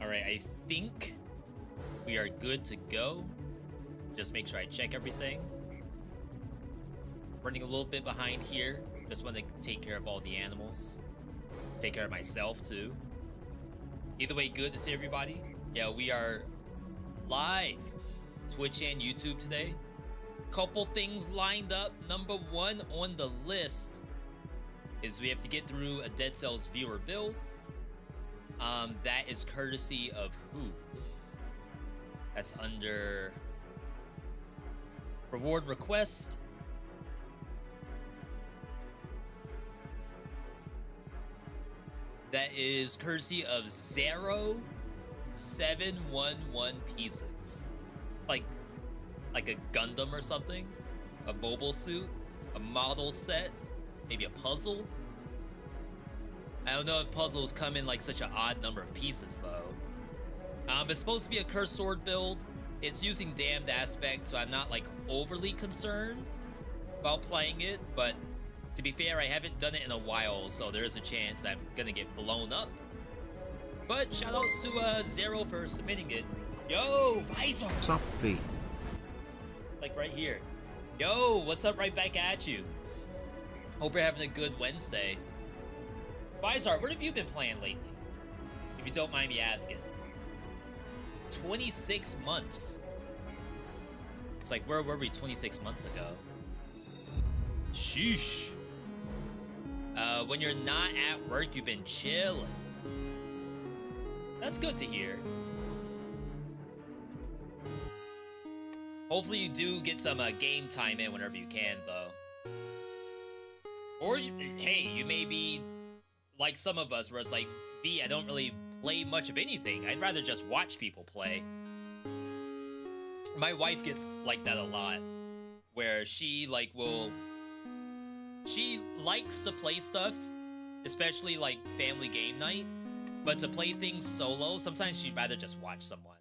Alright, I think we are good to go. Just make sure I check everything. Running a little bit behind here. Just want to take care of all the animals. Take care of myself, too. Either way, good to see everybody. Yeah, we are live. Twitch and YouTube today. Couple things lined up. Number one on the list is we have to get through a Dead Cells viewer build. That is courtesy of who? That's under reward request. That is courtesy of 0711 pieces. Like a Gundam or something. A mobile suit. A model set. Maybe a puzzle. I don't know if puzzles come in like such an odd number of pieces though. It's supposed to be a cursed sword build. It's using damned aspect, so I'm not like overly concerned about playing it, but to be fair, I haven't done it in a while, so there is a chance that I'm gonna get blown up. But shoutouts to Zero for submitting it. Yo, Visor! What's up, V? Like right here. Yo, what's up right back at you? Hope you're having a good Wednesday. Visor, what have you been playing lately? If you don't mind me asking. 26 months. It's like, where were we 26 months ago? Sheesh. When you're not at work, you've been chilling. That's good to hear. Hopefully you do get some game time in whenever you can, though. Or, hey, you may be like some of us, where it's like, V, I don't really play much of anything. I'd rather just watch people play. My wife gets like that a lot, where she like she likes to play stuff, especially like family game night, but to play things solo, sometimes she'd rather just watch someone.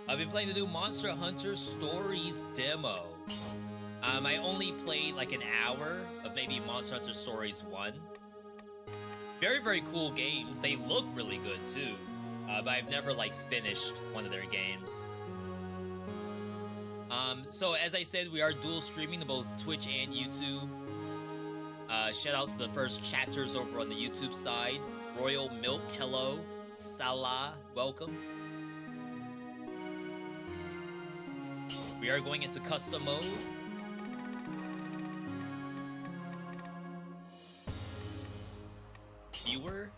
I've been playing the new Monster Hunter Stories demo. I only played like an hour of maybe Monster Hunter Stories 1. Very, very cool games. They look really good too, but I've never like finished one of their games. So as I said, we are dual streaming to both Twitch and YouTube. Shout outs to the first chatters over on the YouTube side. Royal Milk, hello. Salah, welcome. We are going into custom mode. Viewer.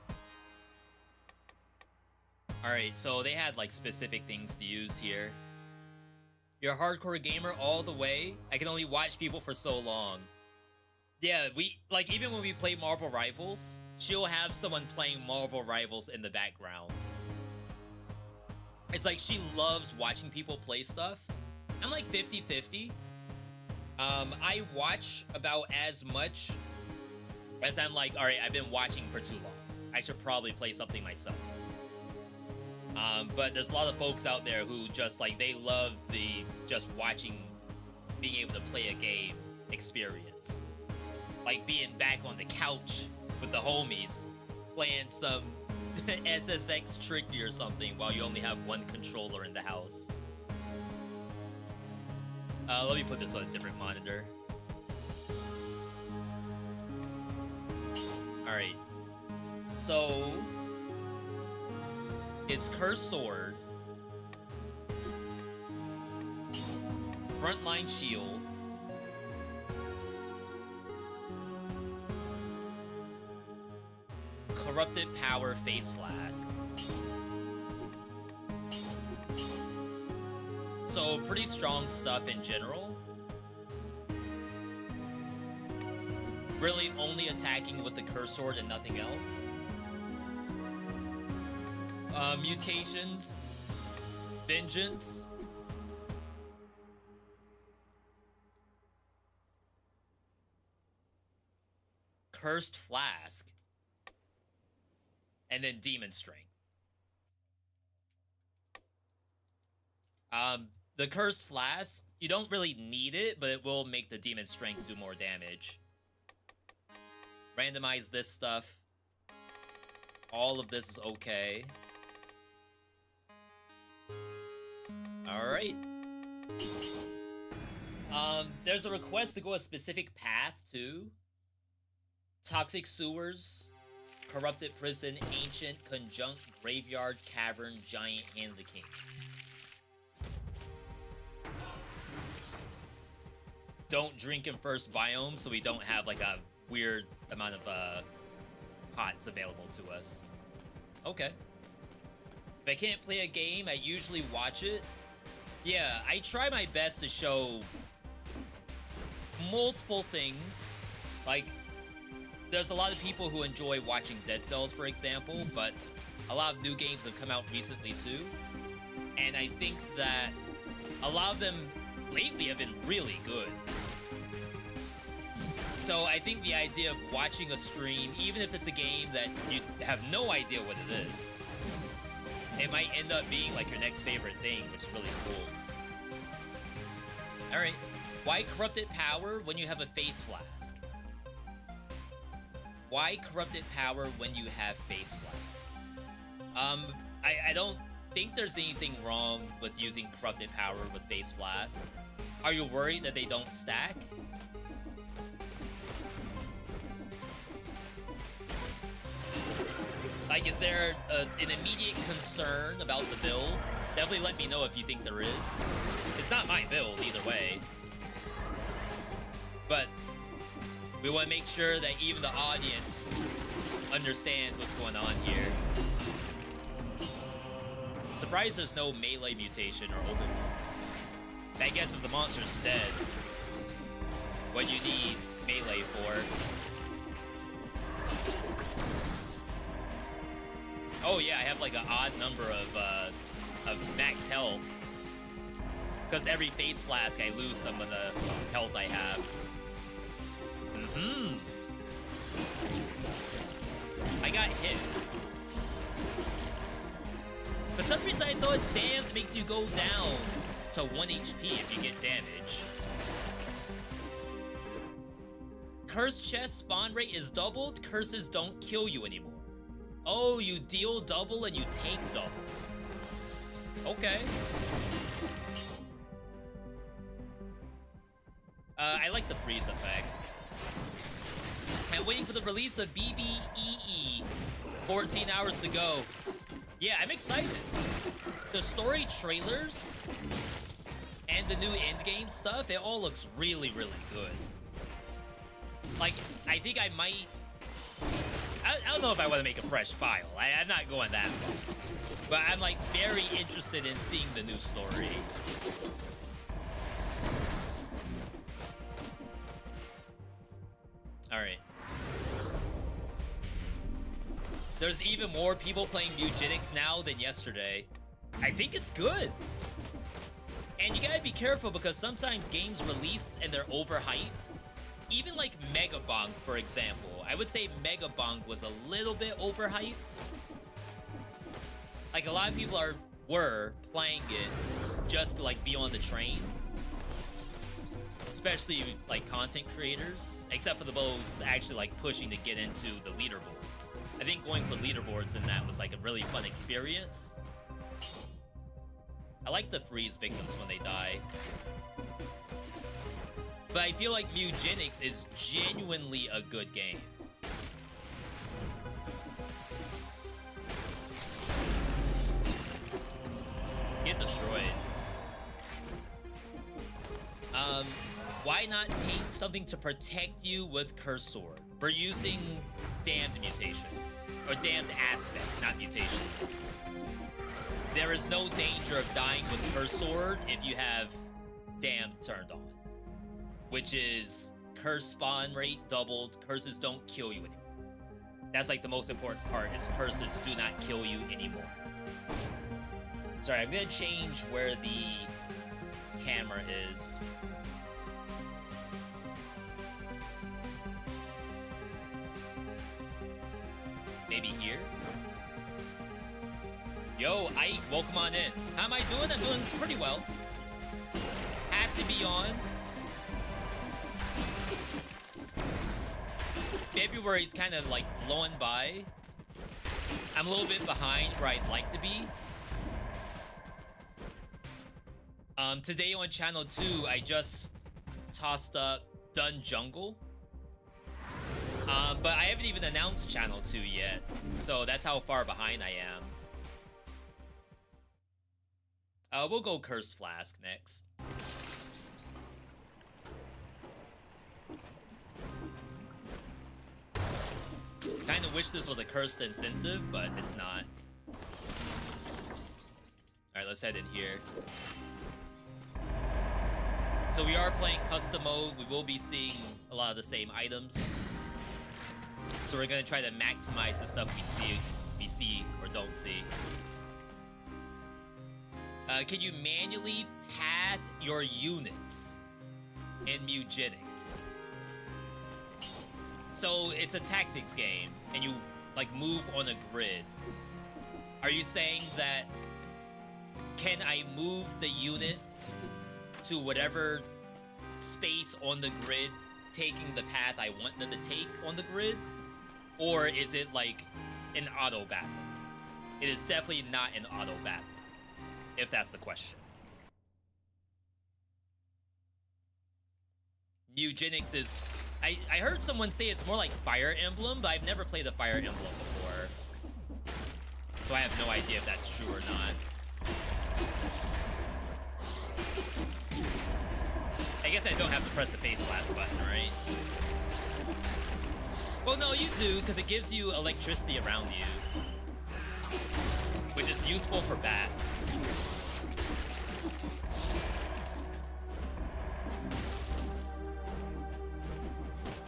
Alright, so they had like specific things to use here. You're a hardcore gamer all the way. I can only watch people for so long. Yeah, we like even when we play Marvel Rivals, she'll have someone playing Marvel Rivals in the background. It's like she loves watching people play stuff. I'm like 50-50. I watch about as much as I'm like, all right, I've been watching for too long. I should probably play something myself. But there's a lot of folks out there who just like, they love the just watching, being able to play a game experience. Like being back on the couch with the homies, playing some SSX Tricky or something while you only have one controller in the house. Let me put this on a different monitor. Alright. So it's Cursed Sword, Frontline Shield, Corrupted Power Face Flask. So pretty strong stuff in general. Really only attacking with the Cursed Sword and nothing else. Mutations, Vengeance, Cursed Flask, and then Demon Strength. The Cursed Flask, you don't really need it, but it will make the Demon Strength do more damage. Randomize this stuff. All of this is okay. Alright. There's a request to go a specific path, too. Toxic sewers, corrupted prison, ancient, conjunct, graveyard, cavern, giant, hand of the king. Don't drink in first biome, so we don't have like a weird amount of pots available to us. Okay. If I can't play a game, I usually watch it. Yeah, I try my best to show multiple things. Like, there's a lot of people who enjoy watching Dead Cells, for example, but a lot of new games have come out recently too. And I think that a lot of them lately have been really good. So I think the idea of watching a stream, even if it's a game that you have no idea what it is, it might end up being like your next favorite thing, which is really cool. Alright, why Corrupted Power when you have a Face Flask? Why Corrupted Power when you have Face Flask? I don't think there's anything wrong with using Corrupted Power with Face Flask. Are you worried that they don't stack? Like, is there an immediate concern about the build? Definitely let me know if you think there is. It's not my build either way. But we want to make sure that even the audience understands what's going on here. Surprised there's no melee mutation or open wounds. I guess if the monster's dead, what you need melee for. Oh yeah, I have like an odd number of max health. Because every Face Flask, I lose some of the health I have. I got hit. For some reason, I thought Damned makes you go down to 1 HP if you get damage. Curse chest spawn rate is doubled. Curses don't kill you anymore. Oh, you deal double and you take double. Okay. I like the freeze effect. I'm waiting for the release of BBEE. 14 hours to go. Yeah, I'm excited. The story trailers and the new endgame stuff, it all looks really, really good. Like, I think I might... I don't know if I want to make a fresh file. I'm not going that far. But I'm, like, very interested in seeing the new story. Alright. There's even more people playing Mewgenics now than yesterday. I think it's good. And you gotta be careful because sometimes games release and they're overhyped. Even like Mega Bonk, for example. I would say Mega Bonk was a little bit overhyped. Like a lot of people were playing it just to like be on the train. Especially like content creators. Except for the those actually like pushing to get into the leaderboards. I think going for leaderboards in that was like a really fun experience. I like the freeze victims when they die. But I feel like Mewgenics is genuinely a good game. Get destroyed. Why not take something to protect you with Curse Sword? We're using Damned mutation. Or Damned aspect, not mutation. There is no danger of dying with Curse Sword if you have Damned turned on. Which is curse spawn rate doubled, curses don't kill you anymore. That's like the most important part, is curses do not kill you anymore. Sorry, I'm gonna change where the camera is. Maybe here? Yo, Ike, welcome on in. How am I doing? I'm doing pretty well. Have to be on. February's kind of like blowing by. I'm a little bit behind where I'd like to be. Today on channel 2, I just tossed up Done Jungle. But I haven't even announced channel 2 yet, so that's how far behind I am. We'll go Cursed Flask next. Kinda wish this was a cursed incentive, but it's not. Alright, let's head in here. So we are playing custom mode. We will be seeing a lot of the same items. So we're gonna try to maximize the stuff we see or don't see. Can you manually path your units in Mewgenics? So it's a tactics game, and you like move on a grid. Are you saying that can I move the unit to whatever space on the grid, taking the path I want them to take on the grid? Or is it like an auto battle? It is definitely not an auto battle, if that's the question. Mewgenics is... I heard someone say it's more like Fire Emblem, but I've never played a Fire Emblem before. So I have no idea if that's true or not. I guess I don't have to press the face blast button, right? Well, no, you do, because it gives you electricity around you, which is useful for bats.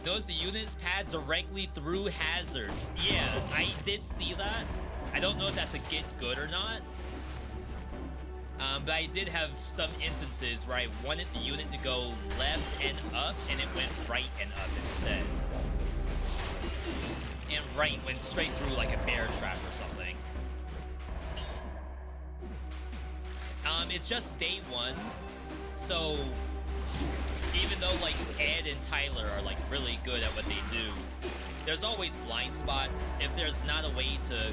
Notice the units pad directly through hazards. Yeah, I did see that. I don't know if that's a get good or not. But I did have some instances where I wanted the unit to go left and up, and it went right and up instead. And right went straight through like a bear trap or something. It's just day 1, so even though like Ed and Tyler are like really good at what they do, there's always blind spots. If there's not a way to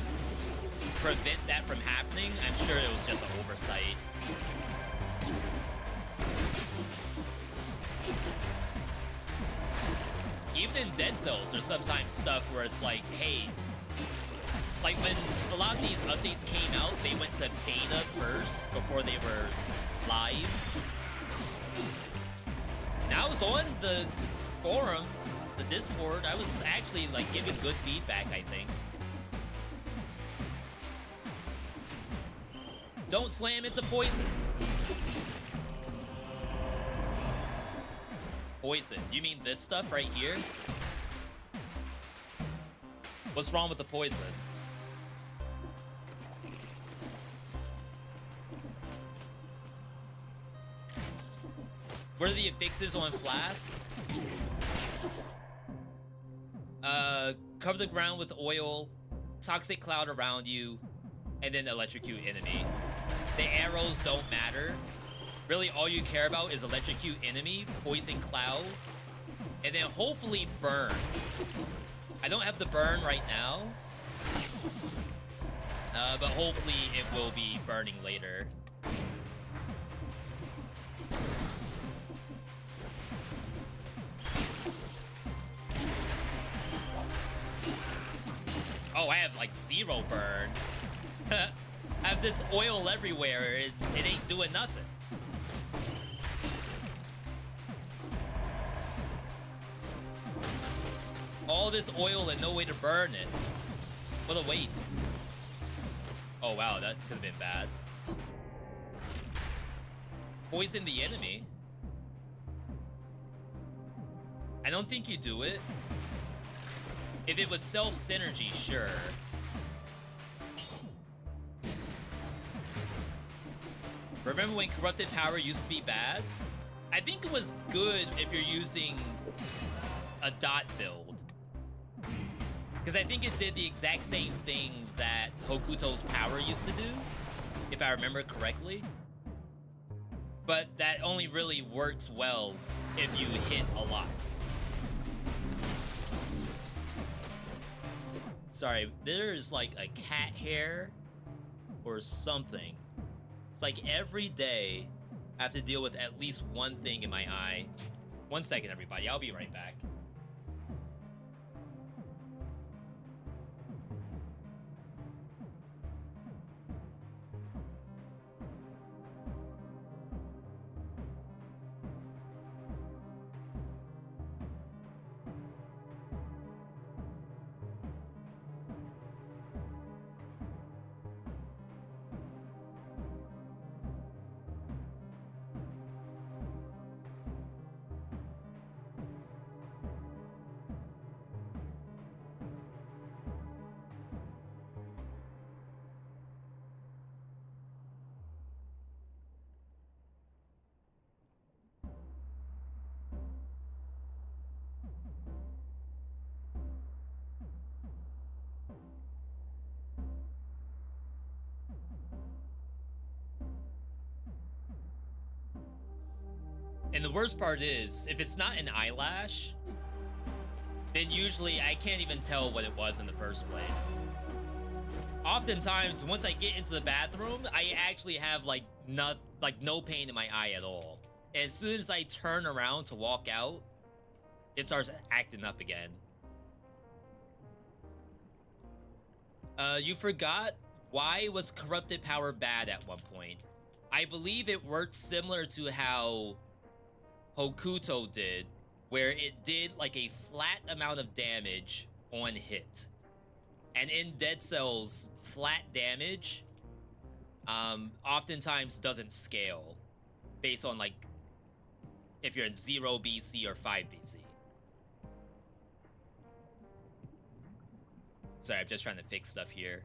prevent that from happening, I'm sure it was just an oversight. Even in Dead Cells, there's sometimes stuff where it's like, hey, like when a lot of these updates came out, they went to beta first before they were live. And I was on the forums, the Discord. I was actually like giving good feedback, I think. Don't slam, it's a poison. Poison. You mean this stuff right here? What's wrong with the poison? What are the affixes on Flask? Cover the ground with oil, toxic cloud around you, and then electrocute enemy. The arrows don't matter. Really, all you care about is electrocute enemy, poison cloud, and then hopefully burn. I don't have the burn right now, but hopefully it will be burning later. Oh, I have like 0 burn. I have this oil everywhere. It ain't doing nothing. All this oil and no way to burn it. What a waste. Oh wow, that could have been bad. Poison the enemy. I don't think you do it. If it was self-synergy, sure. Remember when corrupted power used to be bad? I think it was good if you're using a dot build. Because I think it did the exact same thing that Hokuto's power used to do, if I remember correctly. But that only really works well if you hit a lot. Sorry, there's like a cat hair or something. It's like every day have to deal with at least one thing in my eye. 1 second, everybody. I'll be right back. And the worst part is, if it's not an eyelash, then usually I can't even tell what it was in the first place. Oftentimes, once I get into the bathroom, I actually have no pain in my eye at all. And as soon as I turn around to walk out, it starts acting up again. You forgot why was corrupted power bad at one point. I believe it worked similar to how Hokuto did, where it did like a flat amount of damage on hit. And in Dead Cells, flat damage oftentimes doesn't scale based on like if you're in 0 BC or 5 BC. Sorry, I'm just trying to fix stuff here.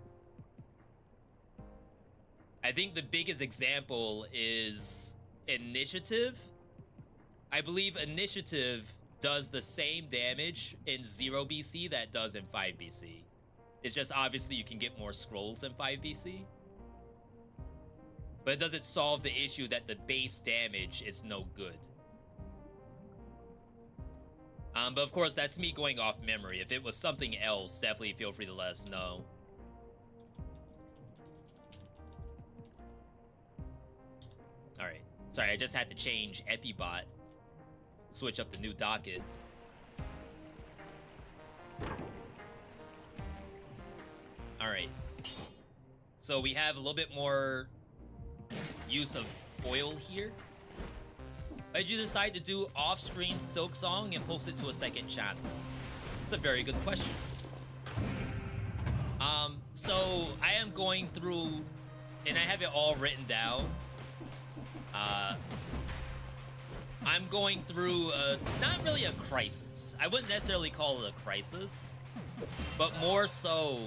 I think the biggest example is Initiative. I believe Initiative does the same damage in 0 BC that does in 5 BC. It's just obviously you can get more scrolls in 5 BC. But it doesn't solve the issue that the base damage is no good. But of course, that's me going off memory. If it was something else, definitely feel free to let us know. Alright. Sorry, I just had to change Epibot. Switch up the new docket. Alright. So we have a little bit more use of oil here. Why did you decide to do off-stream Silk Song and post it to a second channel? It's a very good question. So I am going through, and I have it all written down. I'm going through not really a crisis. I wouldn't necessarily call it a crisis, but more so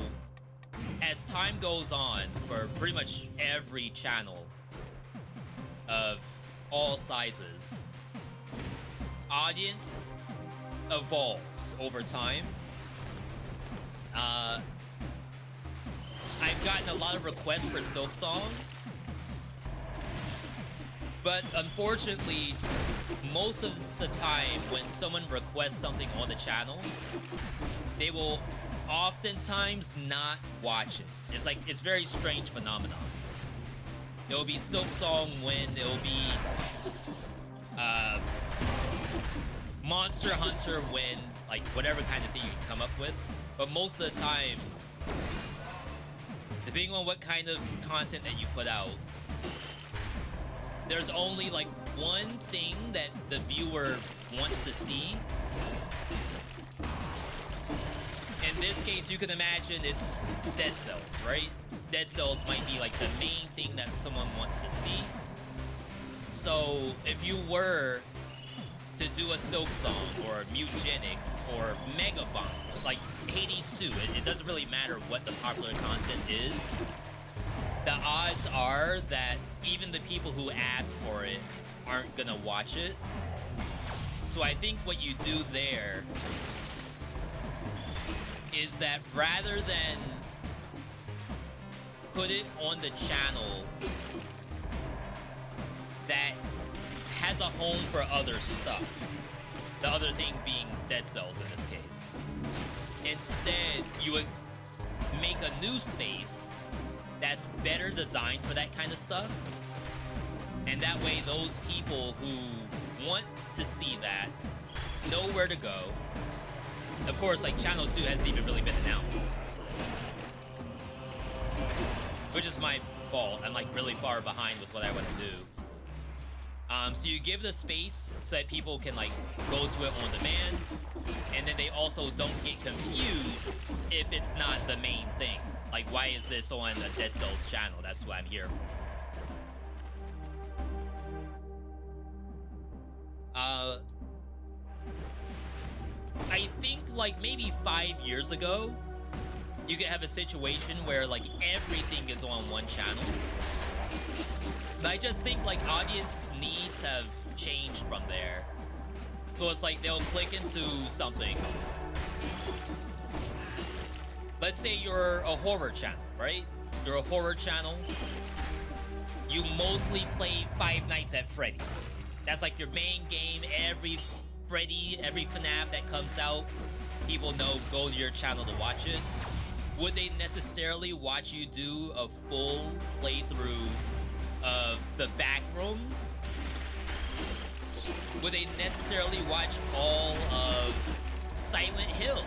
as time goes on for pretty much every channel of all sizes, audience evolves over time. I've gotten a lot of requests for Silk Song, but unfortunately, most of the time when someone requests something on the channel, they will oftentimes not watch it. It's very strange phenomenon. It'll be Silk Song when it'll be Monster Hunter when, like, whatever kind of thing you can come up with. But most of the time, depending on what kind of content that you put out, there's only like one thing that the viewer wants to see. In this case, you can imagine it's Dead Cells, right? Dead Cells might be like the main thing that someone wants to see. So if you were to do a Silk Song or Mewgenics or Megabomb, like Hades 2, it doesn't really matter what the popular content is. The odds are that even the people who ask for it aren't gonna watch it. So I think what you do there is that rather than put it on the channel that has a home for other stuff, the other thing being Dead Cells in this case, instead you would make a new space that's better designed for that kind of stuff, And that way, those people who want to see that know where to go. Of course, like, Channel 2 hasn't even really been announced. Which is my fault. I'm, like, really far behind with what I want to do. So you give the space so that people can, like, go to it on demand. And then they also don't get confused if it's not the main thing. Like, why is this on a Dead Cells channel? That's what I'm here for. I think, like, maybe 5 years ago, you could have a situation where, like, everything is on one channel. But I just think, like, audience needs have changed from there. So it's like they'll click into something. Let's say you're a horror channel, right? You're a horror channel. You mostly play Five Nights at Freddy's. That's like your main game. Every Freddy, every FNAF that comes out, people know, go to your channel to watch it. Would they necessarily watch you do a full playthrough of the back rooms? Would they necessarily watch all of Silent Hill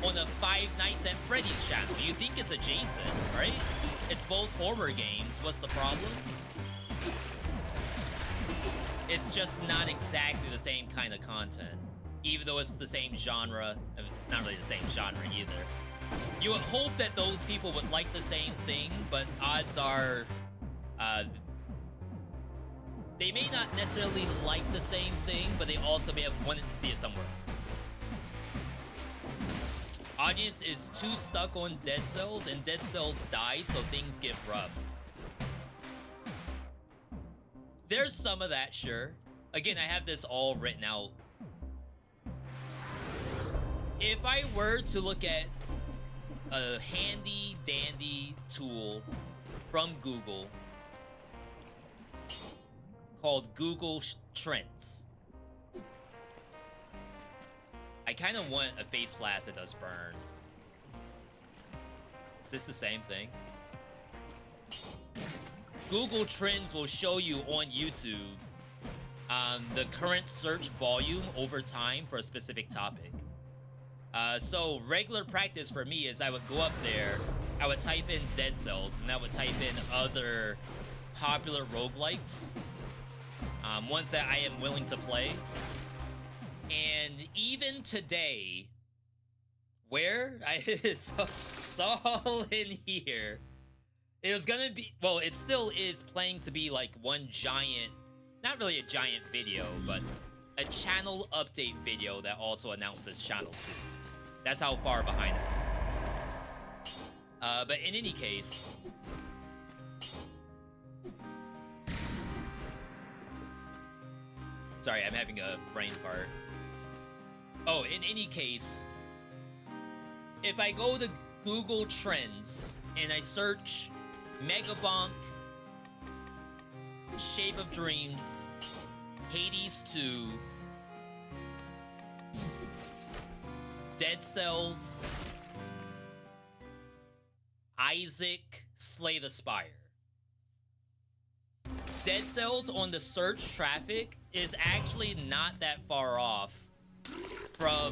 on a Five Nights at Freddy's channel? You think it's adjacent, right? It's both horror games. What's the problem? It's just not exactly the same kind of content. Even though it's the same genre. I mean, it's not really the same genre either. You would hope that those people would like the same thing, but odds are they may not necessarily like the same thing, but they also may have wanted to see it somewhere else. Audience is too stuck on Dead Cells, and Dead Cells died, so things get rough. There's some of that, sure. Again, I have this all written out. If I were to look at a handy dandy tool from Google called Google Trends, I kind of want a face flash that does burn. Is this the same thing? Google Trends will show you on YouTube the current search volume over time for a specific topic. So regular practice for me is I would go up there, I would type in Dead Cells, and I would type in other popular roguelikes, ones that I am willing to play. And even today, it's all in here. It was gonna be, well, it still is planning to be like one giant, not really a giant video, but a channel update video that also announces Channel 2. That's how far behind I am. But in any case, sorry, I'm having a brain fart. Oh, in any case, if I go to Google Trends and I search Megabonk, Shape of Dreams, Hades 2, Dead Cells, Isaac, Slay the Spire. Dead Cells on the search traffic is actually not that far off from,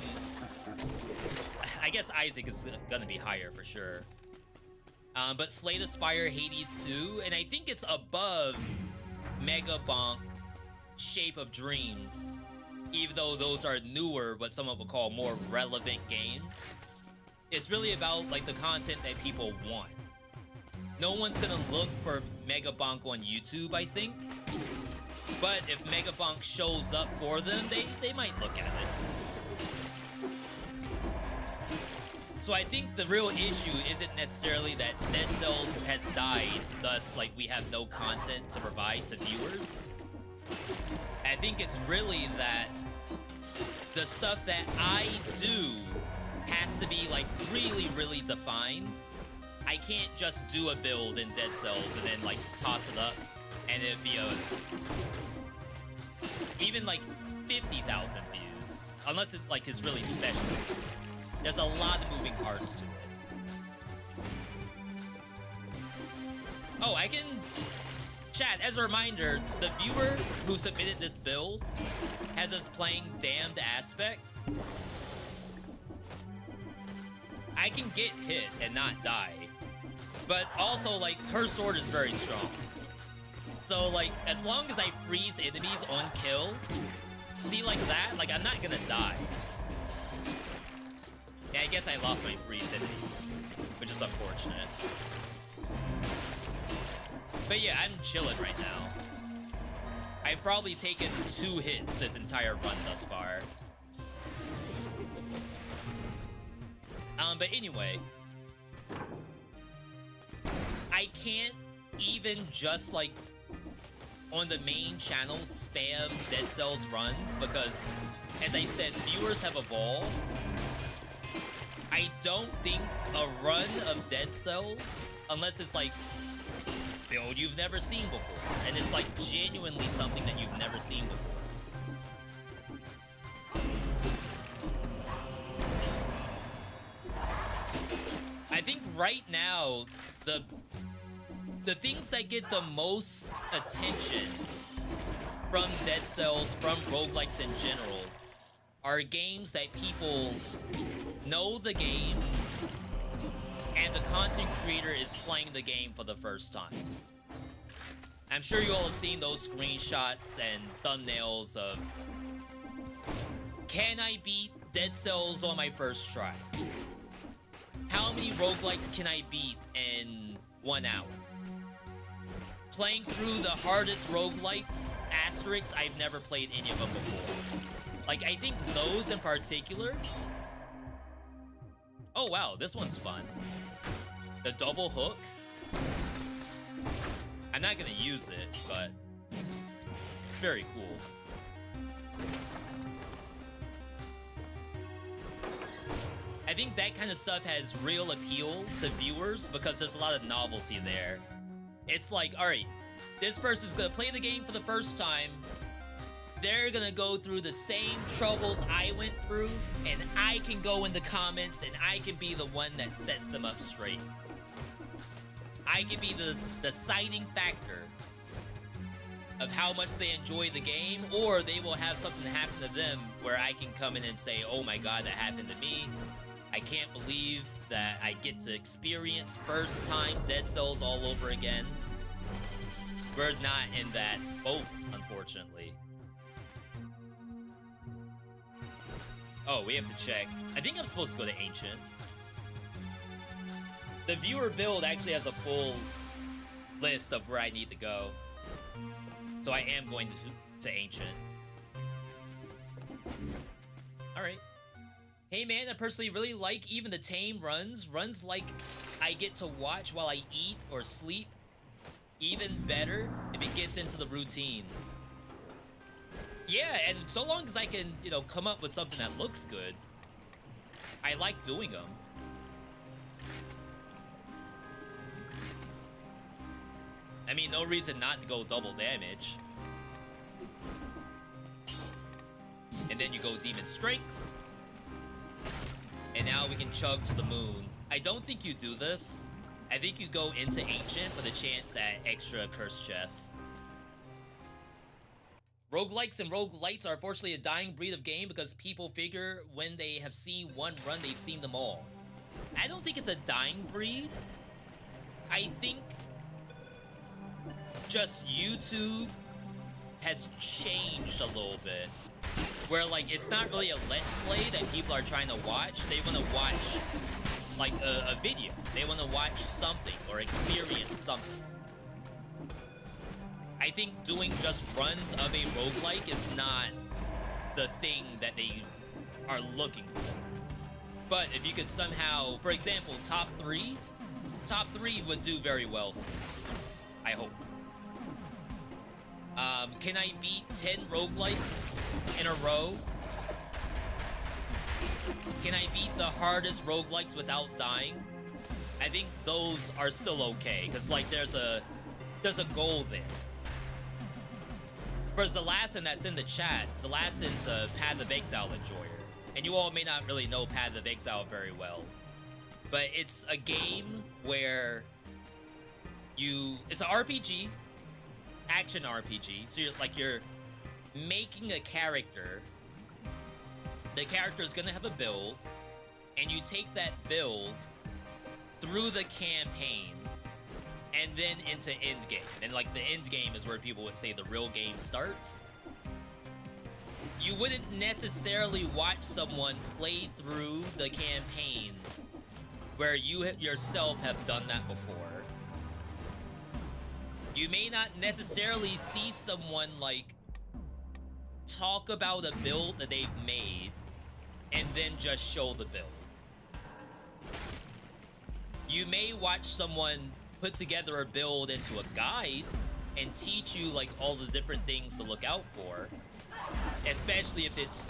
I guess Isaac is gonna be higher for sure. But Slay the Spire, Hades 2, and I think it's above Megabonk, Shape of Dreams, even though those are newer, what someone would call more relevant games. It's really about like the content that people want. No one's gonna look for Megabonk on YouTube, I think. But if Megabonk shows up for them, they might look at it. So I think the real issue isn't necessarily that Dead Cells has died, thus like we have no content to provide to viewers. I think it's really that the stuff that I do has to be like really, really defined. I can't just do a build in Dead Cells and then like toss it up and it'd be even like 50,000 views, unless it like is really special. There's a lot of moving parts to it. Oh, I can Chat, as a reminder, the viewer who submitted this build has us playing Damned Aspect. I can get hit and not die, but also, like, her sword is very strong. So, like, as long as I freeze enemies on kill, see, like that, like, I'm not gonna die. Yeah, I guess I lost my freeze enemies, which is unfortunate. But yeah, I'm chilling right now. I've probably taken 2 hits this entire run thus far. But anyway, I can't even just, like, on the main channel spam Dead Cells runs because, as I said, viewers have evolved. I don't think a run of Dead Cells, unless it's like build you've never seen before, and it's like genuinely something that you've never seen before. I think right now, the things that get the most attention from Dead Cells, from roguelikes in general, are games that people know the game, and the content creator is playing the game for the first time. I'm sure you all have seen those screenshots and thumbnails of, can I beat Dead Cells on my first try? How many roguelikes can I beat in 1 hour? Playing through the hardest roguelikes, asterisks, I've never played any of them before. Like, I think those in particular... Oh wow, this one's fun. The double hook. I'm not gonna use it, but it's very cool. I think that kind of stuff has real appeal to viewers because there's a lot of novelty there. It's like, alright, this person's gonna play the game for the first time. They're gonna go through the same troubles I went through, and I can go in the comments and I can be the one that sets them up straight. I can be the deciding factor of how much they enjoy the game, or they will have something happen to them where I can come in and say, oh my god, that happened to me. I can't believe that I get to experience first time Dead Cells all over again. We're not in that boat, unfortunately. Oh, we have to check. I think I'm supposed to go to Ancient. The viewer build actually has a full list of where I need to go. So I am going to Ancient. Alright. Hey man, I personally really like even the tame runs. Runs like I get to watch while I eat or sleep. Even better if it gets into the routine. Yeah, and so long as I can, you know, come up with something that looks good, I like doing them. I mean, no reason not to go double damage. And then you go Demon Strength. And now we can chug to the moon. I don't think you do this. I think you go into Ancient for the chance at extra Curse Chest. Roguelikes and roguelites are unfortunately a dying breed of game because people figure when they have seen one run, they've seen them all. I don't think it's a dying breed. I think just YouTube has changed a little bit. Where, like, it's not really a Let's Play that people are trying to watch. They want to watch, like, a video. They want to watch something or experience something. I think doing just runs of a roguelike is not the thing that they are looking for. But if you could somehow, for example, top three would do very well still, I hope. Can I beat 10 roguelikes in a row? Can I beat the hardest roguelikes without dying? I think those are still okay, because, like, there's a goal there. Whereas the lesson that's in the chat, Zelassin's a Path of Exile enjoyer. And you all may not really know Path of Exile very well. But it's a game where it's an RPG action RPG. So you're making a character. The character is gonna have a build, and you take that build through the campaign and then into endgame. And like the endgame is where people would say the real game starts. You wouldn't necessarily watch someone play through the campaign where you yourself have done that before. You may not necessarily see someone like talk about a build that they've made and then just show the build. You may watch someone put together a build into a guide and teach you like all the different things to look out for, especially if it's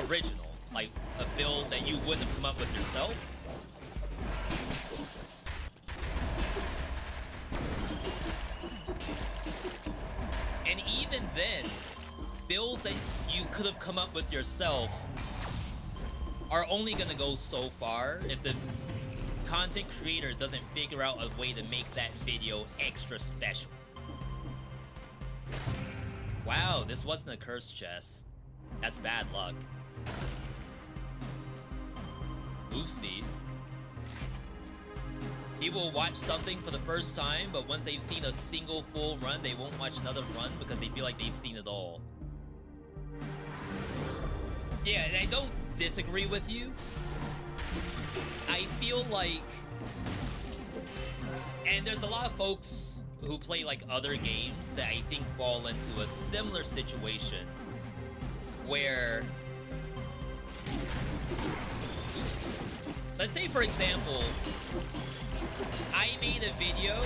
original, like a build that you wouldn't have come up with yourself. And even then, builds that you could have come up with yourself are only gonna go so far if the content creator doesn't figure out a way to make that video extra special. Wow, this wasn't a curse chest. That's bad luck. Move speed. People will watch something for the first time, but once they've seen a single full run, they won't watch another run because they feel like they've seen it all. Yeah, and I don't disagree with you. I feel like, and there's a lot of folks who play like other games that I think fall into a similar situation where, oops. Let's say for example, I made a video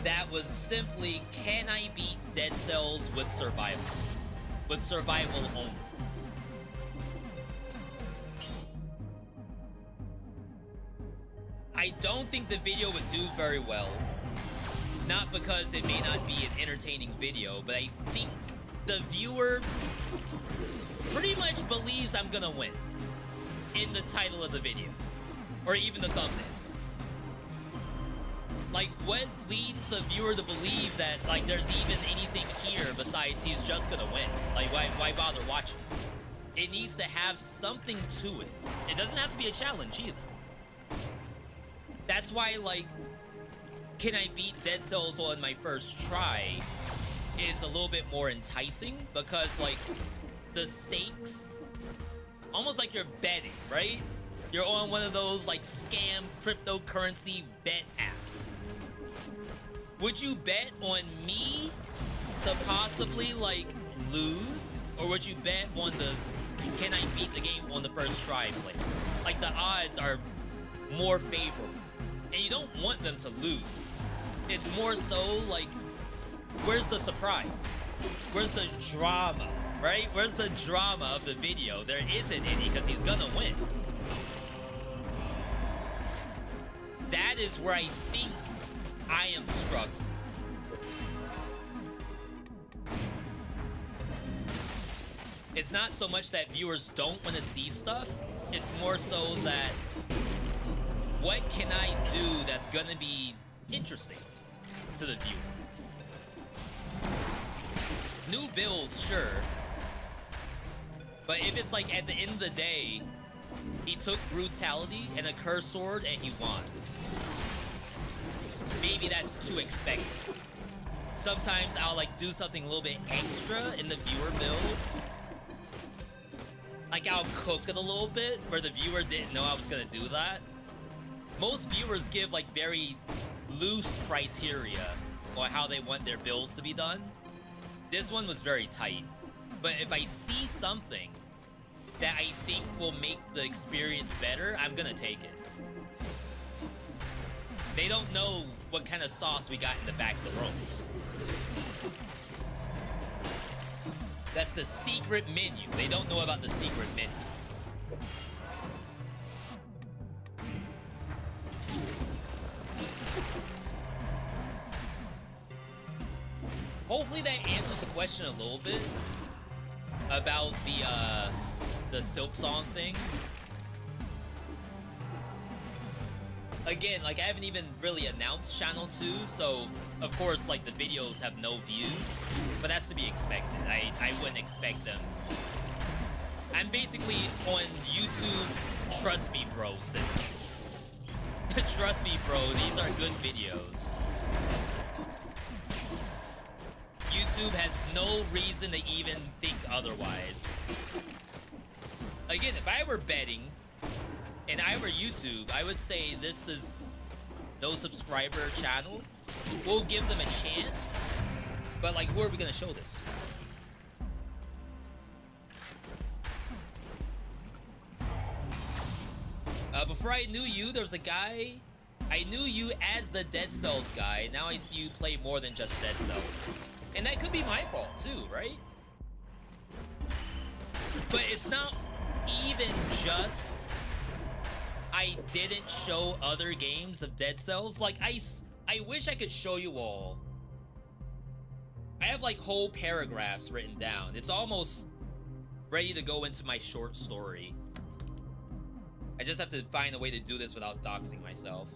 that was simply, can I beat Dead Cells with survival? With survival only. I don't think the video would do very well. Not because it may not be an entertaining video, but I think the viewer pretty much believes I'm gonna win in the title of the video, or even the thumbnail. Like, what leads the viewer to believe that, like, there's even anything here besides he's just gonna win? Like, why bother watching? It needs to have something to it. It doesn't have to be a challenge either. That's why, like, can I beat Dead Cells on my first try is a little bit more enticing because, like, the stakes, almost like you're betting, right? You're on one of those, like, scam cryptocurrency bet apps. Would you bet on me to possibly, like, lose? Or would you bet on the, can I beat the game on the first try play? Like, the odds are more favorable. And you don't want them to lose. It's more so like, where's the surprise? Where's the drama, right? Where's the drama of the video? There isn't any because he's gonna win. That is where I think I am struggling. It's not so much that viewers don't want to see stuff. It's more so that, what can I do that's gonna be interesting to the viewer? New builds, sure. But if it's like at the end of the day, he took brutality and a curse sword and he won, maybe that's too expected. Sometimes I'll like do something a little bit extra in the viewer build. Like I'll cook it a little bit where the viewer didn't know I was gonna do that. Most viewers give like very loose criteria on how they want their builds to be done. This one was very tight. But if I see something that I think will make the experience better, I'm gonna take it. They don't know what kind of sauce we got in the back of the room. That's the secret menu. They don't know about the secret menu. Hopefully that answers the question a little bit about the Silk Song thing. again, like I haven't even really announced channel 2, so of course like the videos have no views, but that's to be expected. I wouldn't expect them. I'm basically on YouTube's trust me bro system. Trust me bro, these are good videos. YouTube has no reason to even think otherwise. Again, if I were betting and I were YouTube, I would say this is no subscriber channel. We'll give them a chance, but like, who are we gonna show this to? Before I knew you, there was a guy. I knew you as the Dead Cells guy. Now I see you play more than just Dead Cells. And that could be my fault too, right? But it's not even just I didn't show other games of Dead Cells. Like, I wish I could show you all. I have like whole paragraphs written down. It's almost ready to go into my short story. I just have to find a way to do this without doxing myself.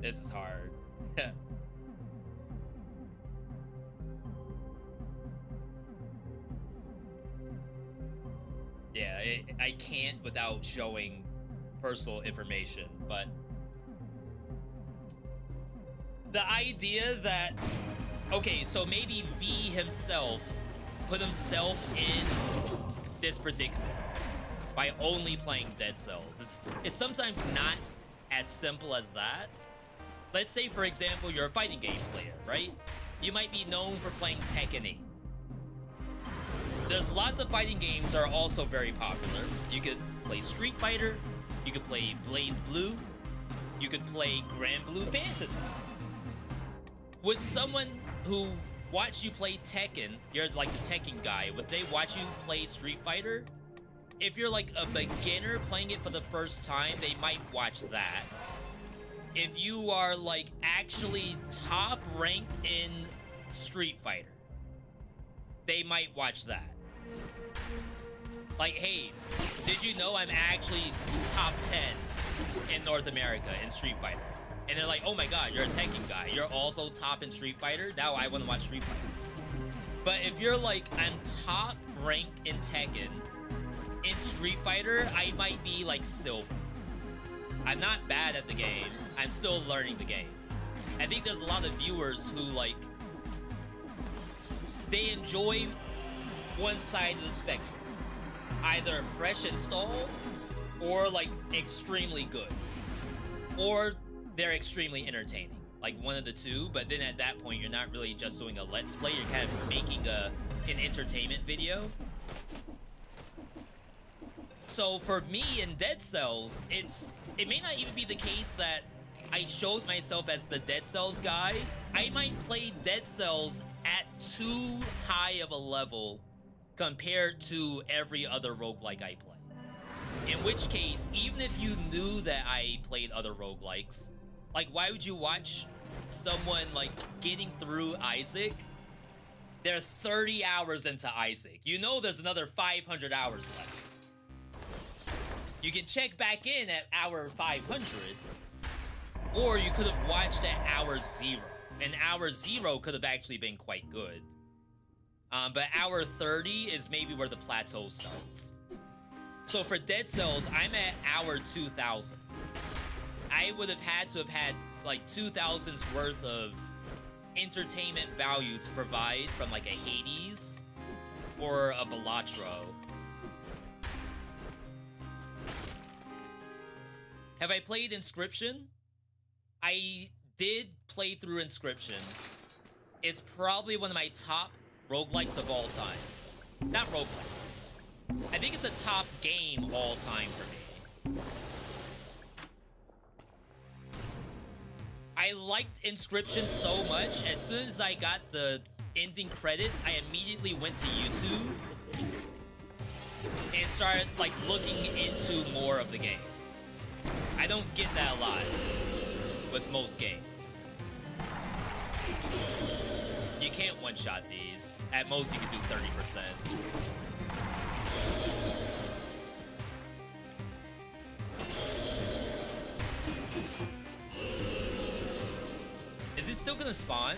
This is hard. Yeah, I can't without showing personal information, but the idea that, okay, so maybe V himself put himself in this predicament by only playing Dead Cells. It's sometimes not as simple as that. Let's say, for example, you're a fighting game player, right? You might be known for playing Tekken 8. There's lots of fighting games that are also very popular. You could play Street Fighter, you could play Blaze Blue, you could play Grand Blue Fantasy. Would someone who watched you play Tekken, you're like the Tekken guy, would they watch you play Street Fighter? If you're like a beginner playing it for the first time, they might watch that. If you are like actually top ranked in Street Fighter, they might watch that. Like, hey, did you know I'm actually top 10 in North America in Street Fighter? And they're like, oh my god, you're a Tekken guy. You're also top in Street Fighter? Now I want to watch Street Fighter. But if you're like, I'm top ranked in Tekken, in Street Fighter, I might be like silver. I'm not bad at the game. I'm still learning the game. I think there's a lot of viewers who like, they enjoy one side of the spectrum. Either fresh installed or like extremely good. Or they're extremely entertaining. Like one of the two, but then at that point you're not really just doing a let's play, you're kind of making an entertainment video. So for me in Dead Cells, it may not even be the case that I showed myself as the Dead Cells guy. I might play Dead Cells at too high of a level compared to every other roguelike I play. In which case, even if you knew that I played other roguelikes, like why would you watch someone like getting through Isaac? They're 30 hours into Isaac. You know there's another 500 hours left. You can check back in at hour 500, or you could have watched at hour 0. And hour 0 could have actually been quite good. But hour 30 is maybe where the plateau starts. So for Dead Cells, I'm at hour 2000. I would have had to have had like 2000's worth of entertainment value to provide from like a Hades or a Balatro. Have I played Inscription? I did play through Inscription. It's probably one of my top roguelikes of all time. Not roguelikes. I think it's a top game all time for me. I liked Inscription so much, as soon as I got the ending credits, I immediately went to YouTube and started like looking into more of the game. I don't get that a lot. with most games. You can't one-shot these. At most, you can do 30%. Is it still gonna spawn?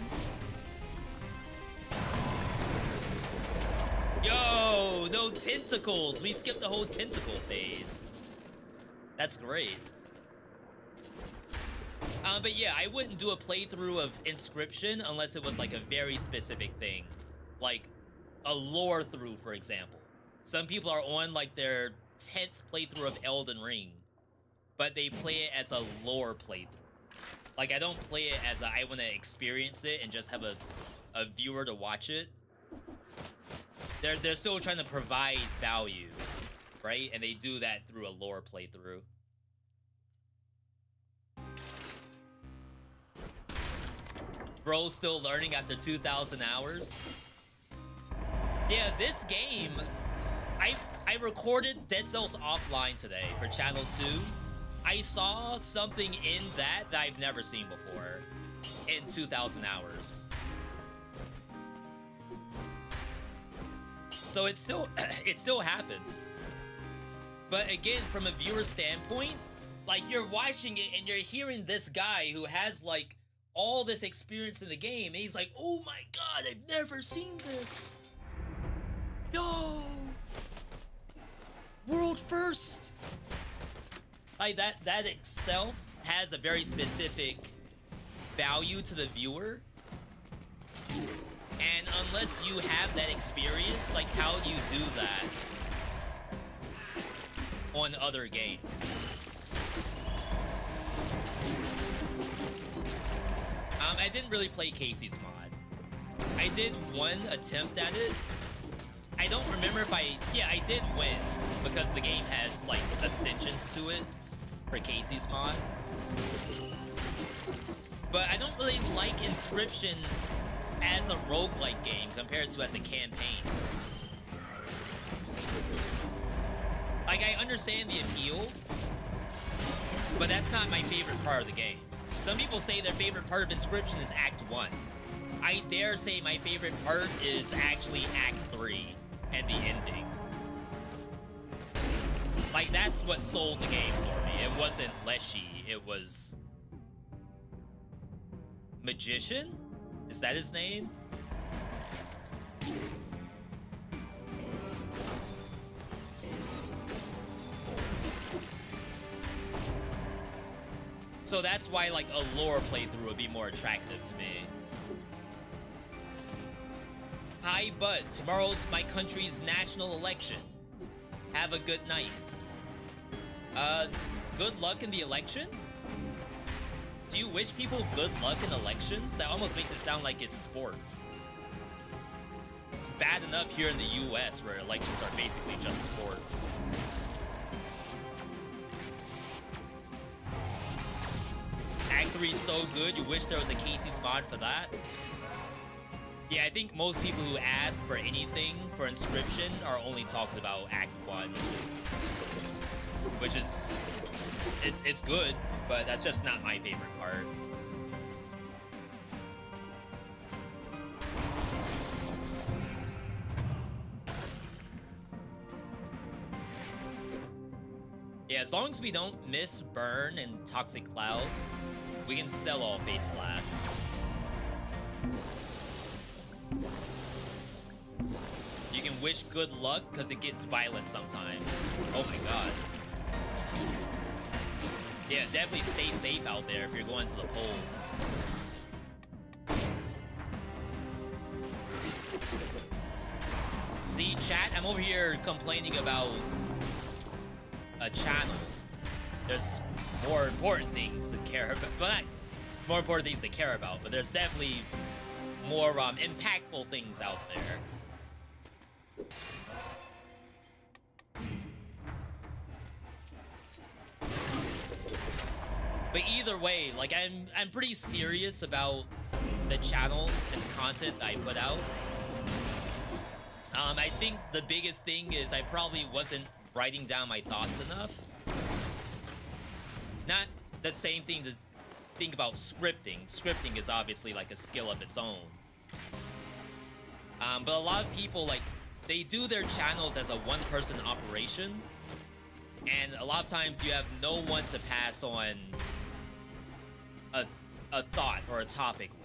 Yo, no tentacles. We skipped the whole tentacle phase. That's great. But yeah, I wouldn't do a playthrough of Inscription unless it was like a very specific thing. Like a lore through, for example. Some people are on like their 10th playthrough of Elden Ring, but they play it as a lore playthrough. Like I don't play it as I want to experience it and just have a viewer to watch it. They're still trying to provide value, right? And they do that through a lore playthrough. Bro, still learning after 2,000 hours. Yeah, this game, I recorded Dead Cells offline today for Channel 2. I saw something in that I've never seen before in 2,000 hours. So it still happens. But again, from a viewer standpoint, like you're watching it and you're hearing this guy who has like all this experience in the game, and he's like, oh my god, I've never seen this. Yo! World first! Like that itself has a very specific value to the viewer. And unless you have that experience, like how do you do that on other games? I didn't really play Casey's mod. I did one attempt at it. I don't remember if I did win because the game has like ascensions to it for Casey's mod. But I don't really like Inscription as a roguelike game compared to as a campaign. Like, I understand the appeal, but that's not my favorite part of the game. Some people say their favorite part of Inscription is Act 1. I dare say my favorite part is actually Act 3 and the ending. Like, that's what sold the game for me. It wasn't Leshy, it was Magician? Is that his name? So that's why like a lore playthrough would be more attractive to me. Hi, bud. Tomorrow's my country's national election. Have a good night. Good luck in the election? Do you wish people good luck in elections? That almost makes it sound like it's sports. It's bad enough here in the US where elections are basically just sports. Act 3 is so good, you wish there was a Casey's mod for that? Yeah, I think most people who ask for anything for Inscription are only talking about Act 1. Which is... It's good, but that's just not my favorite part. Yeah, as long as we don't miss Burn and Toxic Cloud, we can sell all Face Blast. You can wish good luck because it gets violent sometimes. Oh my god. Yeah, definitely stay safe out there if you're going to the poll. See, chat, I'm over here complaining about a channel. There's more important things to care about. Well, not more important things to care about, but there's definitely more impactful things out there. But either way, like I'm pretty serious about the channel and the content that I put out. I think the biggest thing is I probably wasn't writing down my thoughts enough. Not the same thing think about scripting, scripting is obviously like a skill of its own. But a lot of people, like, they do their channels as a one-person operation, and a lot of times you have no one to pass on a thought or a topic with.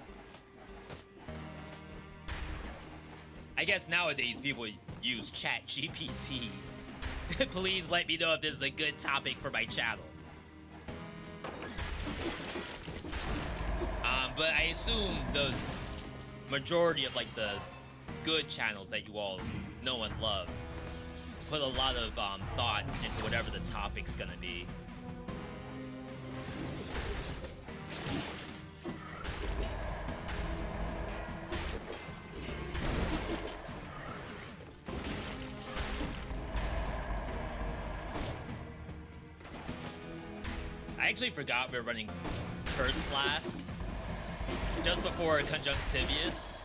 I guess nowadays people use ChatGPT. Please let me know if this is a good topic for my channel. But I assume the majority of like the good channels that you all know and love put a lot of thought into whatever the topic's gonna be. I actually forgot we were running Curse Flask just before Conjunctivious.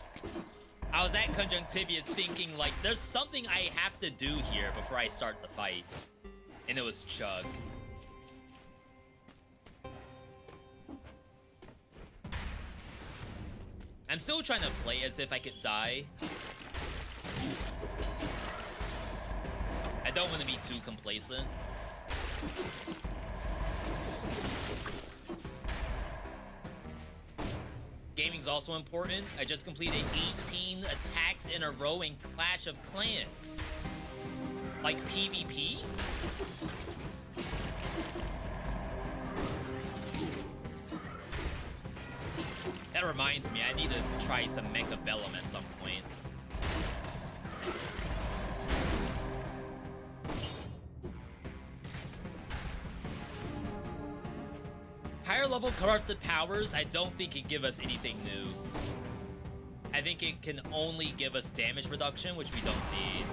I was at Conjunctivious thinking, like, there's something I have to do here before I start the fight. And it was Chug. I'm still trying to play as if I could die. I don't want to be too complacent. Gaming's also important. I just completed 18 attacks in a row in Clash of Clans. Like PvP? That reminds me, I need to try some Mecha Bellum at some point. Higher level corrupted powers, I don't think it give us anything new. I think it can only give us damage reduction, which we don't need.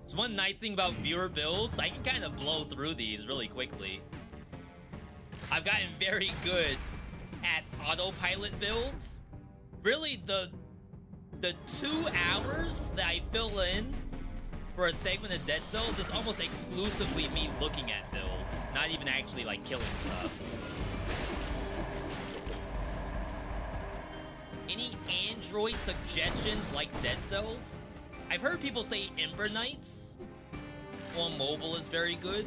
So one nice thing about viewer builds, I can kind of blow through these really quickly. I've gotten very good at autopilot builds. Really, the 2 hours that I fill in for a segment of Dead Cells is almost exclusively me looking at builds, not even actually like killing stuff. Any Android suggestions like Dead Cells? I've heard people say Ember Knights on mobile is very good.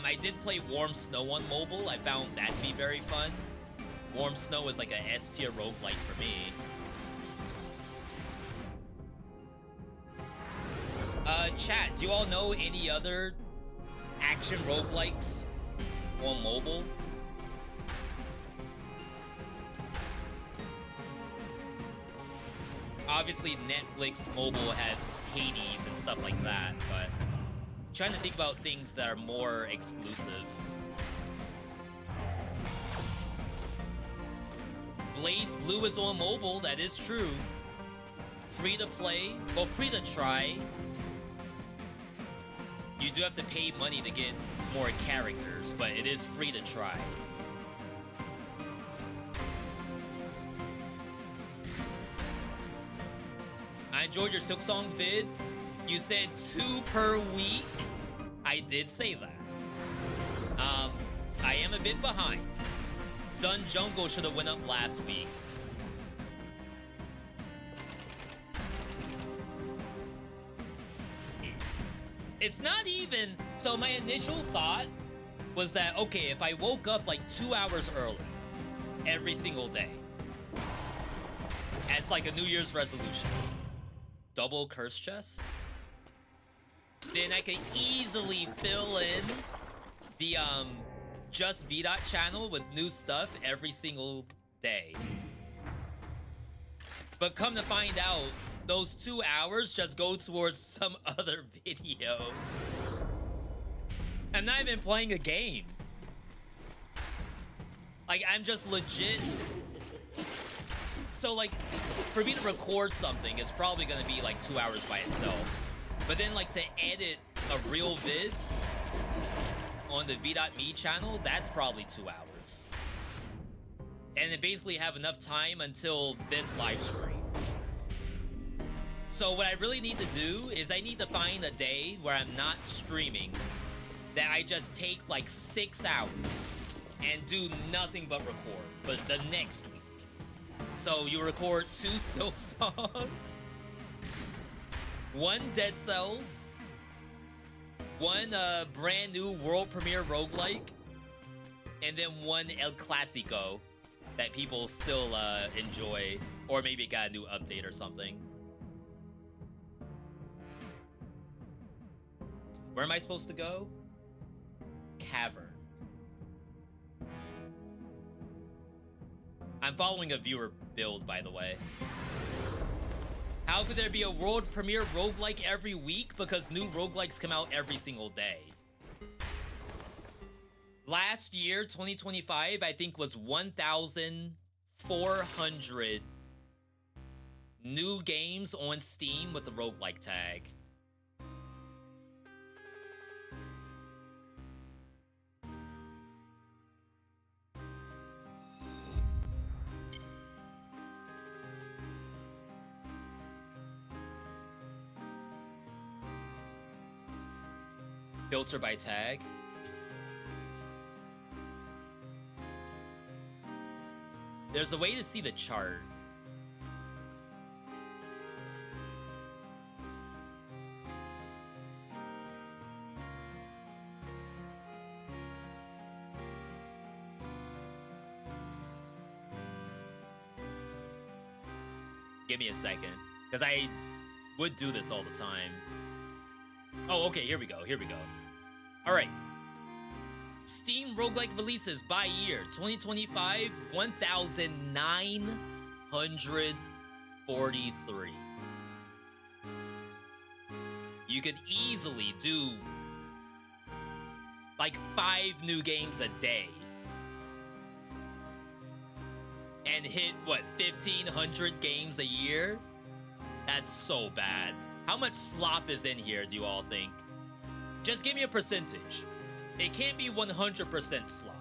I did play Warm Snow on mobile. I found that to be very fun. Warm Snow is like a S tier roguelike for me. Chat, do you all know any other action roguelikes on mobile? Obviously, Netflix mobile has Hades and stuff like that, but I'm trying to think about things that are more exclusive. Blaze Blue is on mobile, that is true. Free to play, well, free to try. You do have to pay money to get more characters, but it is free to try. I enjoyed your Silksong vid. You said 2 per week. I did say that. I am a bit behind. Dun Jungle should have went up last week. It's not even... So my initial thought was that, okay, if I woke up like 2 hours early every single day as like a New Year's resolution, double curse chest, then I could easily fill in the Just Veedotme channel with new stuff every single day. But come to find out, those 2 hours just go towards some other video. I'm not even playing a game. Like, I'm just legit. So, like, for me to record something is probably gonna be like 2 hours by itself. But then, like, to edit a real vid on the Veedotme channel, that's probably 2 hours. And then basically have enough time until this live stream. So what I really need to do is I need to find a day where I'm not streaming, that I just take like 6 hours and do nothing but record, but the next week. So you record 2 Silk Songs, 1 Dead Cells, 1 brand new world premiere roguelike, and then 1 El Clasico that people still enjoy, or maybe it got a new update or something. Where am I supposed to go? Cavern. I'm following a viewer build, by the way. How could there be a world premiere roguelike every week? Because new roguelikes come out every single day. Last year, 2025, I think was 1,400 new games on Steam with the roguelike tag. Filter by tag. There's a way to see the chart. Give me a second, because I would do this all the time. Oh, okay, here we go, here we go. All right. Steam roguelike releases by year. 2025, 1,943. You could easily do like 5 new games a day. And hit, what, 1,500 games a year? That's so bad. How much slop is in here, do you all think? Just give me a percentage. It can't be 100% slop.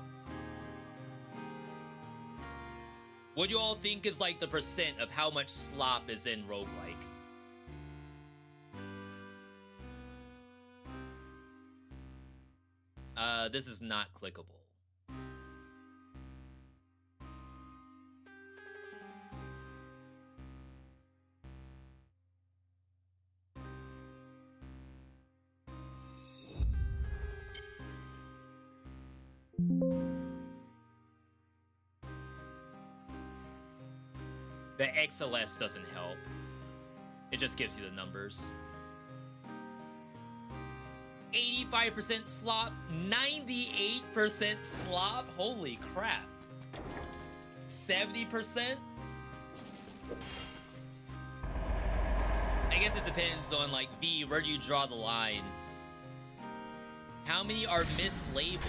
What do you all think is like the percent of how much slop is in roguelike? This is not clickable. The XLS doesn't help. It just gives you the numbers. 85% slop, 98% slop. Holy crap. 70%? I guess it depends on, like, V, where do you draw the line? How many are mislabeled?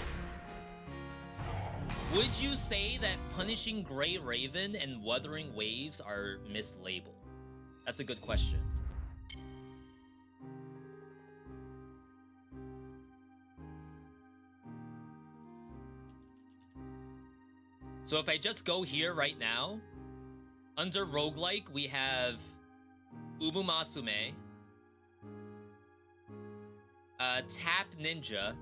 Would you say that Punishing Gray Raven and Wuthering Waves are mislabeled? That's a good question. So if I just go here right now, under roguelike, we have Umumasume, Tap Ninja,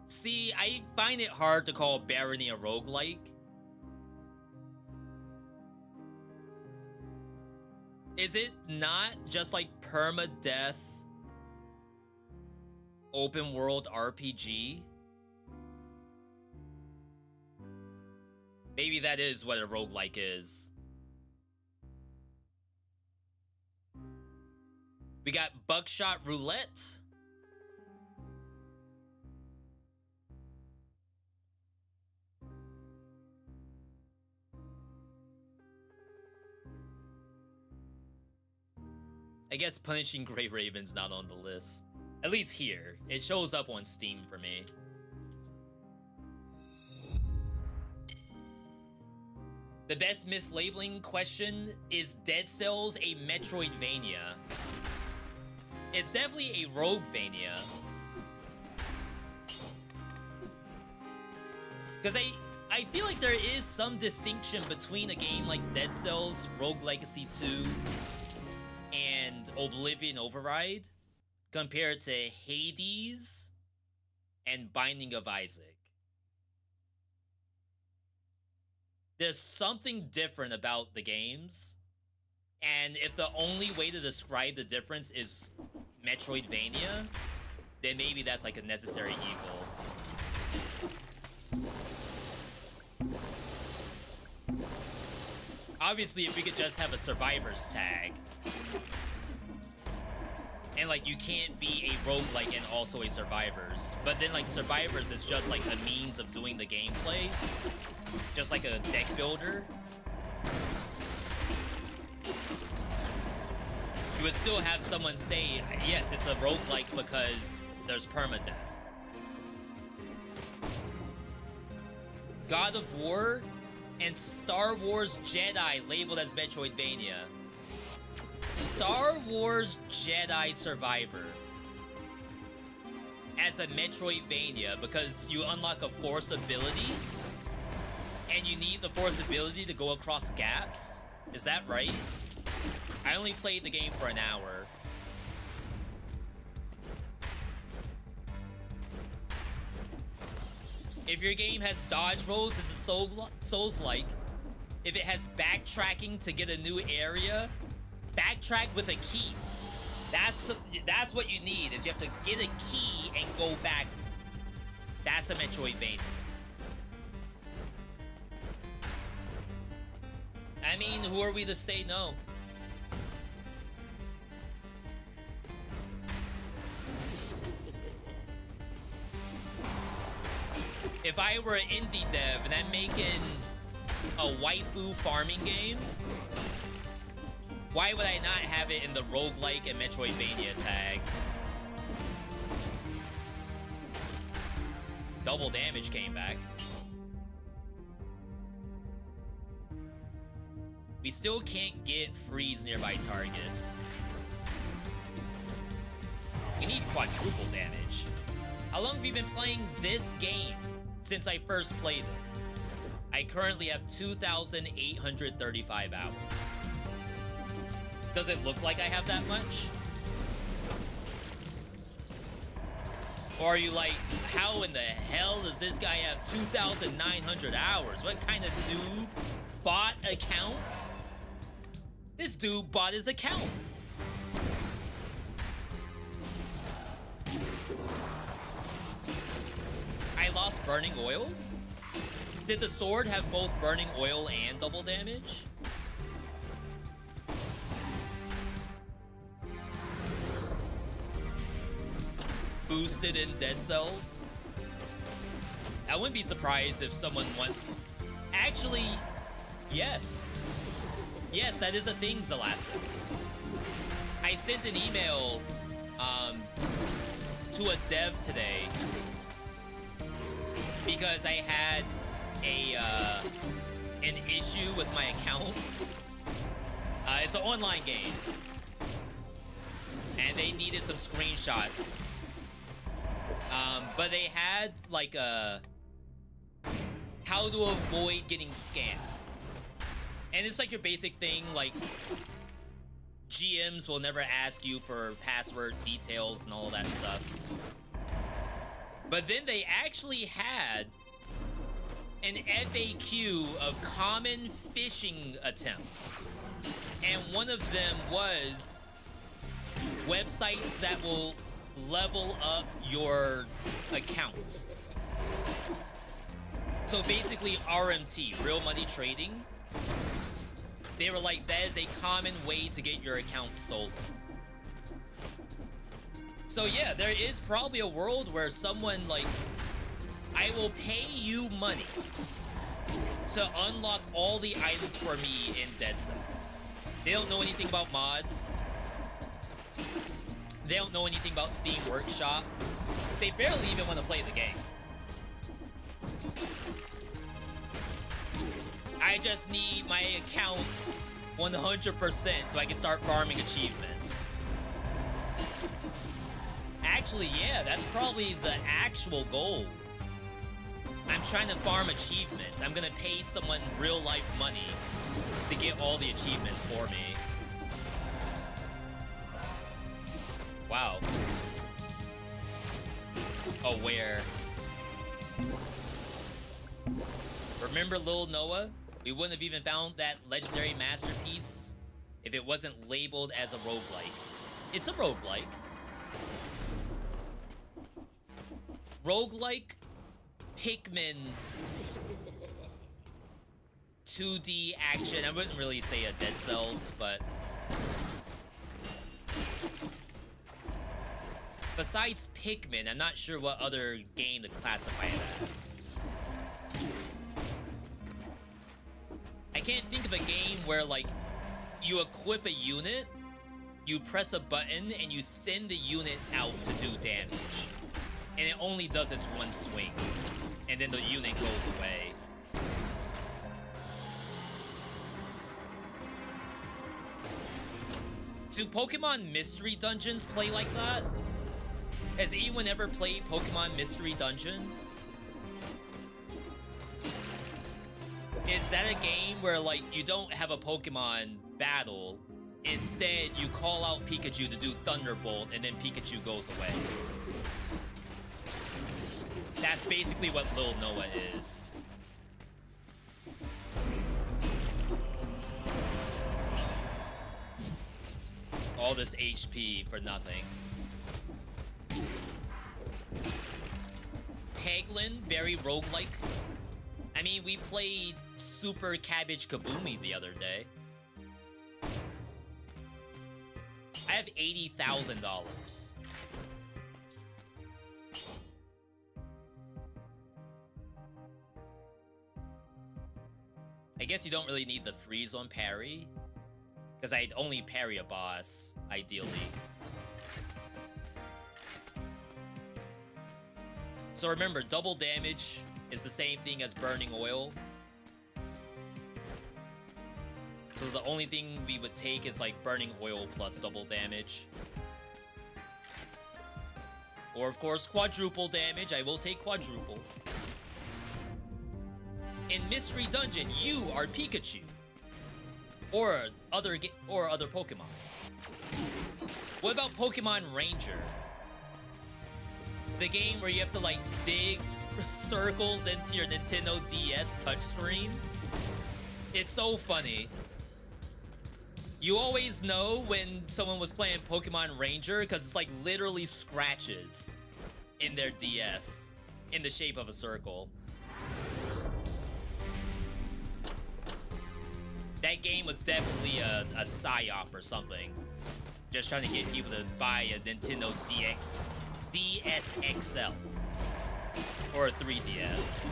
see, I find it hard to call Barony a roguelike. Is it not just like permadeath open world RPG? Maybe that is what a roguelike is. We got Buckshot Roulette. I guess Punishing Gray Raven's not on the list. At least here. It shows up on Steam for me. The best mislabeling question, is Dead Cells a Metroidvania? It's definitely a Roguevania. Because I feel like there is some distinction between a game like Dead Cells, Rogue Legacy 2, and Oblivion Override compared to Hades and Binding of Isaac. There's something different about the games, and if the only way to describe the difference is Metroidvania, then maybe that's like a necessary evil. Obviously, if we could just have a survivor's tag, and like you can't be a roguelike and also a survivors, but then like survivors is just like a means of doing the gameplay, just like a deck builder. You would still have someone say, yes, it's a roguelike because there's permadeath. God of War and Star Wars Jedi labeled as Metroidvania. Star Wars Jedi Survivor as a Metroidvania because you unlock a Force ability and you need the Force ability to go across gaps. Is that right? I only played the game for an hour. If your game has dodge rolls, it's a Souls-like. If it has backtracking to get a new area, backtrack with a key. That's what you need, is you have to get a key and go back. That's a Metroidvania. I mean, who are we to say no? If I were an indie dev and I'm making a waifu farming game, why would I not have it in the roguelike and Metroidvania tag? Double damage came back. We still can't get freeze nearby targets. We need quadruple damage. How long have you been playing this game? Since I first played it. I currently have 2,835 hours. Does it look like I have that much? Or are you like, how in the hell does this guy have 2,900 hours? What kind of noob bought account? This dude bought his account. I lost burning oil? Did the sword have both burning oil and double damage? Boosted in Dead Cells? I wouldn't be surprised if someone wants... Actually, yes. Yes, that is a thing, Zalassic. I sent an email to a dev today because I had an issue with my account. It's an online game, and they needed some screenshots. But they had like a how to avoid getting scammed, and it's like your basic thing. Like GMs will never ask you for password details and all that stuff. But then they actually had an FAQ of common phishing attempts. And one of them was websites that will level up your account. So basically RMT, real money trading. They were like, that is a common way to get your account stolen. So yeah, there is probably a world where someone like, I will pay you money to unlock all the items for me in Dead Cells. They don't know anything about mods. They don't know anything about Steam Workshop. They barely even want to play the game. I just need my account 100% so I can start farming achievements. Actually, yeah, that's probably the actual goal. I'm trying to farm achievements. I'm gonna pay someone real life money to get all the achievements for me. Wow. Aware. Remember Lil Noah? We wouldn't have even found that legendary masterpiece if it wasn't labeled as a roguelike. It's a roguelike. Roguelike, Pikmin, 2D action. I wouldn't really say a Dead Cells, but besides Pikmin, I'm not sure what other game to classify it as. I can't think of a game where, like, you equip a unit, you press a button, and you send the unit out to do damage. And it only does its one swing. And then the unit goes away. Do Pokemon Mystery Dungeons play like that? Has anyone ever played Pokemon Mystery Dungeon? Is that a game where, like, you don't have a Pokemon battle, instead you call out Pikachu to do Thunderbolt, and then Pikachu goes away? That's basically what Lil Noah is. All this HP for nothing. Peglin, very roguelike. I mean, we played Super Cabbage Kaboomy the other day. I have $80,000. I guess you don't really need the freeze on parry, because I'd only parry a boss, ideally. So remember, double damage is the same thing as burning oil. So the only thing we would take is like burning oil plus double damage. Or of course, quadruple damage. I will take quadruple. In Mystery Dungeon, you are Pikachu. Or other Pokemon. What about Pokemon Ranger? The game where you have to like dig circles into your Nintendo DS touchscreen. It's so funny. You always know when someone was playing Pokemon Ranger because it's like literally scratches in their DS in the shape of a circle. That game was definitely a psyop or something. Just trying to get people to buy a Nintendo DS XL. Or a 3DS.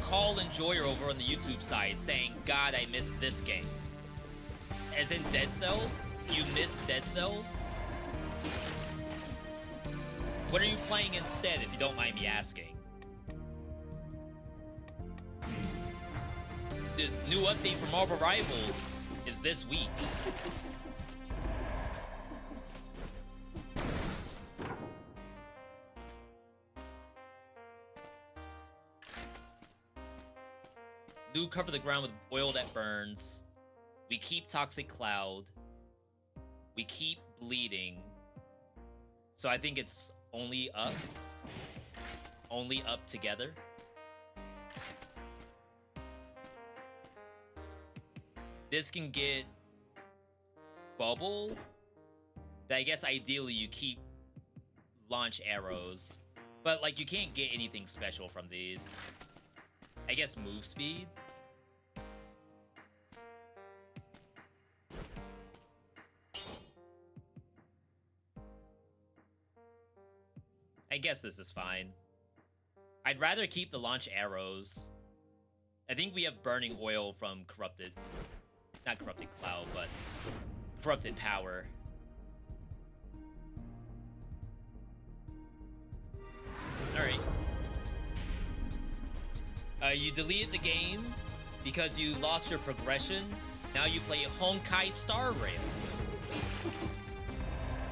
Call Enjoyer over on the YouTube side saying, God, I missed this game. As in Dead Cells? You missed Dead Cells? What are you playing instead, if you don't mind me asking? The new update for Marvel Rivals is this week. Do cover the ground with oil that burns. We keep Toxic Cloud. We keep bleeding. So I think it's only up. Only up together. This can get Bubble. But I guess ideally you keep launch arrows. But like you can't get anything special from these. I guess move speed. I guess this is fine. I'd rather keep the launch arrows. I think we have burning oil from corrupted. Not corrupted cloud, but corrupted power. Alright. You deleted the game because you lost your progression Now you play Honkai Star Rail.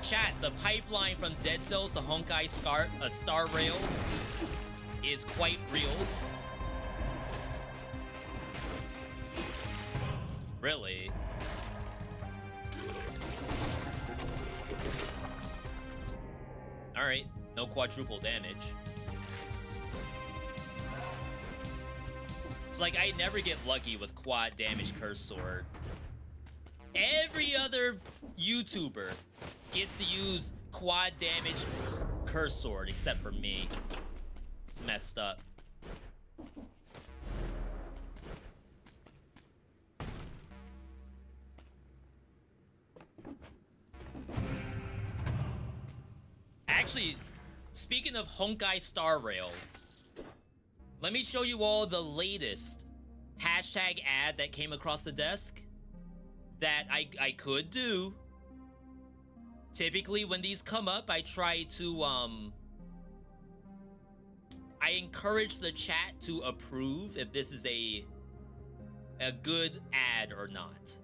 Chat, the pipeline from Dead Cells to Honkai Star Rail is quite real. Really? Alright, no quadruple damage. It's like I never get lucky with quad damage curse sword. Every other YouTuber gets to use quad damage curse sword except for me. It's messed up. Actually, speaking of Honkai Star Rail, let me show you all the latest hashtag ad that came across the desk that I could do. Typically, when these come up, I try to, I encourage the chat to approve if this is a good ad or not.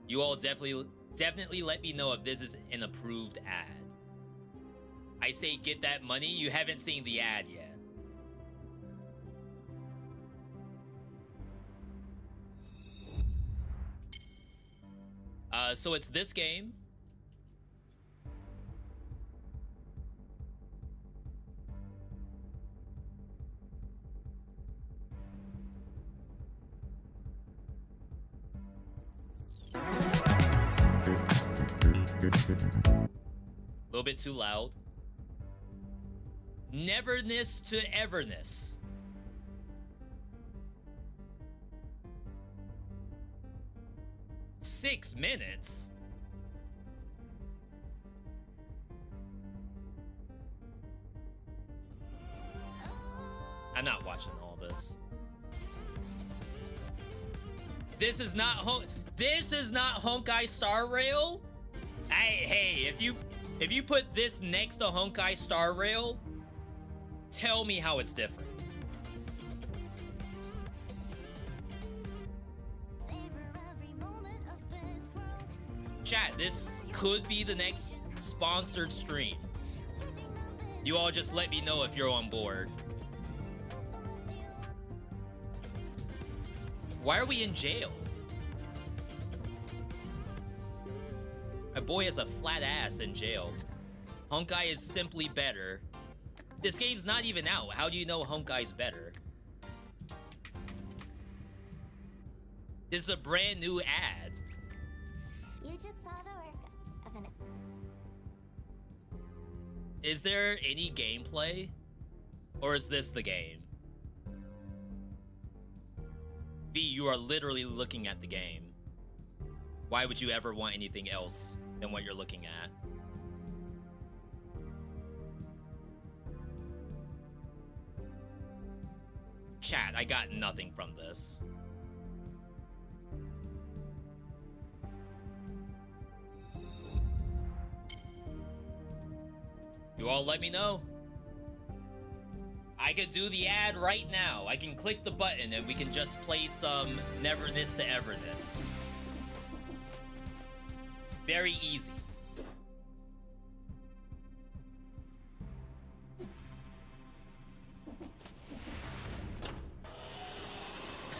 You all definitely let me know if this is an approved ad. I say get that money, you haven't seen the ad yet. So it's this game. A little bit too loud. Neverness to everness. Six minutes? I'm not watching all this. This is not Honkai Star Rail? Hey, if you put this next to Honkai Star Rail, tell me how it's different. Chat, this could be the next sponsored stream. You all just let me know if you're on board. Why are we in jail? My boy has a flat ass in jail. Honkai is simply better. This game's not even out. How do you know Honkai's better? This is a brand new ad. You just saw the work of an... Is there any gameplay? Or is this the game? V, you are literally looking at the game. Why would you ever want anything else than what you're looking at? Chat, I got nothing from this. You all let me know. I could do the ad right now. I can click the button and we can just play some Neverness to Everness. Very easy.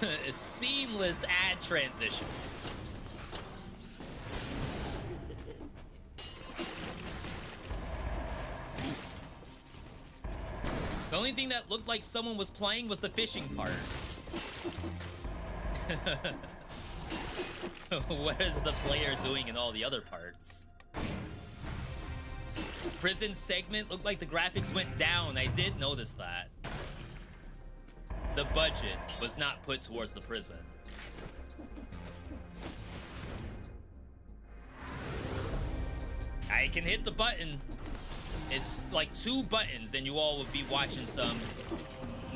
A seamless ad transition. The only thing that looked like someone was playing was the fishing part. What is the player doing in all the other parts? Prison segment looked like the graphics went down. I did notice that. The budget was not put towards the prison. I can hit the button. It's like 2 buttons and you all would be watching some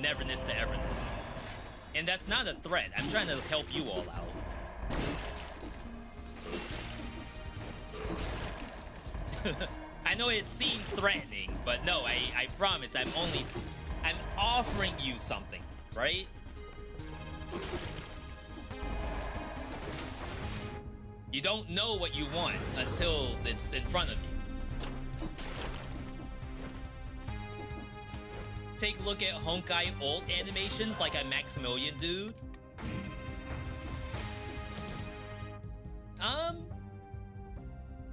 Neverness to Everness. And that's not a threat. I'm trying to help you all out. I know it seemed threatening, but no, I promise I'm offering you something, right? You don't know what you want until it's in front of you. Take a look at Honkai ult animations like a Maximilian dude.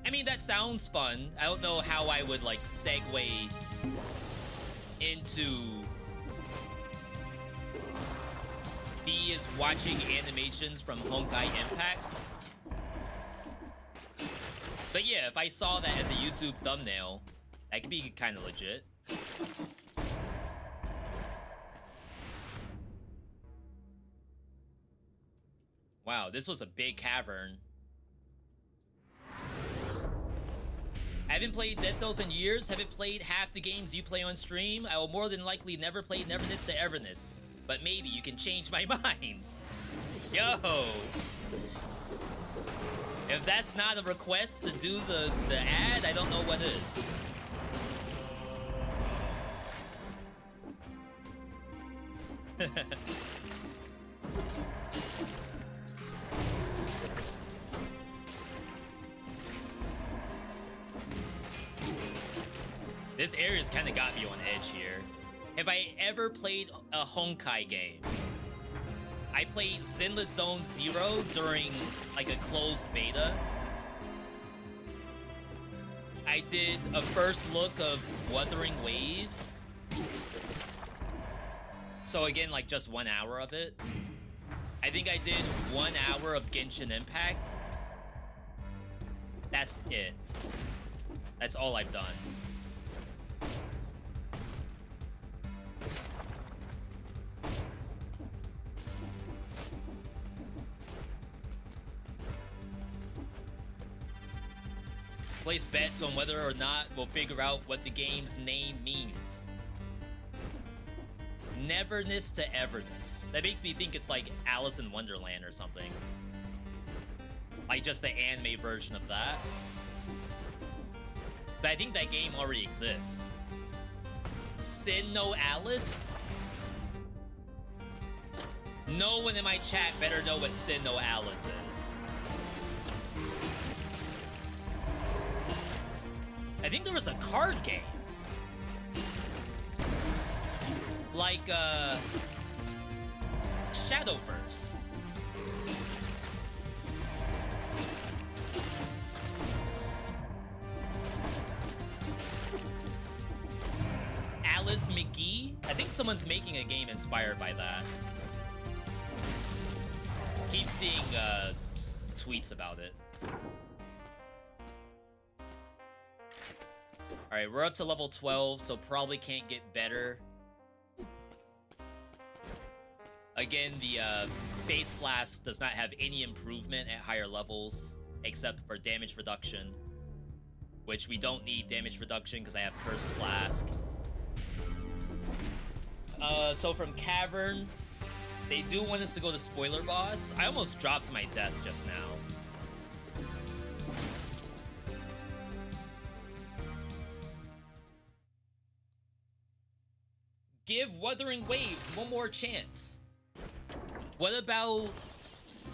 I mean, that sounds fun. I don't know how I would, like, segue into B is watching animations from Honkai Impact. But yeah, if I saw that as a YouTube thumbnail, that could be kind of legit. Wow, this was a big cavern. I haven't played Dead Cells in years. Haven't played half the games you play on stream. I will more than likely never play Neverness to Everness. But maybe you can change my mind. Yo! If that's not a request to do the ad, I don't know what is. This area's kind of got me on edge here. Have I ever played a Honkai game? I played Zenless Zone Zero during like a closed beta. I did a first look of Wuthering Waves. So again, like just 1 hour of it. I think I did 1 hour of Genshin Impact. That's it. That's all I've done. Place bets on whether or not we'll figure out what the game's name means. Neverness to Everness. That makes me think it's like Alice in Wonderland or something. Like just the anime version of that. But I think that game already exists. Sin No Alice? No one in my chat better know what Sin No Alice is. I think there was a card game. Like, Shadowverse. Alice McGee? I think someone's making a game inspired by that. Keep seeing, tweets about it. Alright, we're up to level 12, so probably can't get better. Again, the base flask does not have any improvement at higher levels, except for damage reduction. Which we don't need damage reduction because I have Cursed Flask. So from Cavern, they do want us to go to Spoiler Boss. I almost dropped to my death just now. Give Wuthering Waves one more chance. What about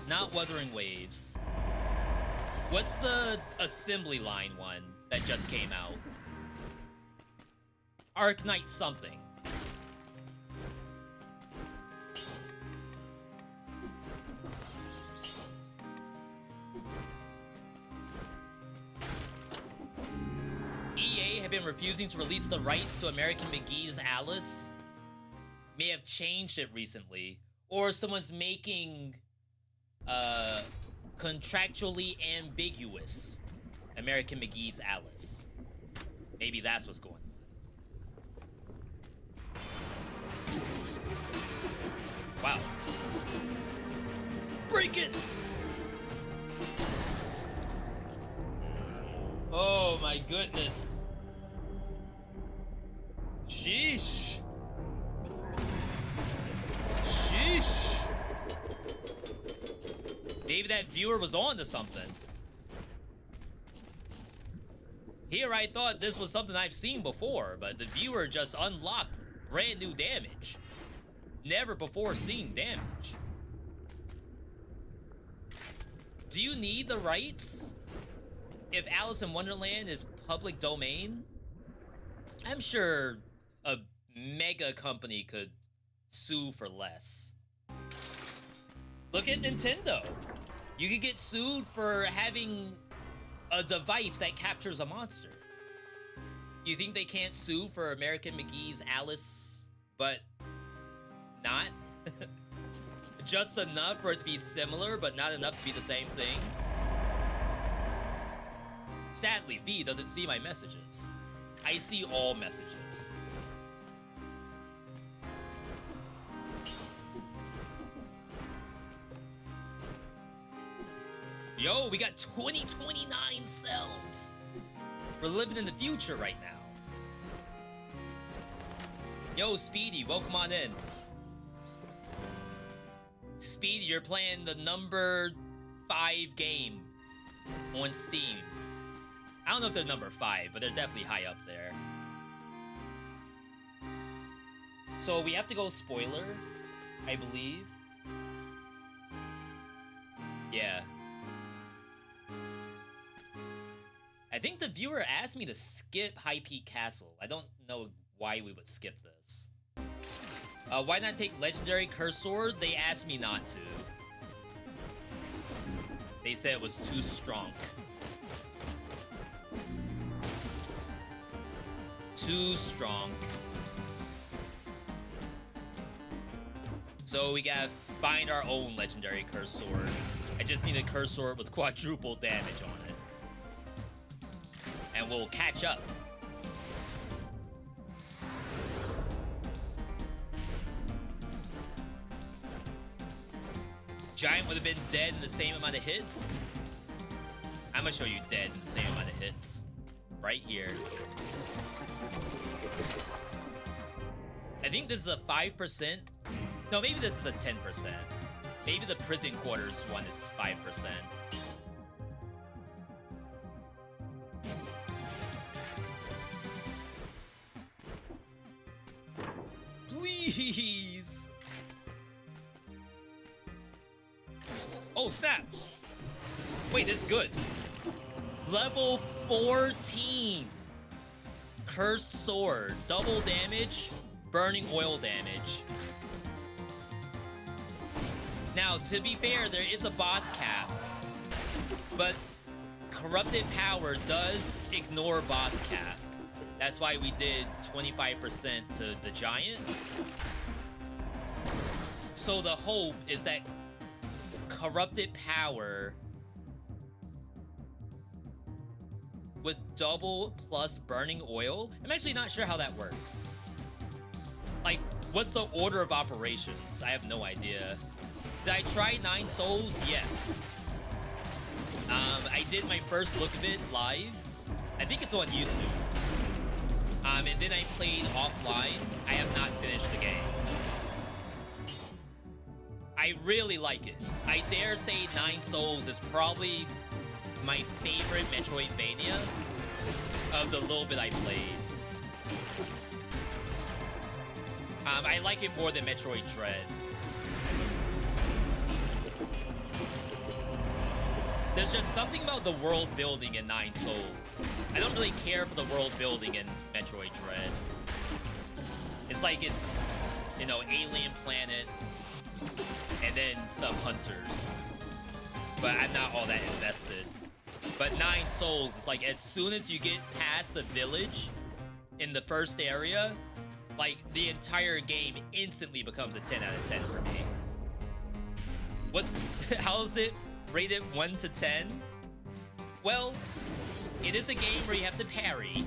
not Wuthering Waves? What's the assembly line one that just came out? Arknight something. EA have been refusing to release the rights to American McGee's Alice. May have changed it recently, or someone's making contractually ambiguous American McGee's Alice. Maybe that's what's going on. Wow. Break it! Oh my goodness. Sheesh. Sheesh. Maybe that viewer was on to something. Here I thought this was something I've seen before, but the viewer just unlocked brand new damage. Never before seen damage. Do you need the rights? If Alice in Wonderland is public domain, I'm sure a mega company could sue for less. Look at Nintendo. You could get sued for having a device that captures a monster. You think they can't sue for American McGee's Alice, but not? Just enough for it to be similar, but not enough to be the same thing? Sadly, V doesn't see my messages. I see all messages. Yo, we got 2029 cells. We're living in the future right now. Yo, Speedy, welcome on in. Speedy, you're playing the number 5 game on Steam. I don't know if they're number 5, but they're definitely high up there. So we have to go spoiler, I believe. Yeah. I think the viewer asked me to skip High Peak Castle. I don't know why we would skip this. Why not take Legendary Curse Sword? They asked me not to. They said it was too strong. Too strong. So we gotta find our own Legendary Curse Sword. I just need a Curse Sword with quadruple damage on it. And we'll catch up. Giant would have been dead in the same amount of hits. I'm gonna show you dead in the same amount of hits. Right here. I think this is a 5%. No, maybe this is a 10%. Maybe the prison quarters one is 5%. Please. Oh, snap. Wait, this is good. Level 14. Cursed Sword. Double damage. Burning oil damage. Now, to be fair, there is a boss cap. But Corrupted Power does ignore boss cap. That's why we did 25% to the Giant. So the hope is that Corrupted Power with double plus burning oil. I'm actually not sure how that works. Like, what's the order of operations? I have no idea. Did I try 9 Souls? Yes. I did my first look of it live. I think it's on YouTube. And then I played offline. I have not finished the game. I really like it. I dare say 9 Souls is probably my favorite Metroidvania of the little bit I played. I like it more than Metroid Dread. There's just something about the world building in 9 Souls. I don't really care for the world building in Metroid Dread. It's like it's, you know, alien planet and then some hunters. But I'm not all that invested. But 9 Souls is like as soon as you get past the village in the first area, like the entire game instantly becomes a 10 out of 10 for me. How is it rated 1 to 10? Well, it is a game where you have to parry.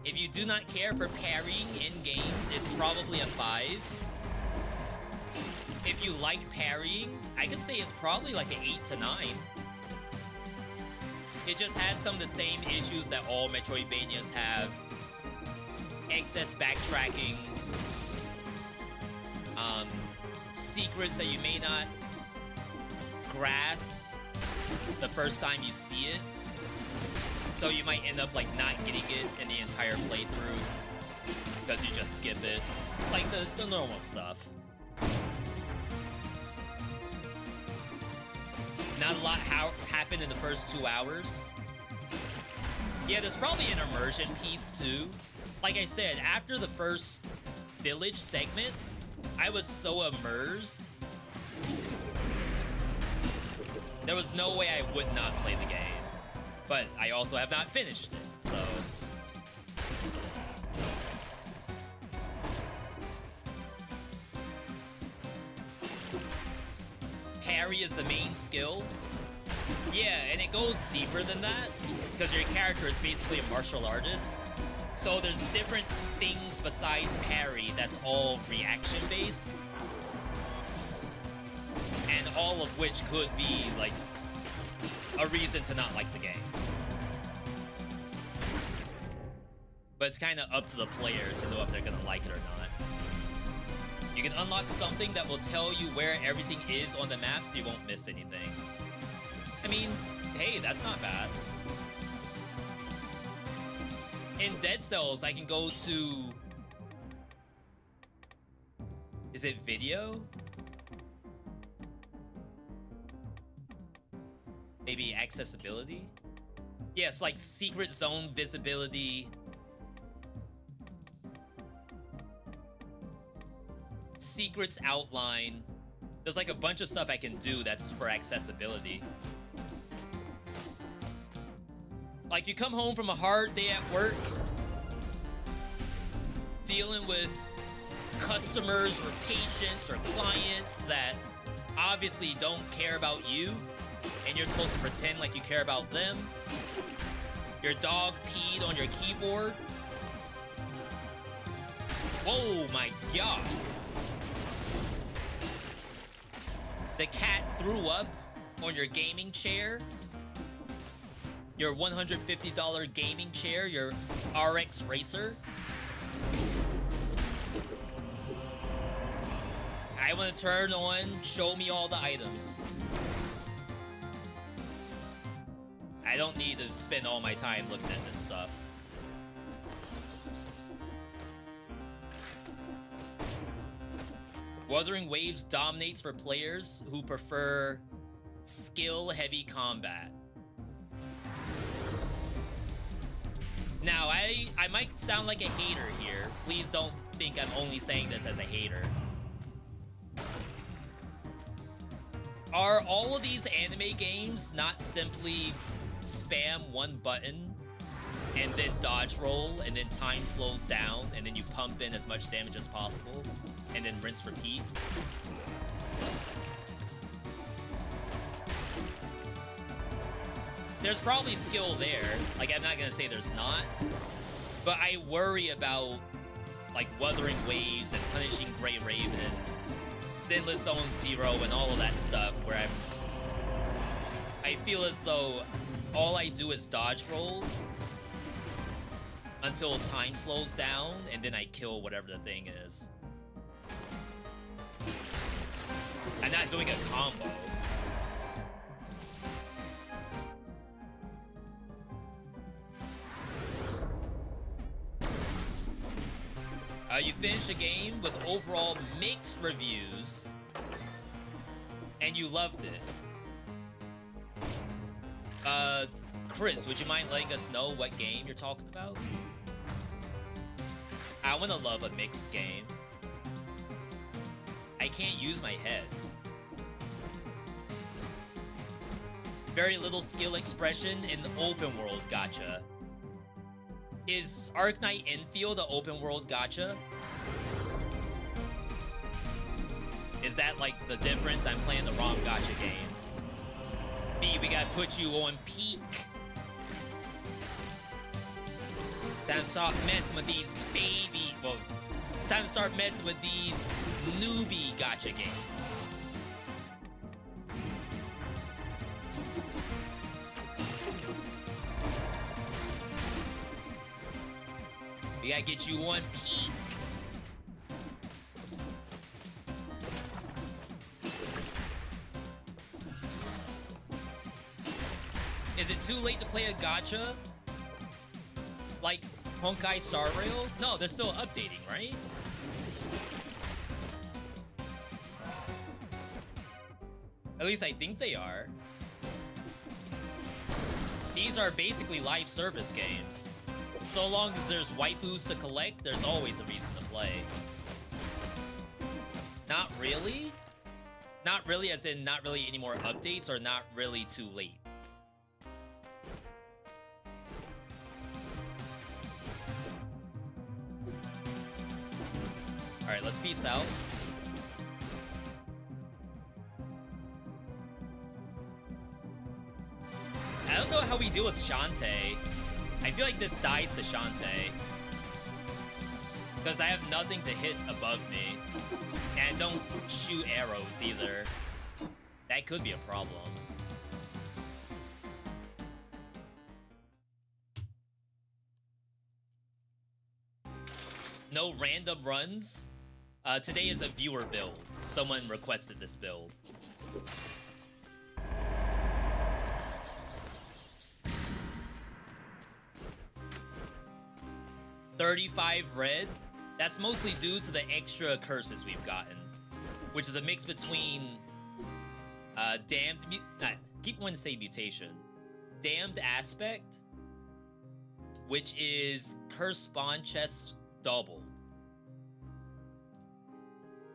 If you do not care for parrying in games, it's probably a 5. If you like parrying, I could say it's probably like an 8 to 9. It just has some of the same issues that all Metroidvanias have. Excess backtracking. Secrets that you may not grasp the first time you see it. So you might end up like not getting it in the entire playthrough because you just skip it. It's like the normal stuff. Not a lot happened in the first 2 hours. Yeah, there's probably an immersion piece too. Like I said, after the first village segment, I was so immersed. There was no way I would not play the game. But I also have not finished it, so... Parry is the main skill. Yeah, and it goes deeper than that, because your character is basically a martial artist. So there's different things besides parry that's all reaction-based. And all of which could be, like, a reason to not like the game. But it's kind of up to the player to know if they're gonna like it or not. You can unlock something that will tell you where everything is on the map so you won't miss anything. I mean, hey, that's not bad. In Dead Cells, I can go to... Is it video? Maybe accessibility? Yes, like secret zone visibility. Secrets outline. There's like a bunch of stuff I can do that's for accessibility. Like you come home from a hard day at work, dealing with customers or patients or clients that obviously don't care about you, and you're supposed to pretend like you care about them. Your dog peed on your keyboard. Whoa, my God. The cat threw up on your gaming chair. Your $150 gaming chair, your RX Racer. I want to turn on, show me all the items. I don't need to spend all my time looking at this stuff. Wuthering Waves dominates for players who prefer skill-heavy combat. Now, I might sound like a hater here. Please don't think I'm only saying this as a hater. Are all of these anime games not simply spam one button and then dodge roll and then time slows down and then you pump in as much damage as possible and then rinse repeat? There's probably skill there. Like, I'm not gonna say there's not, but I worry about like Wuthering Waves and Punishing Grey Raven, Sinless Zone Zero, and all of that stuff where I feel as though all I do is dodge roll until time slows down and then I kill whatever the thing is. I'm not doing a combo. You finished a game with overall mixed reviews, and you loved it. Chris, would you mind letting us know what game you're talking about? I want to love a mixed game. I can't use my head. Very little skill expression in the open world gacha. Is Arknight Enfield an open world gacha? Is that like the difference? I'm playing the wrong gacha games. B, we gotta put you on peak. Time to start messing with these baby... Well, it's time to start messing with these newbie gacha games. We gotta get you on peak. Is it too late to play a gacha? Like Honkai Star Rail? No, they're still updating, right? At least I think they are. These are basically live service games. So long as there's waifus to collect, there's always a reason to play. Not really? Not really as in not really any more updates or not really too late. Alright, let's peace out. I don't know how we deal with Shantae. I feel like this dies to Shantae. Because I have nothing to hit above me. And I don't shoot arrows either. That could be a problem. No random runs? Today is a viewer build. Someone requested this build. $35 red. That's mostly due to the extra curses we've gotten, which is a mix between keep wanting to say mutation, damned aspect, which is cursed spawn chests doubled,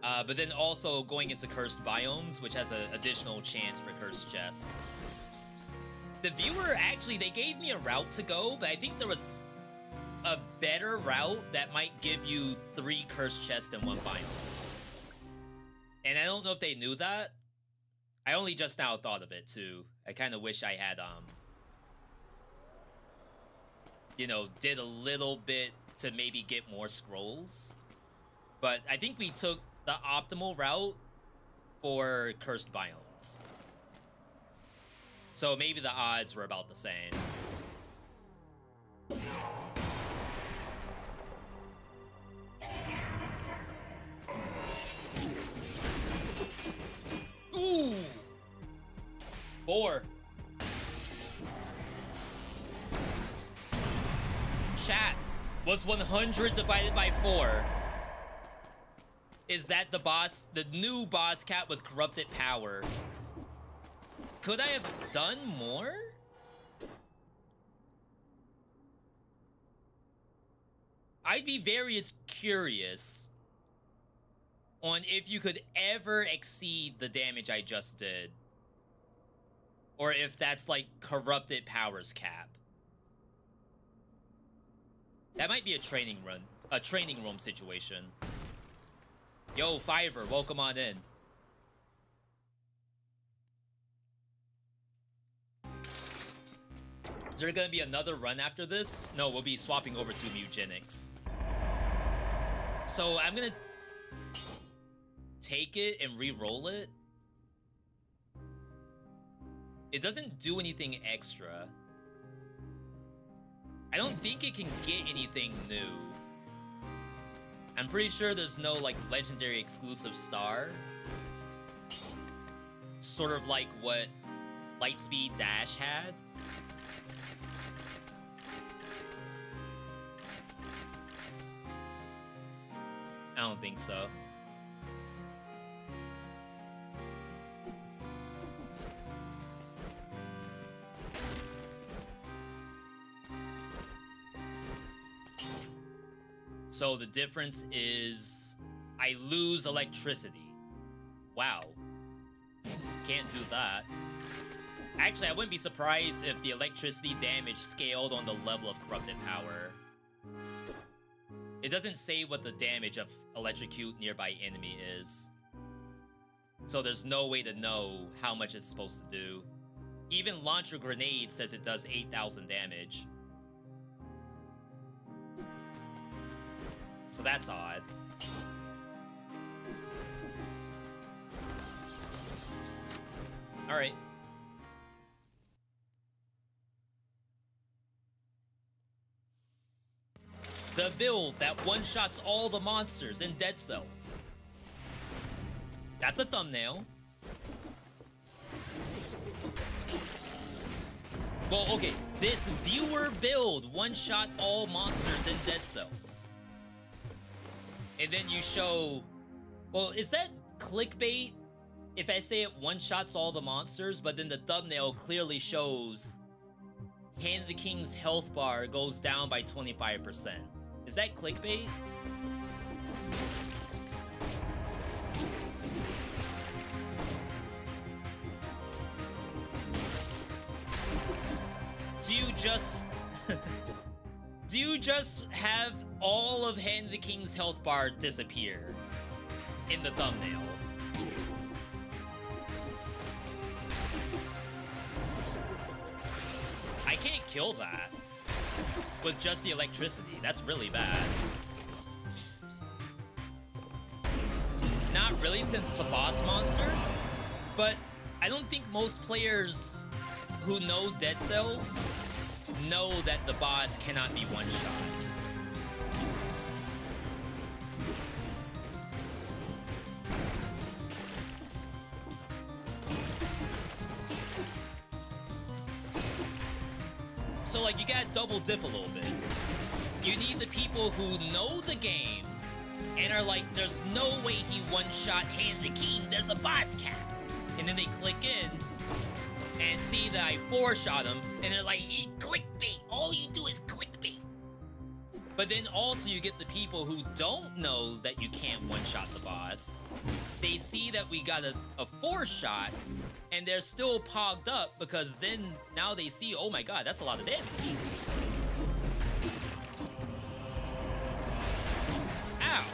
but then also going into cursed biomes, which has an additional chance for cursed chests. The viewer actually, they gave me a route to go, but I think there was a better route that might give you 3 cursed chests in one biome. And I don't know if they knew that. I only just now thought of it too. I kind of wish I had, you know, did a little bit to maybe get more scrolls. But I think we took the optimal route for cursed biomes. So maybe the odds were about the same. Ooh! 4. Chat, was 100 divided by 4? Is that the boss, the new boss cat with corrupted power? Could I have done more? I'd be very curious on if you could ever exceed the damage I just did. Or if that's like corrupted powers cap. That might be a training run, a training room situation. Yo, Fiverr, welcome on in. Is there gonna be another run after this? No, we'll be swapping over to Mewgenics. So I'm gonna take it and re-roll it. It doesn't do anything extra. I don't think it can get anything new. I'm pretty sure there's no like legendary exclusive star. Sort of like what Lightspeed Dash had. I don't think so. So the difference is I lose electricity. Wow. Can't do that. Actually, I wouldn't be surprised if the electricity damage scaled on the level of corrupted power. It doesn't say what the damage of electrocute nearby enemy is. So there's no way to know how much it's supposed to do. Even launcher grenade says it does 8,000 damage. So that's odd. Alright. The build that one-shots all the monsters in Dead Cells. That's a thumbnail. Well, okay, this viewer build one-shot all monsters in Dead Cells. And then you show... Well, is that clickbait if I say it one-shots all the monsters, but then the thumbnail clearly shows Hand of the King's health bar goes down by 25%? Is that clickbait? Do you just... do you just have all of Hand of the King's health bar disappear in the thumbnail? I can't kill that with just the electricity. That's really bad. Not really, since it's a boss monster, but I don't think most players who know Dead Cells know that the boss cannot be one-shot. So, like, you gotta double dip a little bit. You need the people who know the game and are like, there's no way he one-shot Hand of the King, there's a boss cap. And then they click in and see that I four-shot him, and they're like, clickbait, all you do is clickbait. But then also you get the people who don't know that you can't one-shot the boss. They see that we got a four-shot, and they're still pogged up because then now they see, oh my god, that's a lot of damage. Ow.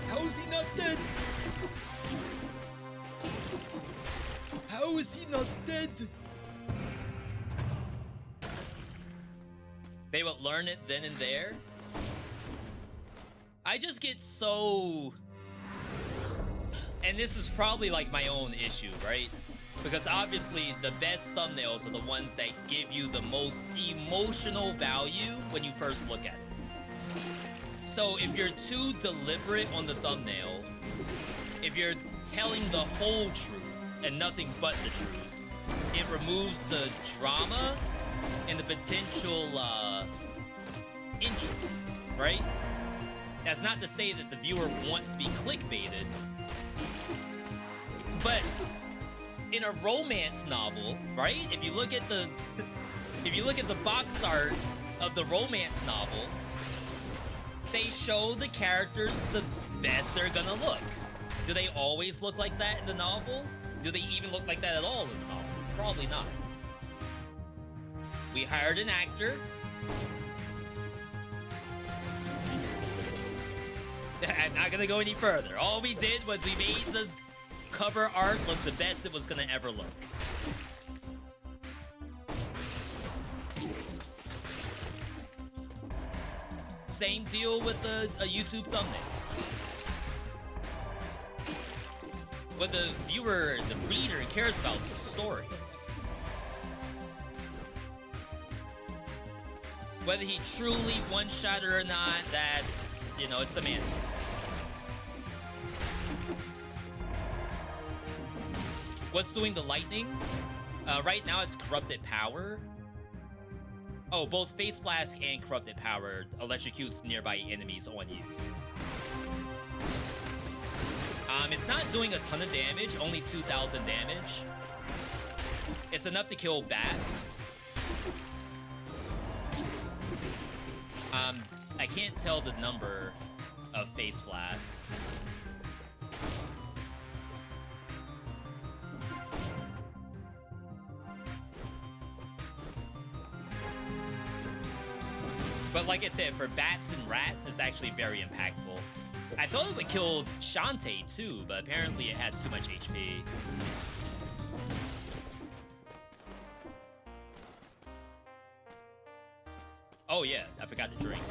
How is he not dead? How is he not dead? They will learn it then and there. I just get so... And this is probably like my own issue, right? Because obviously the best thumbnails are the ones that give you the most emotional value when you first look at it. So if you're too deliberate on the thumbnail, if you're telling the whole truth and nothing but the truth, it removes the drama and the potential interest, right? That's not to say that the viewer wants to be clickbaited, but in a romance novel, right? If you look at the box art of the romance novel, they show the characters the best they're gonna look. Do they always look like that in the novel? Do they even look like that at all in the novel? Probably not. We hired an actor. I'm not gonna go any further. All we did was we made the cover art look the best it was gonna ever look. Same deal with a YouTube thumbnail. What the viewer, the reader cares about is the story. Whether he truly one-shot her or not, that's, you know, it's semantics. What's doing the lightning? Right now it's Corrupted Power. Oh, both Face Flask and Corrupted Power electrocutes nearby enemies on use. It's not doing a ton of damage, only 2,000 damage. It's enough to kill bats. I can't tell the number of Face Flask. But like I said, for bats and rats, it's actually very impactful. I thought it would kill Shantae too, but apparently it has too much HP. Oh yeah, I forgot to drink.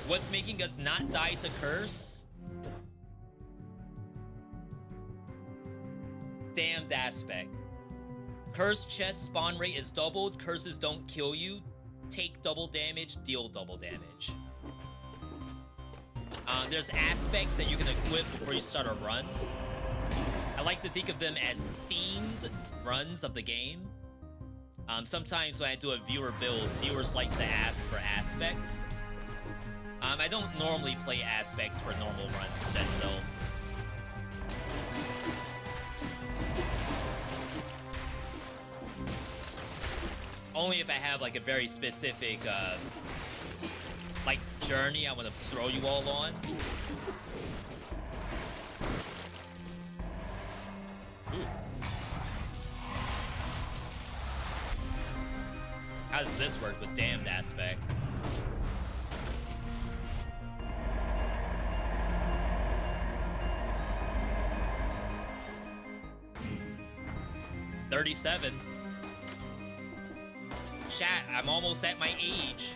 What's making us not die to curse? Damned aspect. Curse chest spawn rate is doubled. Curses don't kill you. Take double damage, deal double damage. There's aspects that you can equip before you start a run. I like to think of them as themed runs of the game. Sometimes when I do a viewer build, viewers like to ask for aspects. I don't normally play aspects for normal runs of Dead Cells. Only if I have like a very specific like journey I want to throw you all on. Ooh. How does this work with damned aspect? $37. Chat, I'm almost at my age.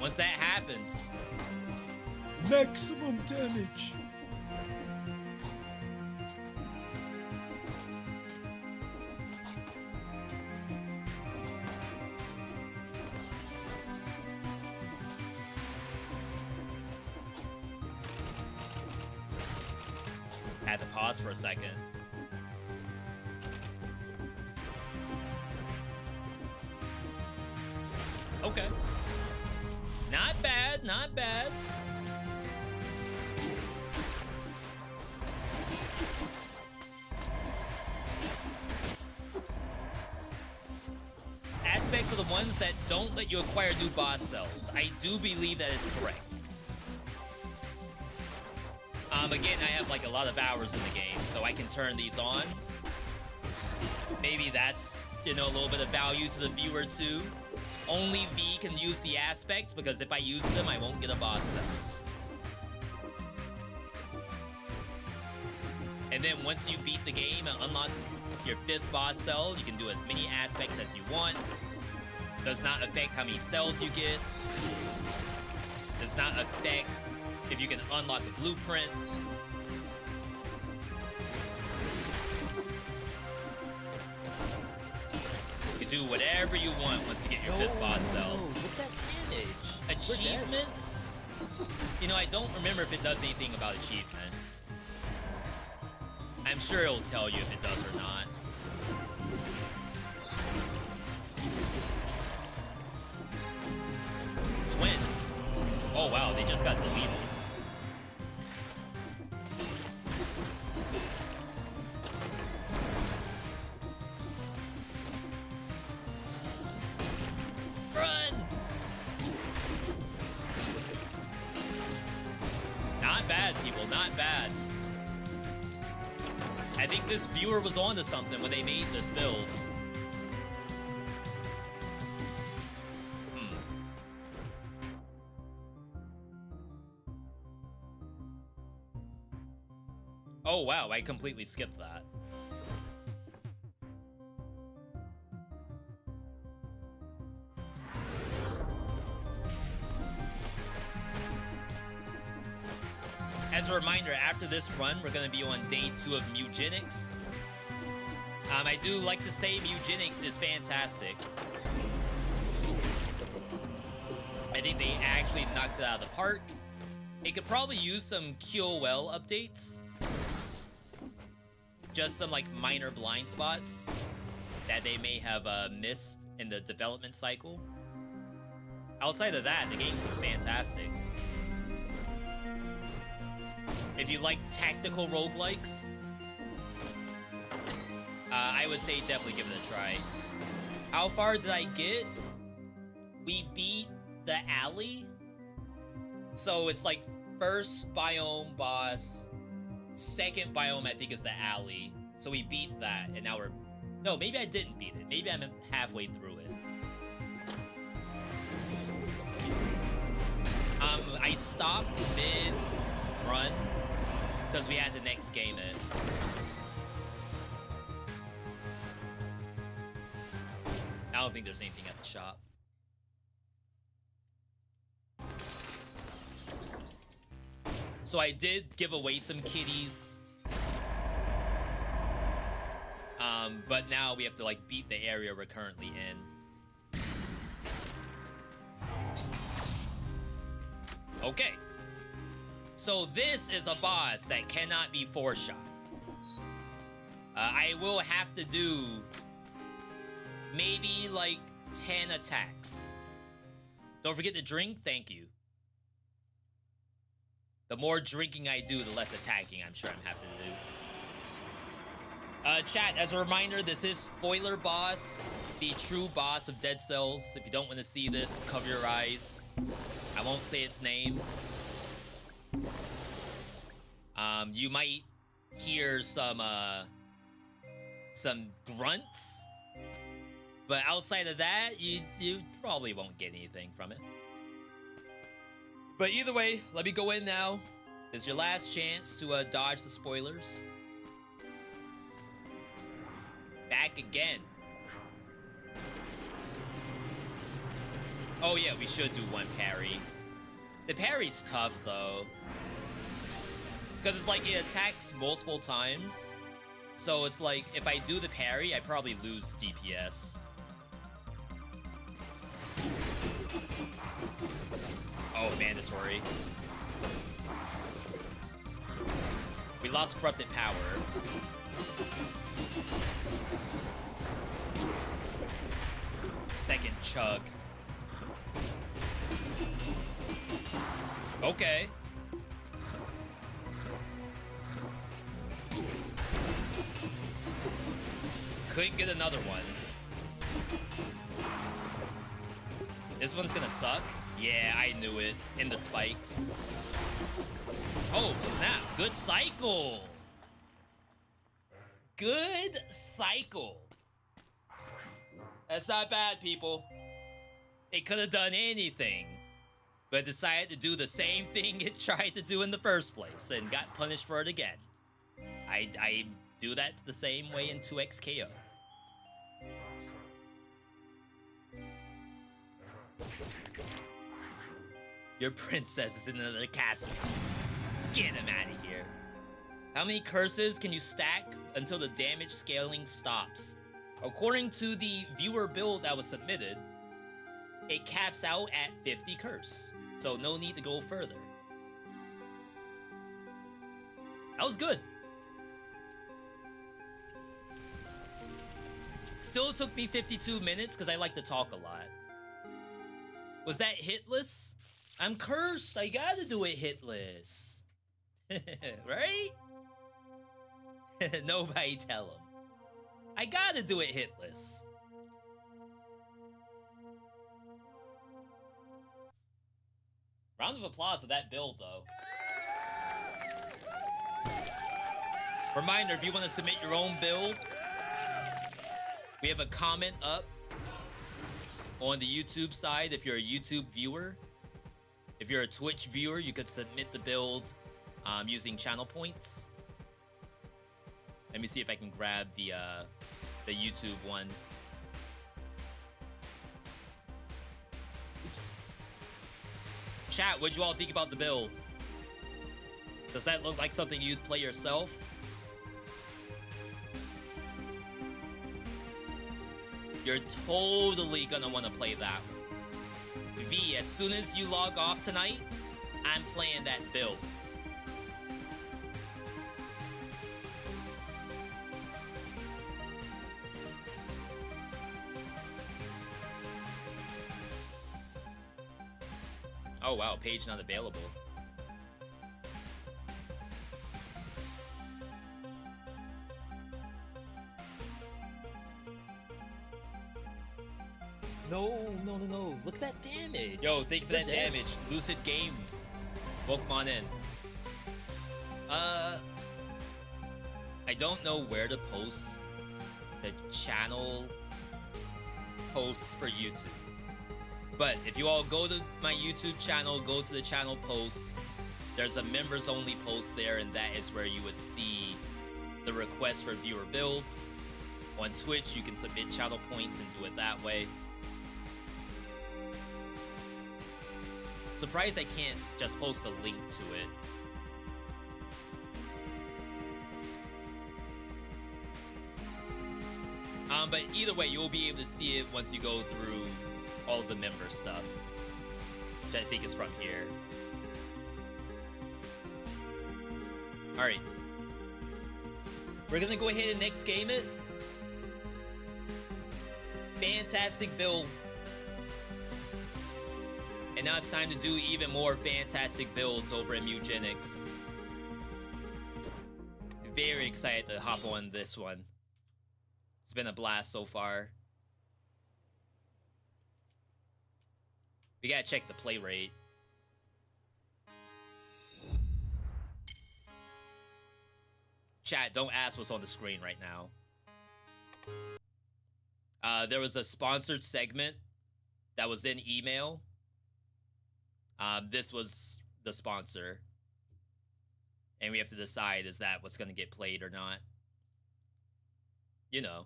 Once that happens, maximum damage. had to pause for a second. Okay. Not bad, not bad. Aspects are the ones that don't let you acquire new boss cells. I do believe that is correct. Again, I have like a lot of hours in the game, so I can turn these on. Maybe that's, you know, a little bit of value to the viewer too. Only V can use the aspects, because if I use them, I won't get a boss cell. And then once you beat the game and unlock your 5th boss cell, you can do as many aspects as you want. Does not affect how many cells you get. Does not affect if you can unlock the blueprint. You can do whatever you want once you get your 5th boss cell. What's that damage? Achievements? You know, I don't remember if it does anything about achievements. I'm sure it'll tell you if it does or not. Twins. Oh wow, they just got deleted. Run! Not bad, people, not bad. I think this viewer was onto something when they made this build. Oh wow, I completely skipped that. As a reminder, after this run, we're going to be on day 2 of Mewgenics. I do like to say Mewgenics is fantastic. I think they actually knocked it out of the park. It could probably use some QOL updates. Just some like minor blind spots that they may have missed in the development cycle. Outside of that, the game's been fantastic. If you like tactical roguelikes, I would say definitely give it a try. How far did I get? We beat the alley. So it's like first biome boss, second biome I think is the alley. So we beat that, and now we're... No, maybe I didn't beat it. Maybe I'm halfway through it. I stopped mid-run because we had to next game it. I don't think there's anything at the shop. So I did give away some kitties. But now we have to like beat the area we're currently in. Okay. So this is a boss that cannot be 4-shot. I will have to do maybe like 10 attacks. Don't forget to drink. Thank you. The more drinking I do, the less attacking I'm sure I'm having to do. Chat, as a reminder, this is spoiler boss, the true boss of Dead Cells. If you don't want to see this, cover your eyes. I won't say its name. You might hear some grunts, but outside of that, you probably won't get anything from it. But either way, let me go in now. This is your last chance to dodge the spoilers. Back again. Oh yeah, we should do one parry. The parry's tough though, because it's like it attacks multiple times. So it's like if I do the parry, I probably lose DPS. Oh, mandatory. We lost corrupted power. Second chug. Okay. Couldn't get another one. This one's gonna suck. Yeah, I knew it. In the spikes. Oh, snap. Good cycle. Good cycle. That's not bad, people. It could have done anything, but decided to do the same thing it tried to do in the first place and got punished for it again. I do that the same way in 2x KO. Your princess is in another castle. Get him out of here. How many curses can you stack until the damage scaling stops? According to the viewer build that was submitted, it caps out at 50 curse. So no need to go further. That was good. Still took me 52 minutes because I like to talk a lot. Was that hitless? I'm cursed. I gotta do it hitless. Right? Nobody tell him. I gotta do it hitless. Round of applause to that build, though. Reminder, if you want to submit your own build, we have a comment up on the YouTube side if you're a YouTube viewer. If you're a Twitch viewer, you could submit the build using channel points. Let me see if I can grab the YouTube one. Oops. Chat, what'd you all think about the build? Does that look like something you'd play yourself? You're totally gonna want to play that. V, as soon as you log off tonight, I'm playing that build. Oh wow, page not available. No. Look at that damage. Yo, thank you for that damage. Lucid Game. Welcome on in. I don't know where to post the channel posts for YouTube. But if you all go to my YouTube channel, go to the channel posts, there's a members only post there, and that is where you would see the request for viewer builds. On Twitch, you can submit channel points and do it that way. Surprised I can't just post a link to it. But either way, you'll be able to see it once you go through all the member stuff, which I think is from here. Alright. We're gonna go ahead and next game it. Fantastic build. And now it's time to do even more fantastic builds over in Mewgenics. Very excited to hop on this one. It's been a blast so far. We gotta check the play rate. Chat, don't ask what's on the screen right now. There was a sponsored segment that was in email. This was the sponsor. And we have to decide, is that what's going to get played or not? You know.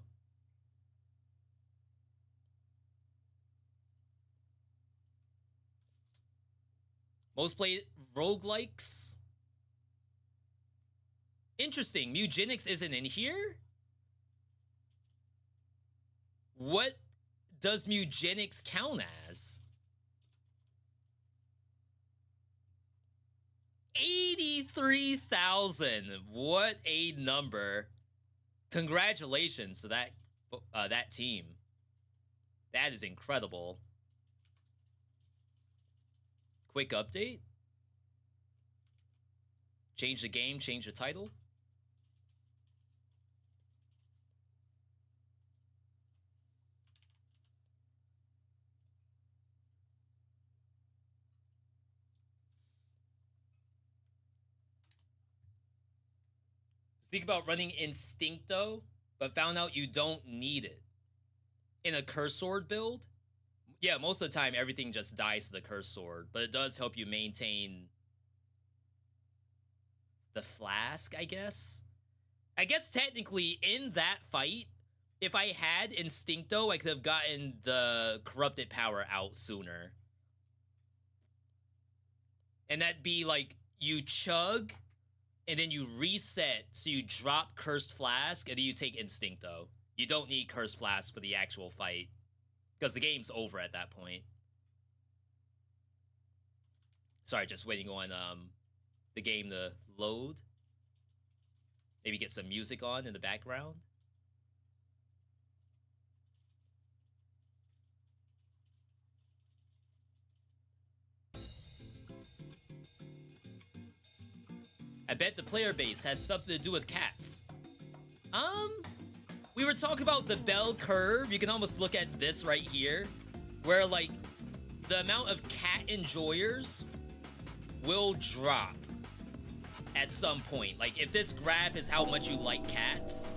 Most played roguelikes? Interesting. Mewgenics isn't in here? What does Mewgenics count as? 83,000. What a number. Congratulations to that team. That is incredible. Quick update. Change the game, change the title. Speak about running Instincto, but found out you don't need it. In a curse sword build? Yeah, most of the time everything just dies to the curse sword, but it does help you maintain the flask, I guess? I guess technically in that fight, if I had Instincto, I could have gotten the corrupted power out sooner. And that'd be like, you chug, and then you reset, so you drop Cursed Flask, and then you take Instincto. You don't need Cursed Flask for the actual fight, because the game's over at that point. Sorry, just waiting on the game to load. Maybe get some music on in the background. I bet the player base has something to do with cats. We were talking about the bell curve. You can almost look at this right here, where like the amount of cat enjoyers will drop at some point. Like if this graph is how much you like cats,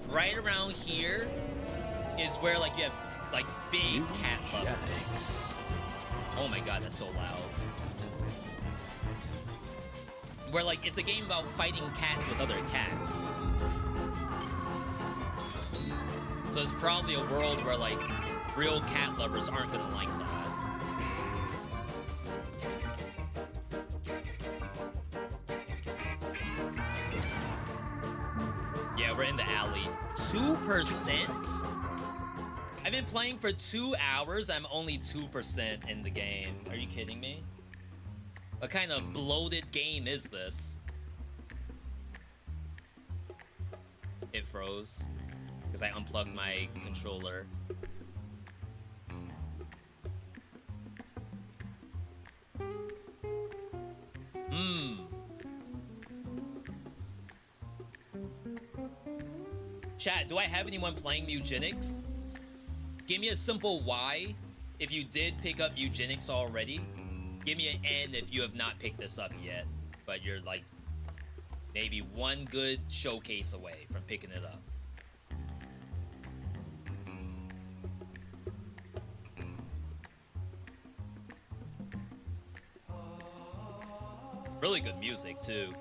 right around here is where like you have like big cat lovers. Oh my god, that's so loud. Where like it's a game about fighting cats with other cats. So it's probably a world where like real cat lovers aren't gonna like that. Yeah, we're in the alley. 2%? I've been playing for 2 hours. I'm only 2% in the game. Are you kidding me? What kind of bloated game is this? It froze because I unplugged my controller. Chat, do I have anyone playing Mewgenics? Give me a simple Y if you did pick up Mewgenics already. Give me an N if you have not picked this up yet, but you're like maybe one good showcase away from picking it up. Really good music too.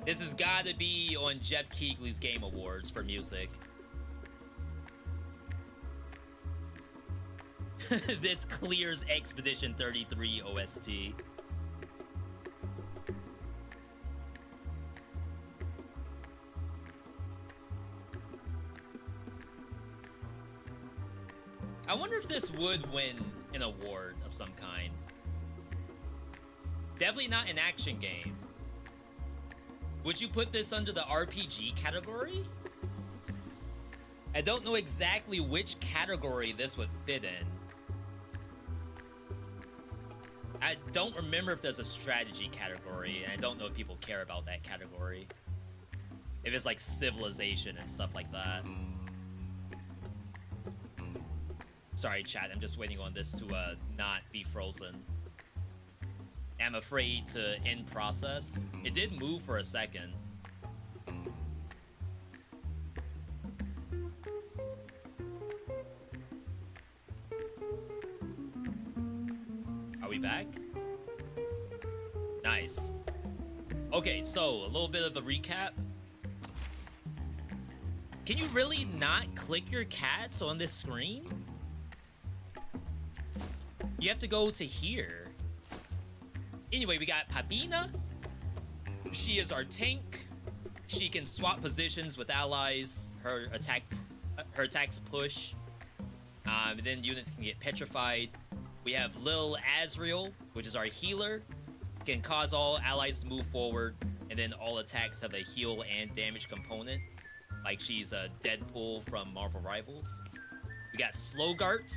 This has got to be on Jeff Keighley's Game Awards for music. This clears Expedition 33 OST. I wonder if this would win an award of some kind. Definitely not an action game. Would you put this under the RPG category? I don't know exactly which category this would fit in. I don't remember if there's a strategy category, and I don't know if people care about that category. If it's like civilization and stuff like that. Sorry, chat, I'm just waiting on this to not be frozen. I'm afraid to end process. It did move for a second. Are we back? Nice. Okay, so a little bit of a recap. Can you really not click your cats on this screen? You have to go to here. Anyway, we got Pabina. She is our tank. She can swap positions with allies. Her attacks push. And then units can get petrified. We have Lil Azriel, which is our healer. Can cause all allies to move forward. And then all attacks have a heal and damage component. Like she's a Deadpool from Marvel Rivals. We got Slogart.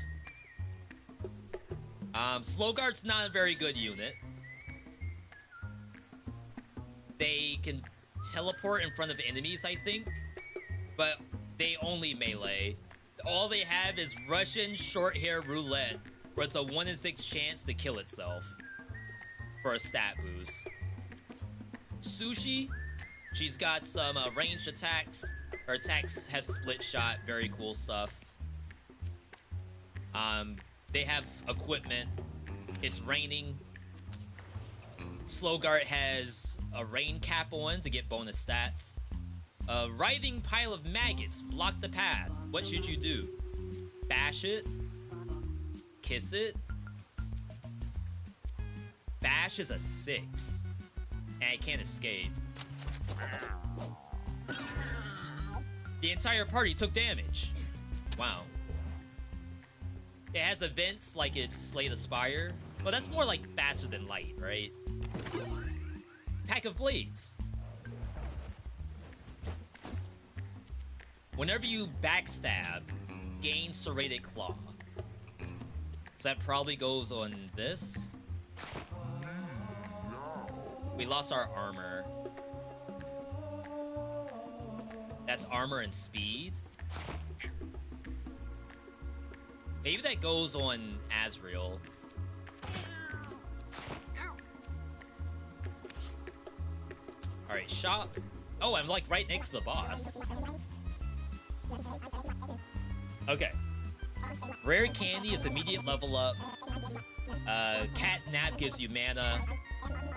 Slogart's not a very good unit. They can teleport in front of enemies, I think, but they only melee. All they have is Russian short hair roulette, where it's a 1 in 6 chance to kill itself for a stat boost. Sushi, she's got some ranged attacks. Her attacks have split shot, very cool stuff. They have equipment. It's raining. Slogart has a rain cap on to get bonus stats. A writhing pile of maggots block the path. What should you do? Bash it? Kiss it? Bash is a 6. And I can't escape. The entire party took damage. Wow. It has events like it's Slay the Spire. Well, that's more like faster than light, right? Pack of Blades. Whenever you backstab, gain Serrated Claw. So that probably goes on this. We lost our armor. That's armor and speed. Maybe that goes on Azriel. Alright, shop. Oh, I'm like right next to the boss. Okay. Rare candy is immediate level up. Cat nap gives you mana.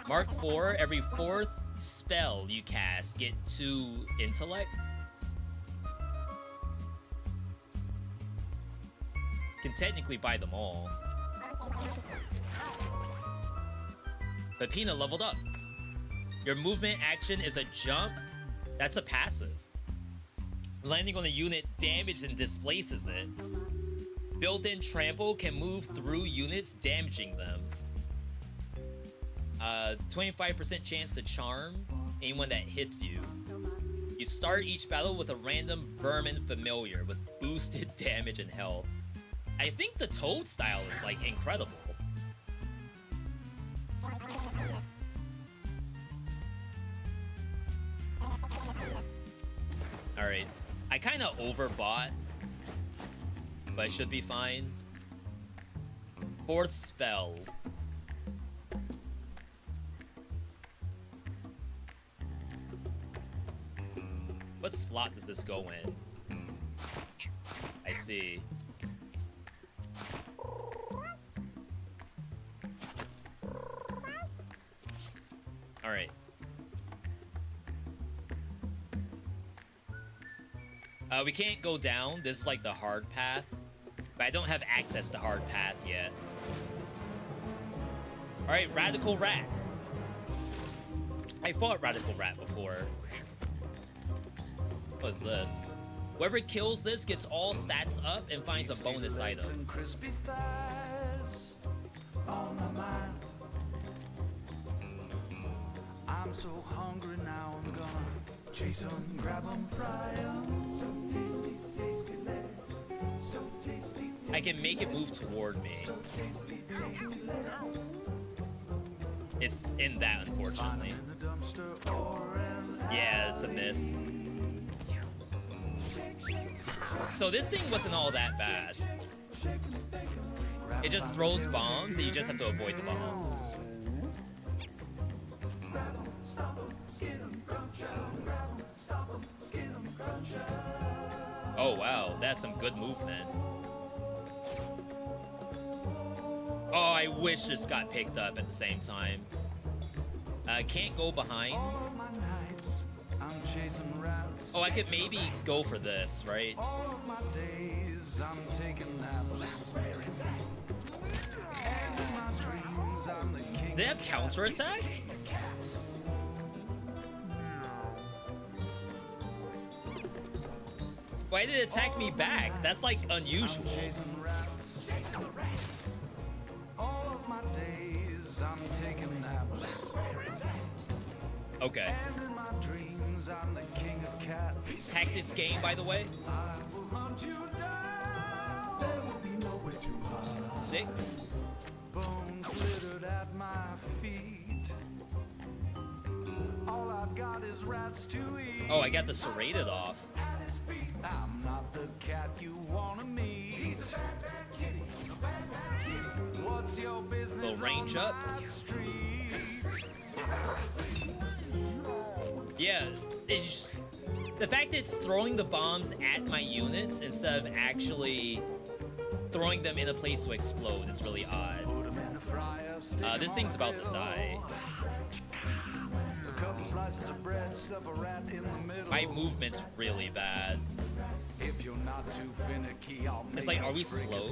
Mark 4, every 4th spell you cast, get 2 intellect. Can technically buy them all. Pepina leveled up. Your movement action is a jump. That's a passive. Landing on a unit damages and displaces it. Built-in trample can move through units, damaging them. 25% chance to charm anyone that hits you. You start each battle with a random vermin familiar with boosted damage and health. I think the Toad style is like incredible. Alright. I kind of overbought, but I should be fine. 4th spell. What slot does this go in? I see. Alright. We can't go down. This is like the hard path. But I don't have access to hard path yet. Alright, Radical Rat. I fought Radical Rat before. What is this? Whoever kills this gets all stats up and finds a bonus item. I'm so hungry now, I'm gonna chase 'em, grab 'em, fry 'em. So tasty, tasty legs. So tasty. I can make it move toward me. It's in that, unfortunately. Yeah, it's a miss. So this thing wasn't all that bad. It just throws bombs, and you just have to avoid the bombs. Oh wow, that's some good movement. Oh, I wish this got picked up at the same time. Can't go behind. Oh, I could maybe go for this, right? Do they have counterattack? Why did it attack me back? That's like unusual. Okay. Tactics game, by the way. 6. Bones littered at my feet. All I've got is rats to eat. Oh, I got the serrated off. I'm not the cat you wanna meet. He's a bad, bad kitty. A bad, bad kitty. What's your business? Little range up. Yeah, it's just, the fact that it's throwing the bombs at my units instead of actually throwing them in a place to explode is really odd. This thing's about to die. My movement's really bad. It's like, are we slow?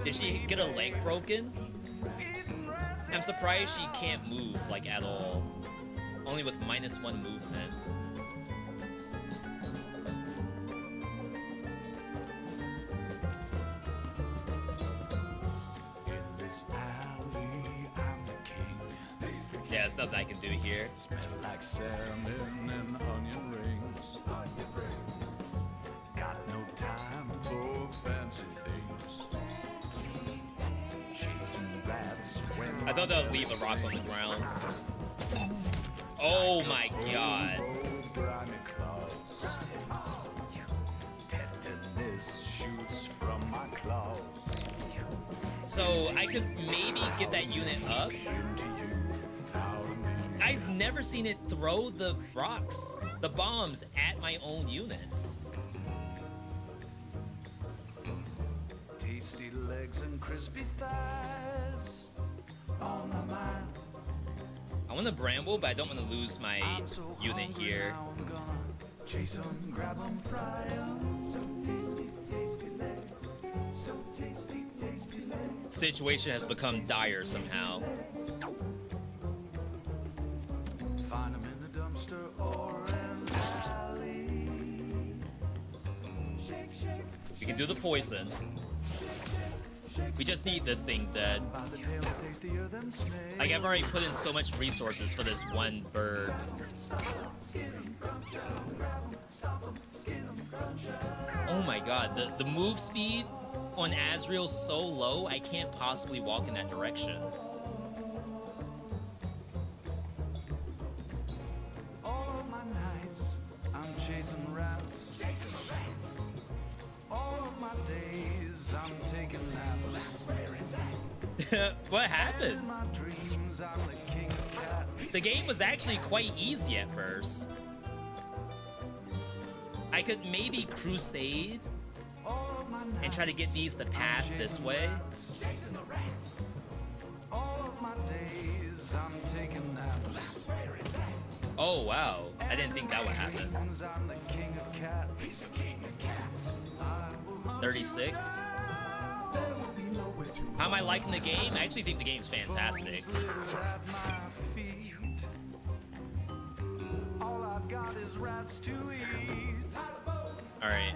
Did she get a leg broken? I'm surprised she can't move, like, at all. Only with -1 movement. Yeah, there's nothing I can do here. Smells like salmon and onion rings. Got no time for fancy things. Chasing rats when I thought they'll leave the rock on the ground. Oh my god. Tetanus shoots from my claws. So I could maybe get that unit up. I've never seen it throw the rocks, the bombs, at my own units. Tasty legs and crispy thighs on my mind. I want to bramble, but I don't want to lose my unit here. Chase 'em, grab 'em, fry 'em. So tasty, tasty legs. So tasty, tasty legs. Situation has become dire somehow. Find 'em in the dumpster or an alley. Shake, shake. We can do the poison. We just need this thing dead. By the tail, tastier than snake. Like, I've already put in so much resources for this one bird. Oh my god, the move speed on Azrael's so low, I can't possibly walk in that direction. All of my nights, I'm chasing rats. All of my days, I'm taking naps. What happened? In my dreams, I'm the king of cats. The game was actually quite easy at first. I could maybe crusade All of my nights, and try to get these to path this way. chasing the rats. All of my days, I'm taking naps. Oh wow, I didn't think that would happen. I'm the king of cats. He's the king of cats. 36. How am I liking the game? I actually think the game's fantastic. At my feet. All I've got is rats to eat. Alright,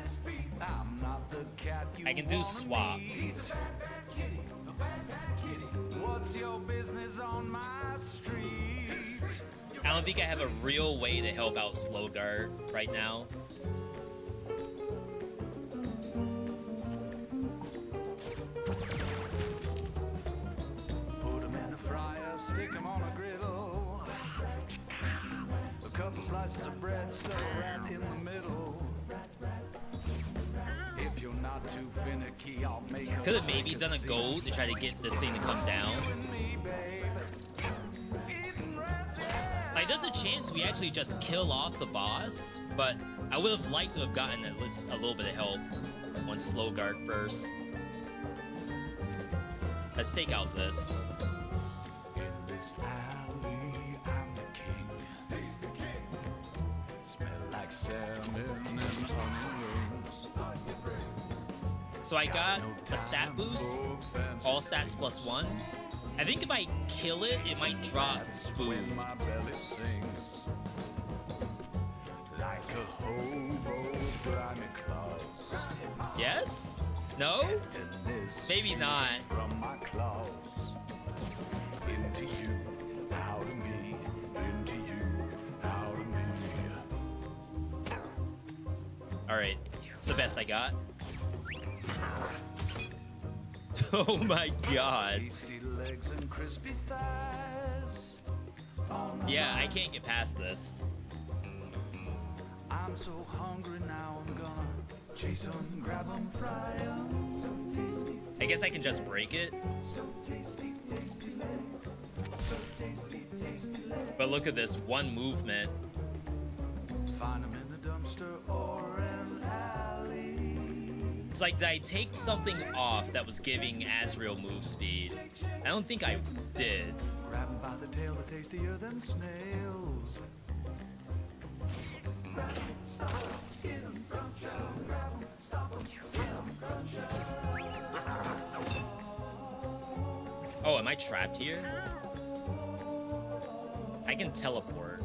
I'm not the cat you I can do wanna swap. meet. He's a bad, bad kitty, a bad, bad kitty. What's your business on my street? I don't think I have a real way to help out Slowguard right now. Put 'em in a fryer, stick 'em on a griddle. A couple slices of bread stuck right in the middle. If you're not too finicky, I'll make 'em Could have maybe done a gold to try to get this thing to come down. Like, there's a chance we actually just kill off the boss, but I would have liked to have gotten at least a little bit of help on Slowguard first. Let's take out this. In this alley, I'm the king. He's the king. Smell like salmon and onion rings. So I got a stat boost, all stats +1. I think if I kill it, it might drop food. When my belly sings like a hobo, grimy claws. Yes? No? And this Maybe not. from my claws into you, out of me, into you, out of me. Alright, it's the best I got. Oh my god. Tasty legs and crispy thighs. On my Yeah, I can't get past this. I'm so hungry now, I'm gonna chase 'em, grab 'em, fry 'em. So tasty, I guess I can just break it. so tasty, tasty legs. So tasty, tasty legs. But look at this, one movement. Find 'em in the dumpster or an alley. It's like, did I take something off that was giving Azrael move speed? I don't think I did. Grab 'em by the tail, they're tastier than snails. Grab 'em, stop 'em, skin 'em, crunch 'em. Grab 'em, stop 'em, skin 'em, crunch 'em. Oh, am I trapped here? I can teleport.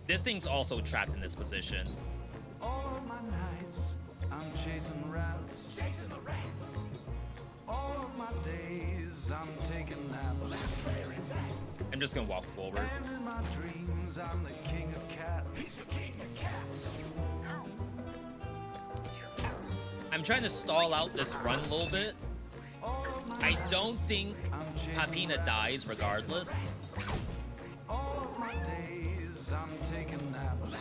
This thing's also trapped in this position. All of my nights, I'm chasing rats. Chasing the rats. All of my days, I'm taking naps. I'm just gonna walk forward. And in my dreams, I'm the king of cats. He's the king of cats. I'm trying to stall out this run a little bit. All of my I don't think I'm chasing Papina rats. dies regardless. All of my days, I'm taking naps.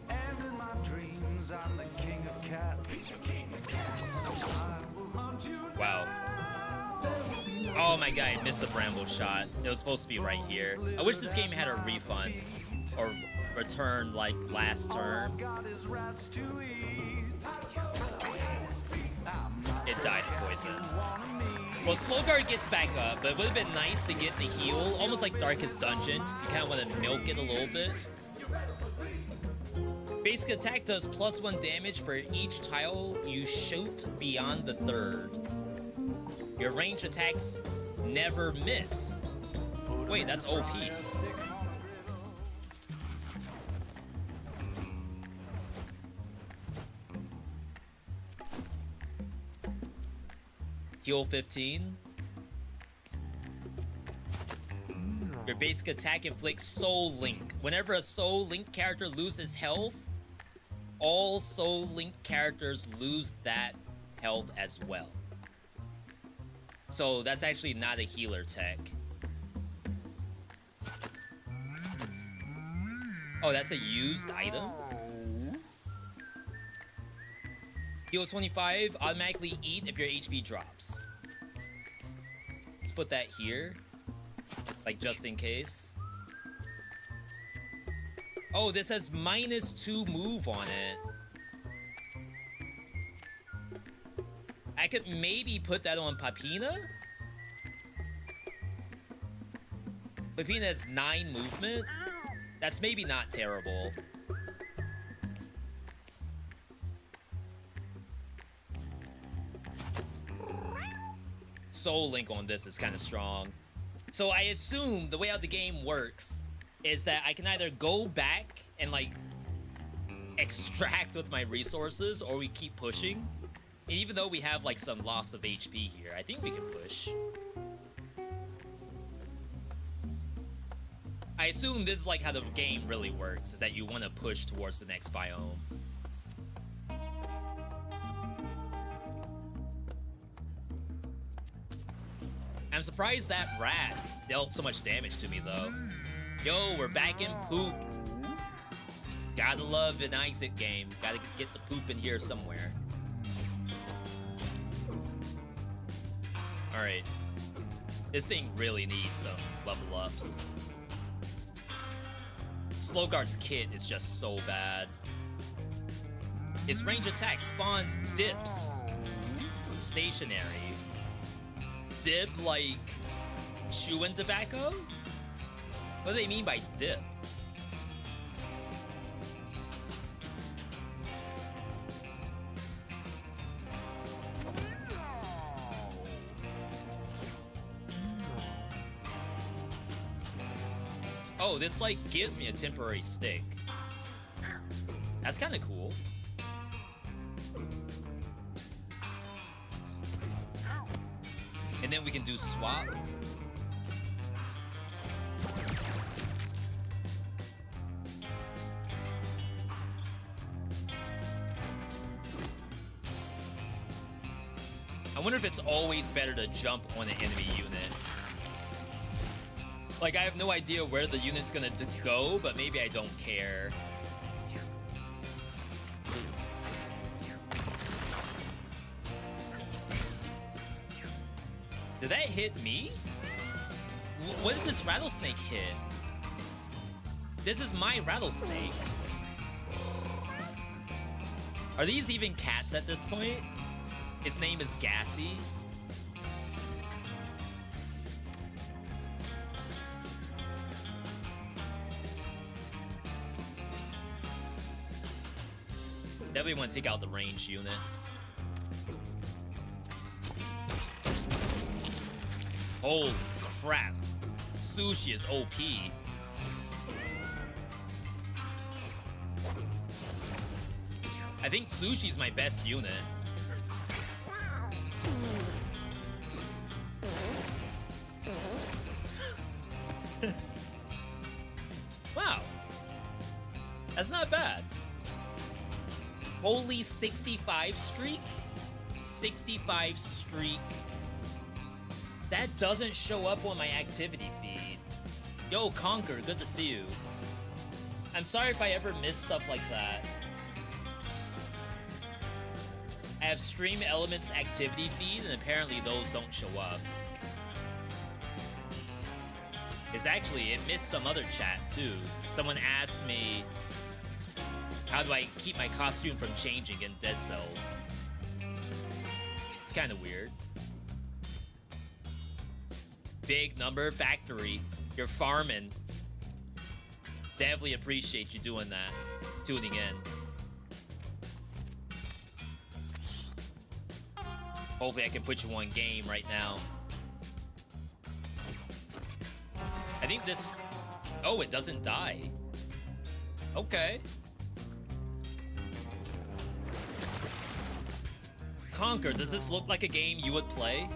And in my dreams, I'm the king of cats. He's the king of cats. I will hunt you Wow. Oh my god, I missed the bramble shot. It was supposed to be right here. I wish this game had a refund or return like last turn. God is rats to eat. It died of poison. Well, Slowguard gets back up, but it would have been nice to get the heal, almost like Darkest Dungeon. You kind of want to milk it a little bit. Basic attack does +1 damage for each tile you shoot beyond the third. Your ranged attacks never miss. Wait, that's OP. Heal 15. Your basic attack inflicts Soul Link. Whenever a Soul Link character loses health, all Soul Link characters lose that health as well. So that's actually not a healer tech. Oh, that's a used item? Heal 25, automatically eat if your HP drops. Let's put that here. Like, just in case. Oh, this has -2 move on it. I could maybe put that on Papina? Papina has 9 movement? That's maybe not terrible. Soul Link on this is kind of strong. So I assume the way how the game works is that I can either go back and like extract with my resources, or we keep pushing. And even though we have like some loss of HP here, I think we can push. I assume this is like how the game really works, is that you want to push towards the next biome. I'm surprised that rat dealt so much damage to me, though. Yo, we're back in poop. Gotta love an Isaac game. Gotta get the poop in here somewhere. Alright. This thing really needs some level ups. Slowguard's kit is just so bad. Its range attack spawns dips. Stationary. Dip like chewing tobacco? What do they mean by dip? Oh, this like gives me a temporary stick. That's kind of cool. And then we can do swap. I wonder if it's always better to jump on an enemy unit. Like, I have no idea where the unit's gonna go, but maybe I don't care. Did that hit me? What did this rattlesnake hit? This is my rattlesnake. Are these even cats at this point? Its name is Gassy. Definitely want to take out the range units. Holy crap. Sushi is OP. I think Sushi's my best unit. Wow. That's not bad. Holy 65 streak? 65 streak. That doesn't show up on my activity feed. Yo, Conquer, good to see you. I'm sorry if I ever miss stuff like that. I have Stream Elements activity feed, and apparently those don't show up. It's actually, it missed some other chat too. Someone asked me, how do I keep my costume from changing in Dead Cells? It's kind of weird. Big number factory. You're farming. Definitely appreciate you doing that. Tuning in. Hopefully I can put you on game right now. I think this... Oh, it doesn't die. Okay. Conquer, does this look like a game you would play?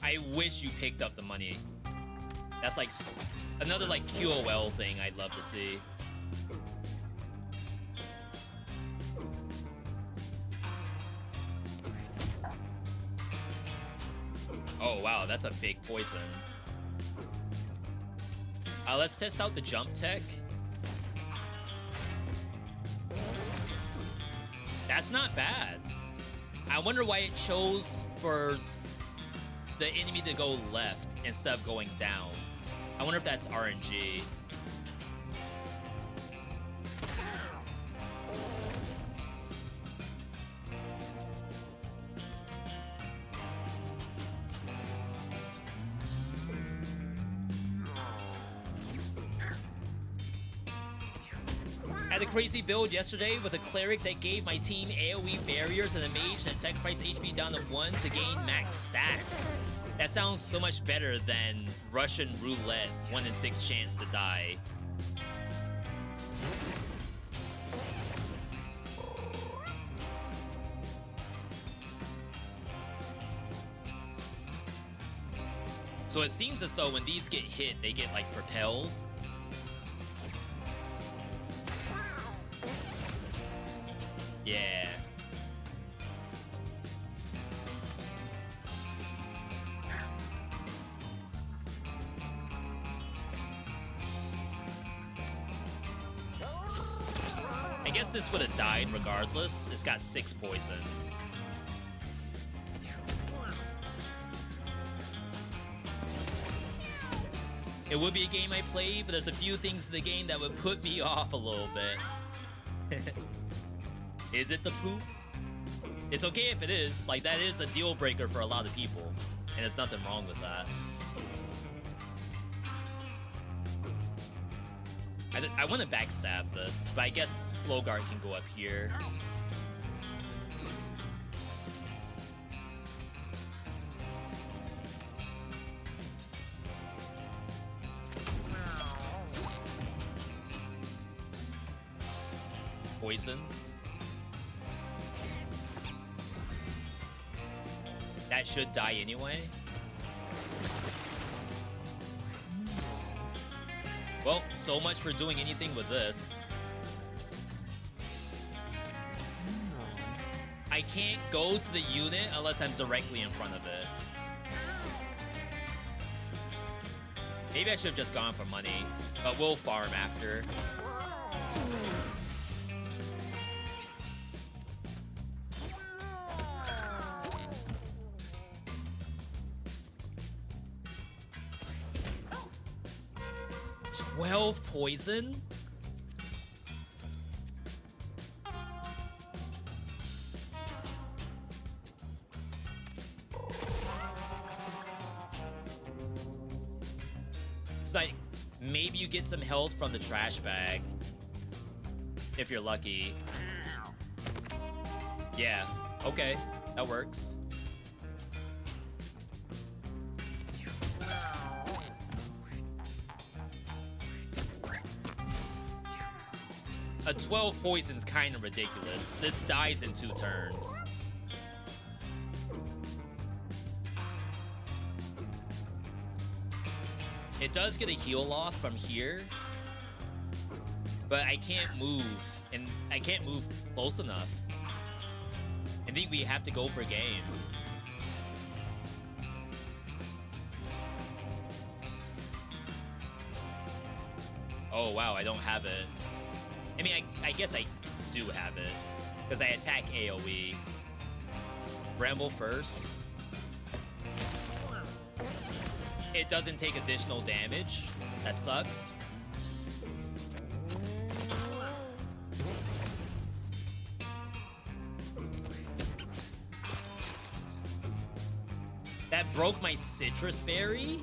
I wish you picked up the money. That's like another like QOL thing I'd love to see. Oh wow, that's a big poison. Let's test out the jump tech. That's not bad. I wonder why it chose for the enemy to go left instead of going down. I wonder if that's RNG. I had a crazy build yesterday with a cleric that gave my team AoE barriers and a mage that sacrificed HP down to 1 to gain max stats. That sounds so much better than Russian roulette, 1 in 6 chance to die. So it seems as though when these get hit, they get like propelled. Yeah. I guess this would have died regardless. It's got 6 poison. It would be a game I play, but there's a few things in the game that would put me off a little bit. Is it the poop? It's okay if it is. Like, that is a deal breaker for a lot of people. And there's nothing wrong with that. I want to backstab this, but I guess Slowguard can go up here. Poison. That should die anyway. Well, so much for doing anything with this. I can't go to the unit unless I'm directly in front of it. Maybe I should have just gone for money, but we'll farm after. Poison? It's like, maybe you get some health from the trash bag. If you're lucky. Yeah, okay, that works. A 12 poison's kind of ridiculous. This dies in 2 turns. It does get a heal off from here, but I can't move, and I can't move close enough. I think we have to go for game. Oh wow, I don't have it. I mean, I guess I do have it, because I attack AoE. Bramble first. It doesn't take additional damage. That sucks. That broke my citrus berry?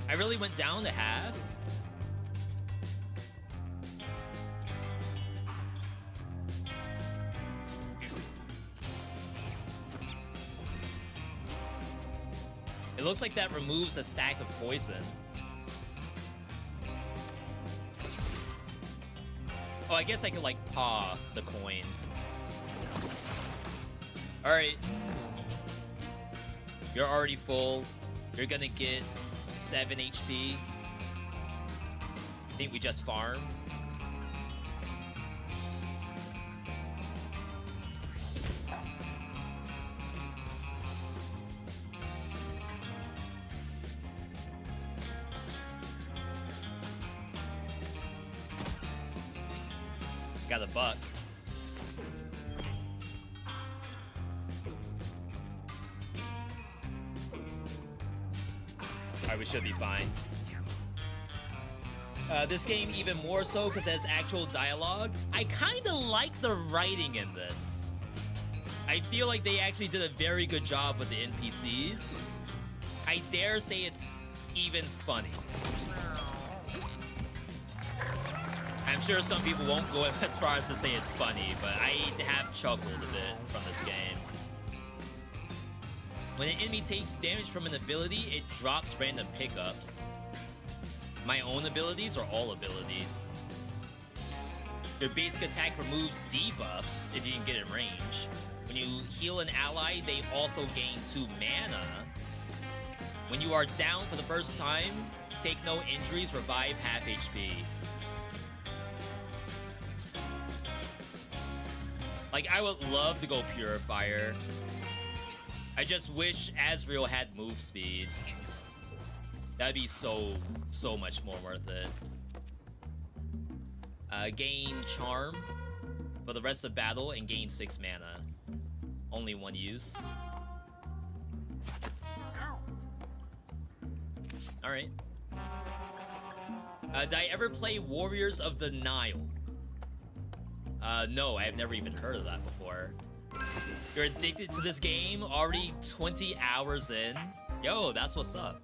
I really went down to half? It looks like that removes a stack of poison. Oh, I guess I could, like, paw the coin. Alright. You're already full. You're gonna get 7 HP. I think we just farm. Got a buck. Alright, we should be fine. This game even more so because it has actual dialogue. I kind of like the writing in this. I feel like they actually did a very good job with the NPCs. I dare say it's even funny. I'm sure some people won't go as far as to say it's funny, but I have chuckled a bit from this game. When an enemy takes damage from an ability, it drops random pickups. My own abilities or all abilities? Your basic attack removes debuffs if you can get in range. When you heal an ally, they also gain 2 mana. When you are down for the first time, take no injuries, revive half HP. Like, I would love to go Purifier. I just wish Azrael had move speed. That'd be so much more worth it. Gain Charm for the rest of battle and gain 6 mana. Only one use. Alright. Did I ever play Warriors of the Nile? No, I've never even heard of that before. You're addicted to this game? Already 20 hours in? Yo, that's what's up.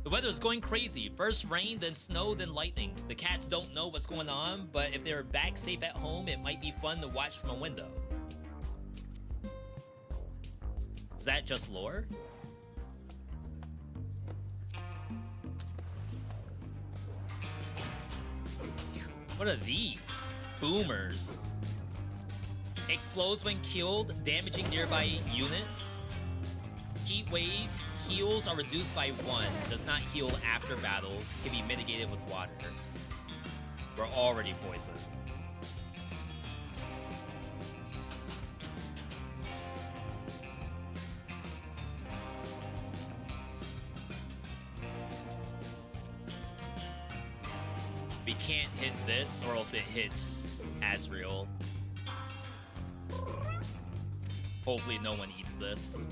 The weather's going crazy. First rain, then snow, then lightning. The cats don't know what's going on, but if they're back safe at home, it might be fun to watch from a window. Is that just lore? What are these? Boomers. Explodes when killed, damaging nearby units. Heat wave. Heals are reduced by 1. Does not heal after battle. Can be mitigated with water. We're already poisoned. We can't hit this or else it hits Azrael. Hopefully no one eats this.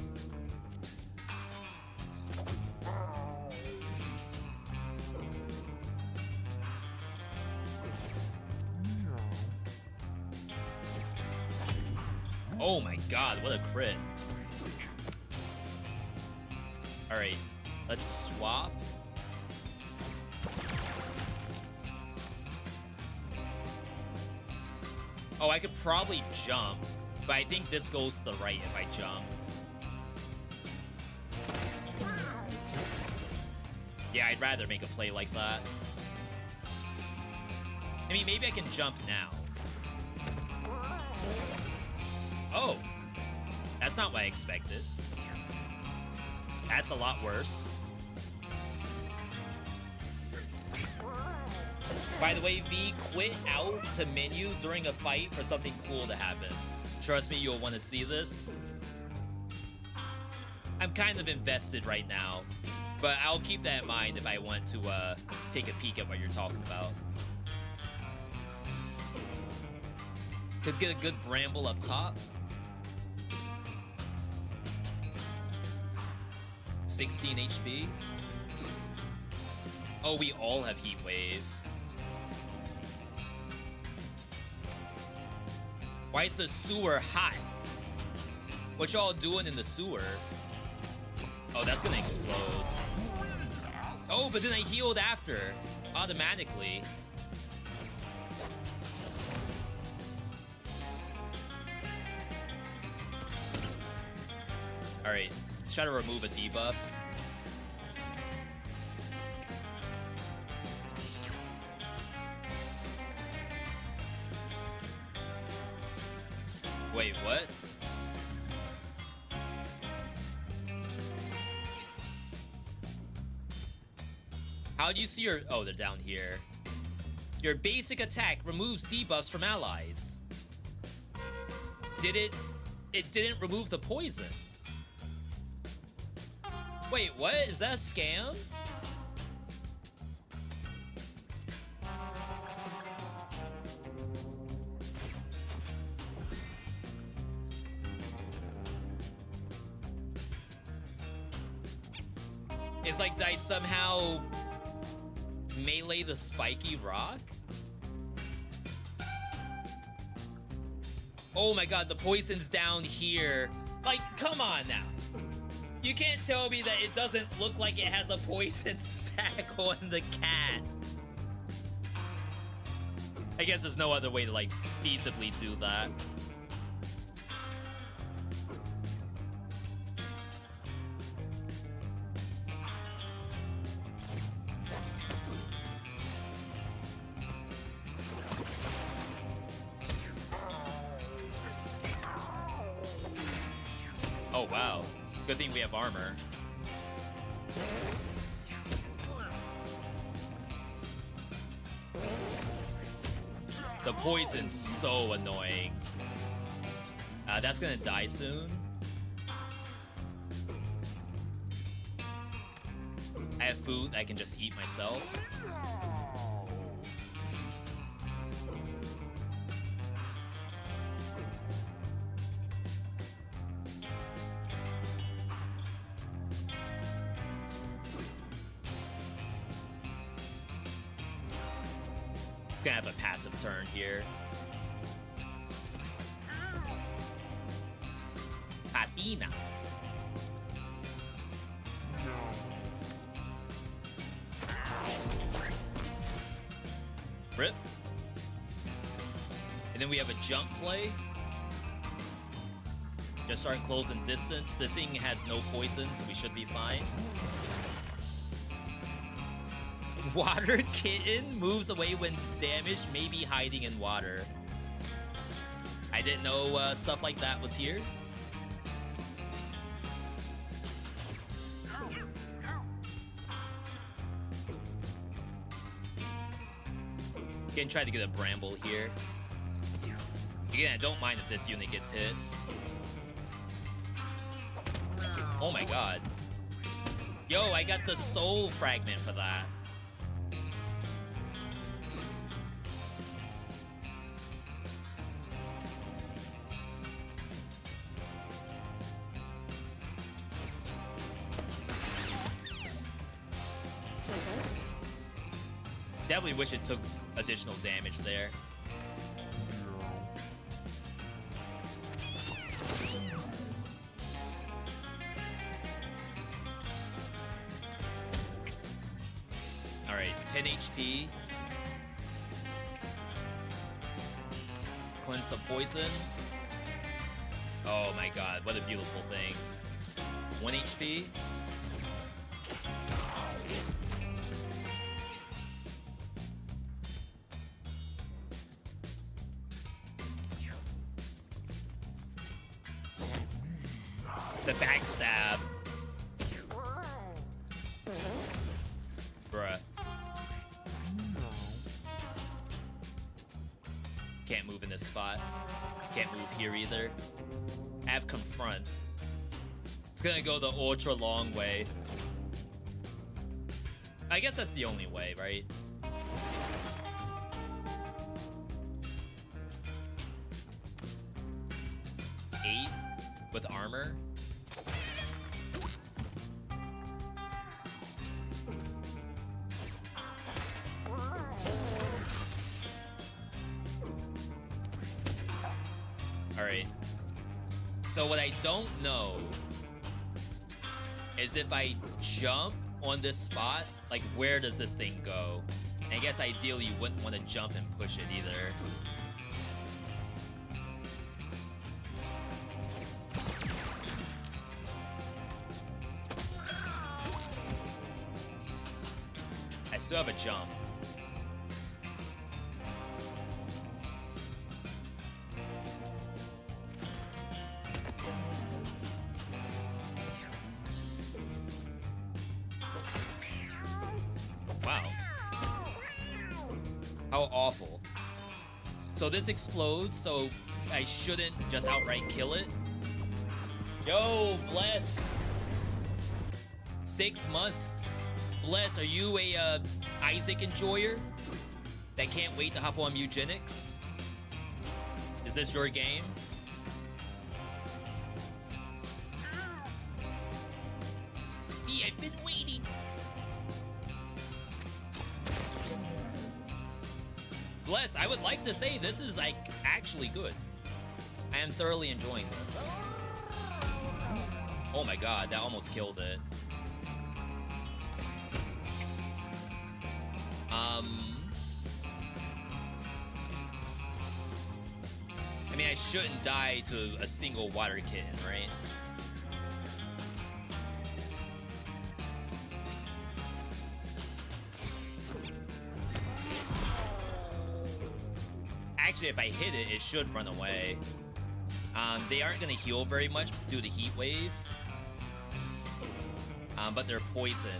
Oh my god, what a crit. Alright, let's swap. Oh, I could probably jump, but I think this goes to the right if I jump. Yeah, I'd rather make a play like that. I mean, maybe I can jump now. Oh, that's not what I expected. That's a lot worse. By the way, V, quit out to menu during a fight for something cool to happen. Trust me, you'll want to see this. I'm kind of invested right now, but I'll keep that in mind if I want to take a peek at what you're talking about. Could get a good bramble up top. 16 HP. Oh, we all have Heat Wave. Why is the sewer hot? What y'all doing in the sewer? Oh, that's gonna explode. Oh, but then I healed after. Automatically. Alright, let's try to remove a debuff. Wait, what? How do you see your... Oh, they're down here. Your basic attack removes debuffs from allies. Did it... It didn't remove the poison. Wait, what? Is that a scam? It's like, did I somehow melee the spiky rock? Oh my god, the poison's down here. Like, come on now. You can't tell me that it doesn't look like it has a poison stack on the cat. I guess there's no other way to, like, feasibly do that. Oh, wow. Good thing we have armor. The poison's so annoying. That's gonna die soon. I have food I can just eat myself. It's gonna have a passive turn here. Patina. Rip. And then we have a jump play. Just start closing distance. This thing has no poison, so we should be fine. Water Kitten moves away when damaged, maybe hiding in water. I didn't know stuff like that was here. Again, try to get a bramble here. Again, I don't mind if this unit gets hit. Oh my god. Yo, I got the soul fragment for that. Definitely wish it took additional damage there. Alright, 10 HP. Cleanse the poison. Oh my god, what a beautiful thing. 1 HP. The backstab. Bruh. Can't move in this spot. Can't move here either. I have confront. It's gonna go the ultra long way. I guess that's the only way, right? Eight with armor. Alright. So what I don't know is if I jump on this spot, like where does this thing go? And I guess ideally you wouldn't want to jump and push it either. I still have a jump. Wow. How awful. So this explodes, so I shouldn't just outright kill it. Yo, Bless. 6 months. Bless, are you a Isaac enjoyer that can't wait to hop on Mewgenics? Is this your game? Me, I've been waiting. Bless, I would like to say this is like actually good. I am thoroughly enjoying this. Oh my god, that almost killed it. I mean, I shouldn't die to a single water kitten, right? Actually, if I hit it, it should run away. They aren't going to heal very much due to heat wave. But they're poisoned.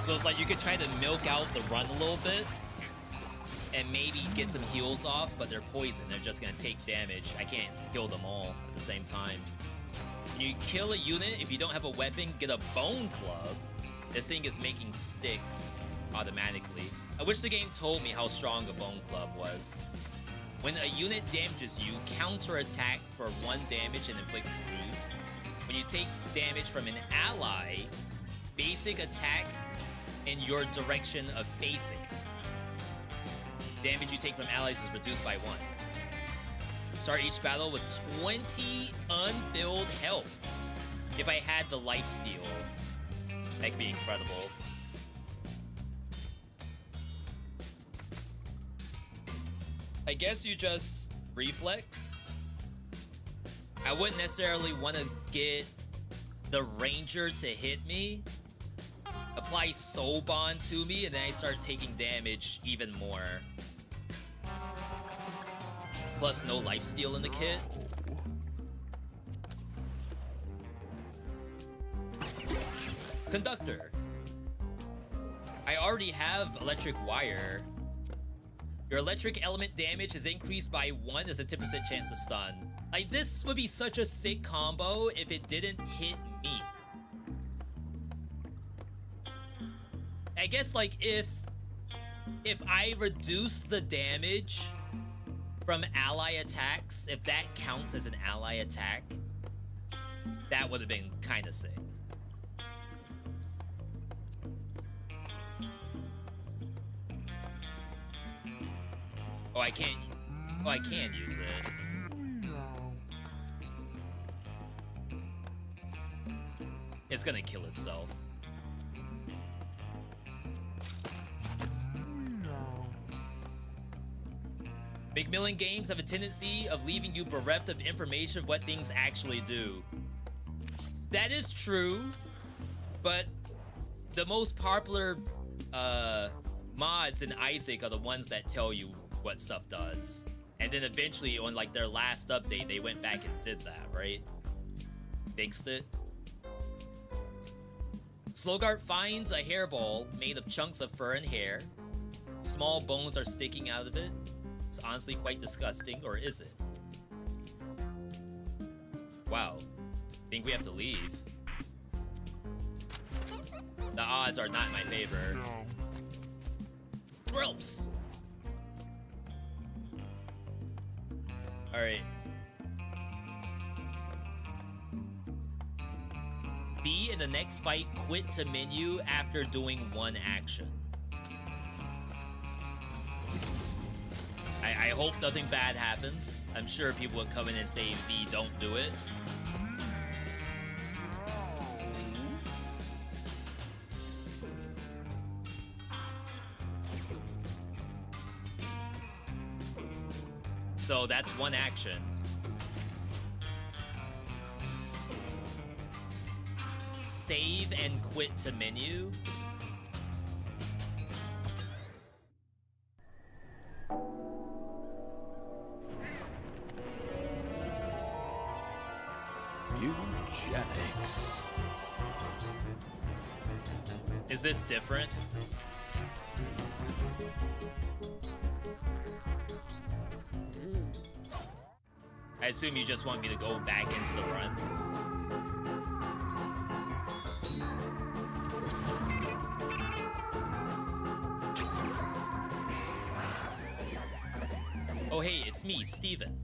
So it's like you could try to milk out the run a little bit and maybe get some heals off, but they're poison. They're just gonna take damage. I can't kill them all at the same time. When you kill a unit, if you don't have a weapon, get a bone club. This thing is making sticks automatically. I wish the game told me how strong a bone club was. When a unit damages you, counterattack for 1 damage and inflict bruise. When you take damage from an ally, basic attack in your direction of facing. Damage you take from allies is reduced by 1. Start each battle with 20 unfilled health. If I had the lifesteal, that could be incredible. I guess you just reflex. I wouldn't necessarily want to get the ranger to hit me, apply soul bond to me, and then I start taking damage even more. Plus no lifesteal in the kit. Conductor. I already have electric wire. Your electric element damage is increased by 1. There's a 10% chance to stun. Like, this would be such a sick combo if it didn't hit me. I guess, like, if I reduce the damage from ally attacks, if that counts as an ally attack, that would have been kind of sick. Oh, I can't. Oh, I can use it. It's gonna kill itself. McMillan games have a tendency of leaving you bereft of information of what things actually do. That is true, but the most popular mods in Isaac are the ones that tell you what stuff does. And then eventually on like their last update, they went back and did that, right? Fixed it. Slogart finds a hairball made of chunks of fur and hair. Small bones are sticking out of it. It's honestly quite disgusting, or is it? Wow. Think we have to leave. The odds are not in my favor. Gross! Alright. B in the next fight, quit to menu after doing 1 action. I hope nothing bad happens. I'm sure people would come in and say, V, don't do it. So that's 1 action. Save and quit to menu. Mewgenics. Is this different? I assume you just want me to go back into the run. Oh hey, it's me, Steven.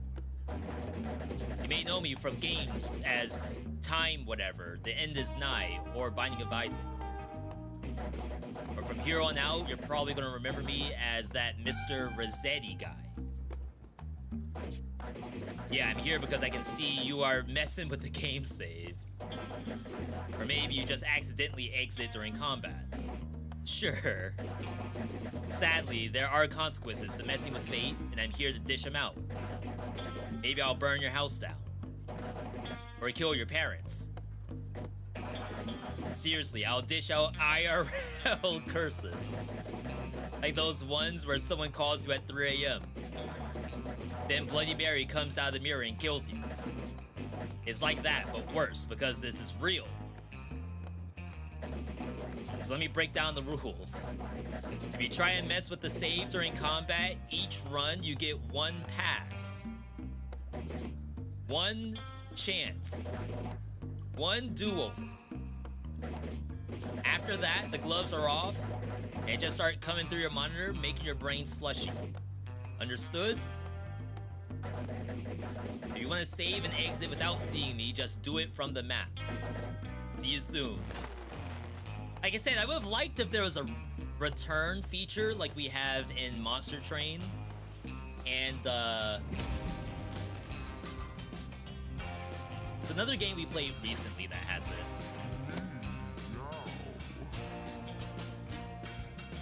You may know me from games as Time Whatever, The End Is Nigh, or Binding of Isaac. But from here on out, you're probably gonna remember me as that Mr. Rossetti guy. Yeah, I'm here because I can see you are messing with the game save. Or maybe you just accidentally exit during combat. Sure. Sadly, there are consequences to messing with fate, and I'm here to dish them out. Maybe I'll burn your house down. Or kill your parents. Seriously, I'll dish out IRL curses. Like those ones where someone calls you at 3 a.m. Then Bloody Mary comes out of the mirror and kills you. It's like that, but worse, because this is real. So let me break down the rules. If you try and mess with the save during combat, each run you get 1 pass. 1 chance. 1 do-over. After that, the gloves are off and just start coming through your monitor, making your brain slushy. Understood? If you want to save and exit without seeing me, just do it from the map. See you soon. Like I said, I would have liked if there was a return feature like we have in Monster Train. And, it's another game we played recently that has it.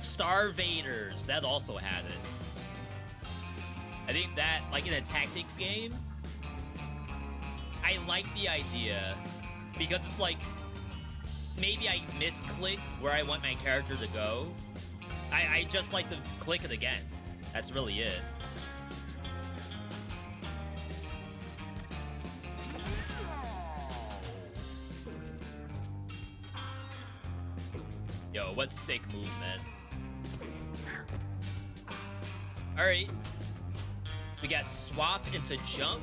Star Vaders, that also had it. I think that, like in a tactics game, I like the idea because it's like, maybe I misclick where I want my character to go. I just like to click it again. That's really it. Yo, what sick movement. Alright. We got swap into jump.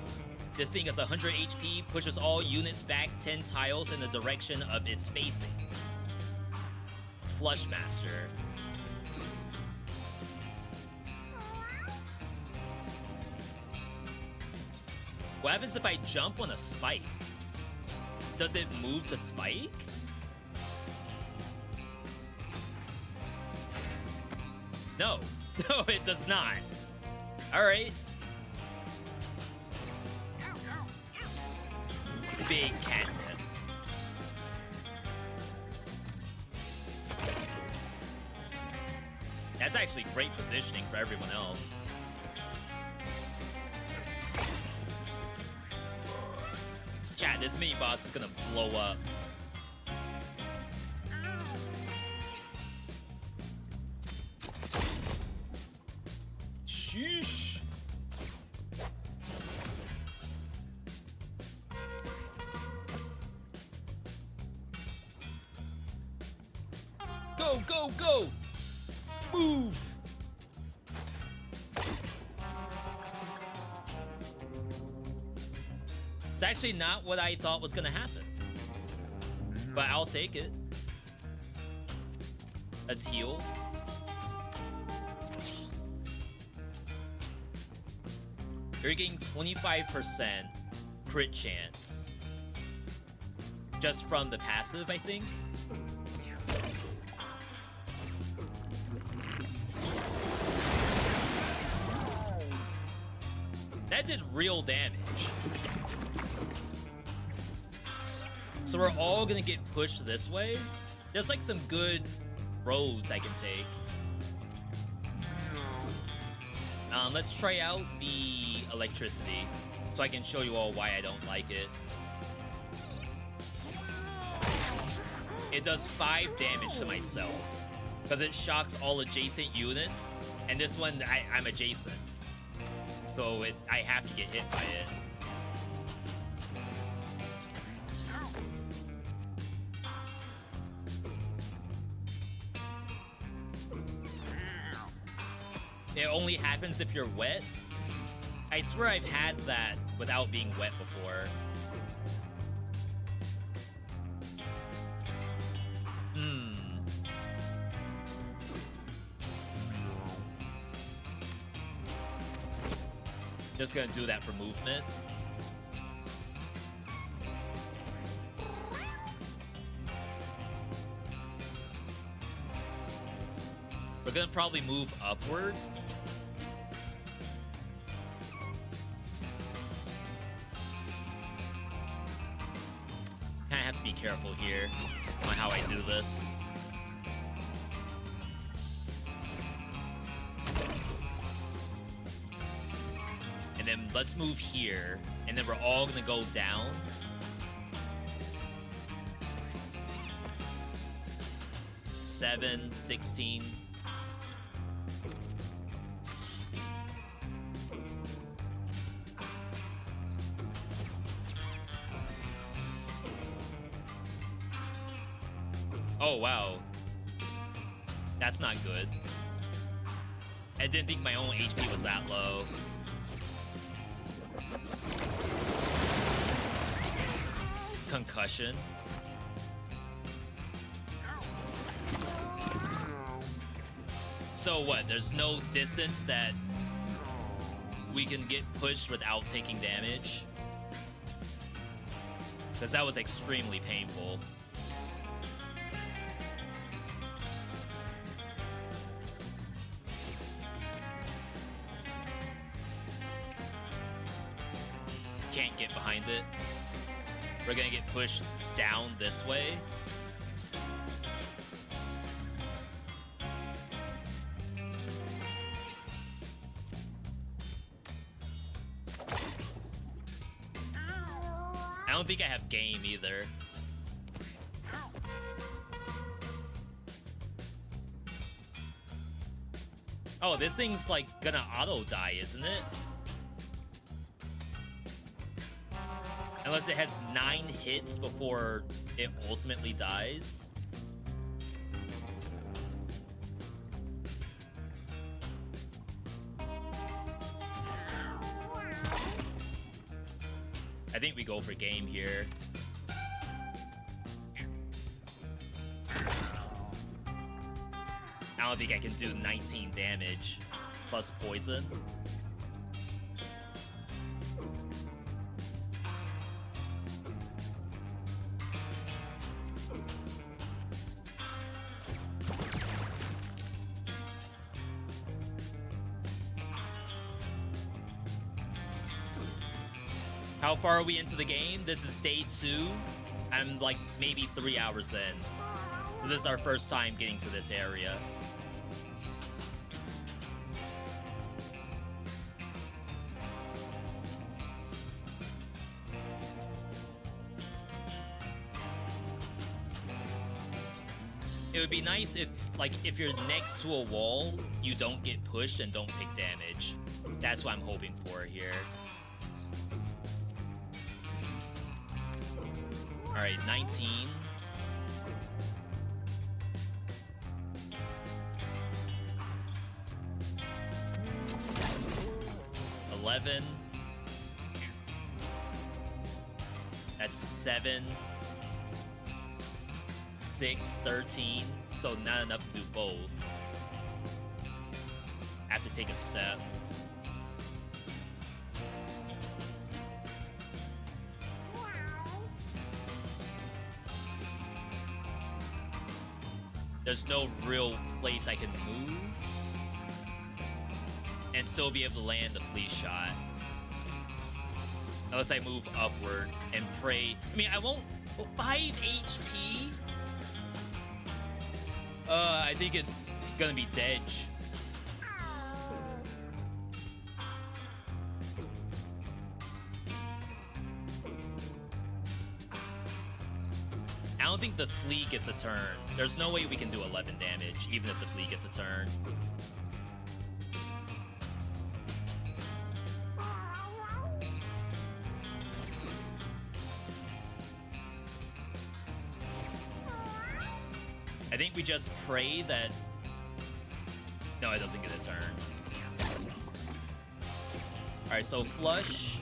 This thing is 100 HP, pushes all units back 10 tiles in the direction of its facing. Flushmaster. What happens if I jump on a spike? Does it move the spike? No. No, it does not. Alright. Big catnip. That's actually great positioning for everyone else. Chat, this mini boss is gonna blow up. Sheesh. Go, go, go! Move! It's actually not what I thought was gonna happen. But I'll take it. Let's heal. You're getting 25% crit chance. Just from the passive, I think. That did real damage. So we're all gonna get pushed this way. There's like some good roads I can take. Let's try out the electricity so I can show you all why I don't like it. It does 5 damage to myself because it shocks all adjacent units, and this one I'm adjacent, so I have to get hit by it. It only happens if you're wet. I swear I've had that without being wet before. Just gonna do that for movement. We're gonna probably move upward. Kinda have to be careful here on how I do this. And then let's move here, and then we're all gonna go down. Seven, 16. Oh, wow. That's not good. I didn't think my own HP was that low. Concussion. So what? There's no distance that we can get pushed without taking damage? Because that was extremely painful. Can't get behind it. We're gonna get pushed down this way. I don't think I have game either. Oh, this thing's like gonna auto die, isn't it? Unless it has 9 hits before it ultimately dies. I think we go for game here. I don't think I can do 19 damage plus poison. How far are we into the game? This is day 2. I'm like maybe 3 hours in. So this is our first time getting to this area. It would be nice if you're next to a wall, you don't get pushed and don't take damage. That's what I'm hoping for here. Alright, 19. $11. That's 7. 6, 13. So not enough to do both. I have to take a step. There's no real place I can move and still be able to land the flea shot. Unless I move upward and pray. I mean, I won't... Well, 5 HP? I think it's gonna be Dedge. I don't think the flea gets a turn. There's no way we can do 11 damage, even if the flea gets a turn. I think we just pray that... No, it doesn't get a turn. Alright, so flush.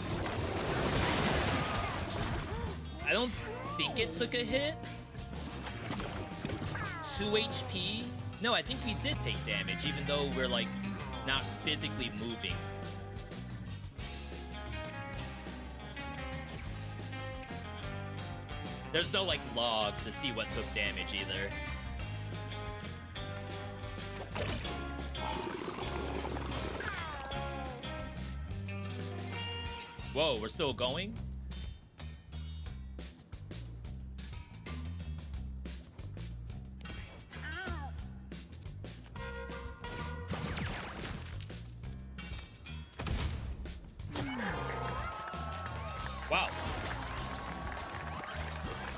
I don't think it took a hit. 2 HP. No, I think we did take damage, even though we're, like, not physically moving. There's no, like, log to see what took damage either. Whoa, we're still going? Wow.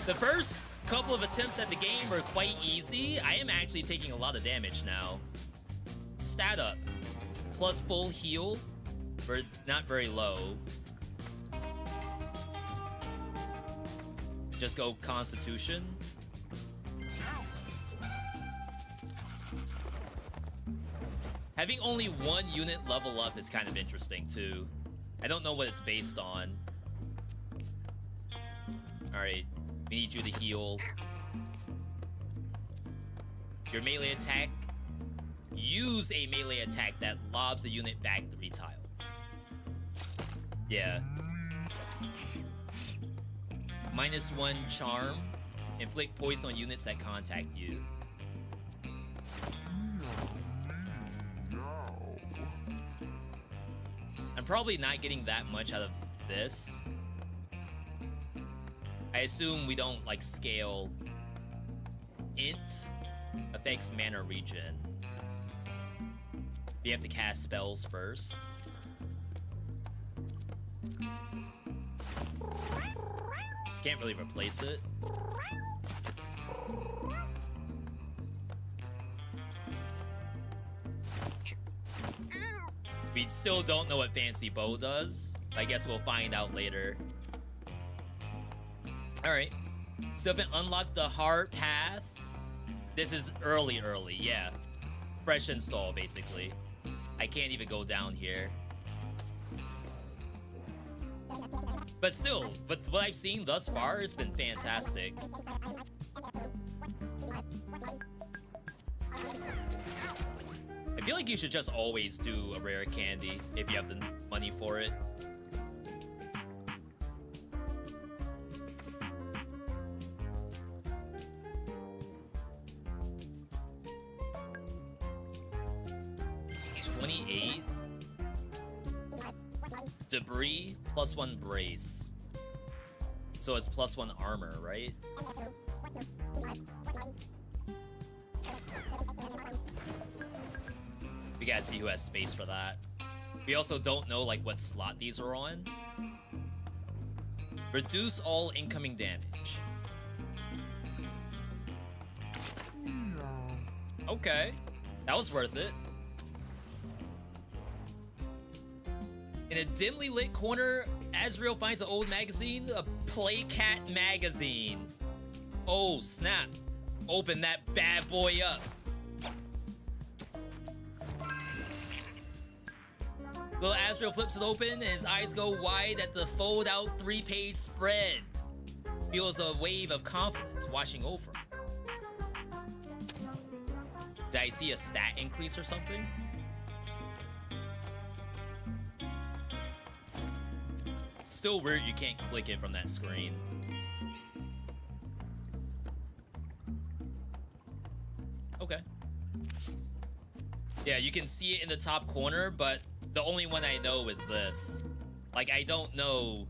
The first couple of attempts at the game were quite easy. I am actually taking a lot of damage now. Stat up. Plus full heal. For not very low. Just go Constitution. Having only one unit level up is kind of interesting too. I don't know what it's based on. Alright, we need you to heal. Your melee attack. Use a melee attack that lobs a unit back 3 tiles. Yeah. -1 charm. Inflict poison on units that contact you. I'm probably not getting that much out of this. I assume we don't like scale. Int affects mana regen. We have to cast spells first. Can't really replace it. We still don't know what Fancy Bow does. I guess we'll find out later. Alright. Still haven't unlocked the hard path. This is early, yeah. Fresh install, basically. I can't even go down here. But still, but what I've seen thus far, it's been fantastic. I feel like you should just always do a rare candy if you have the money for it. Debris, +1 brace. So it's +1 armor, right? We gotta see who has space for that. We also don't know like what slot these are on. Reduce all incoming damage. Okay, that was worth it. In a dimly lit corner, Azrael finds an old magazine, a Playcat magazine. Oh, snap. Open that bad boy up. Little Azrael flips it open and his eyes go wide at the fold out 3-page spread. Feels a wave of confidence washing over him. Did I see a stat increase or something? Still weird you can't click it from that screen. Okay. Yeah, you can see it in the top corner, but the only one I know is this. Like, I don't know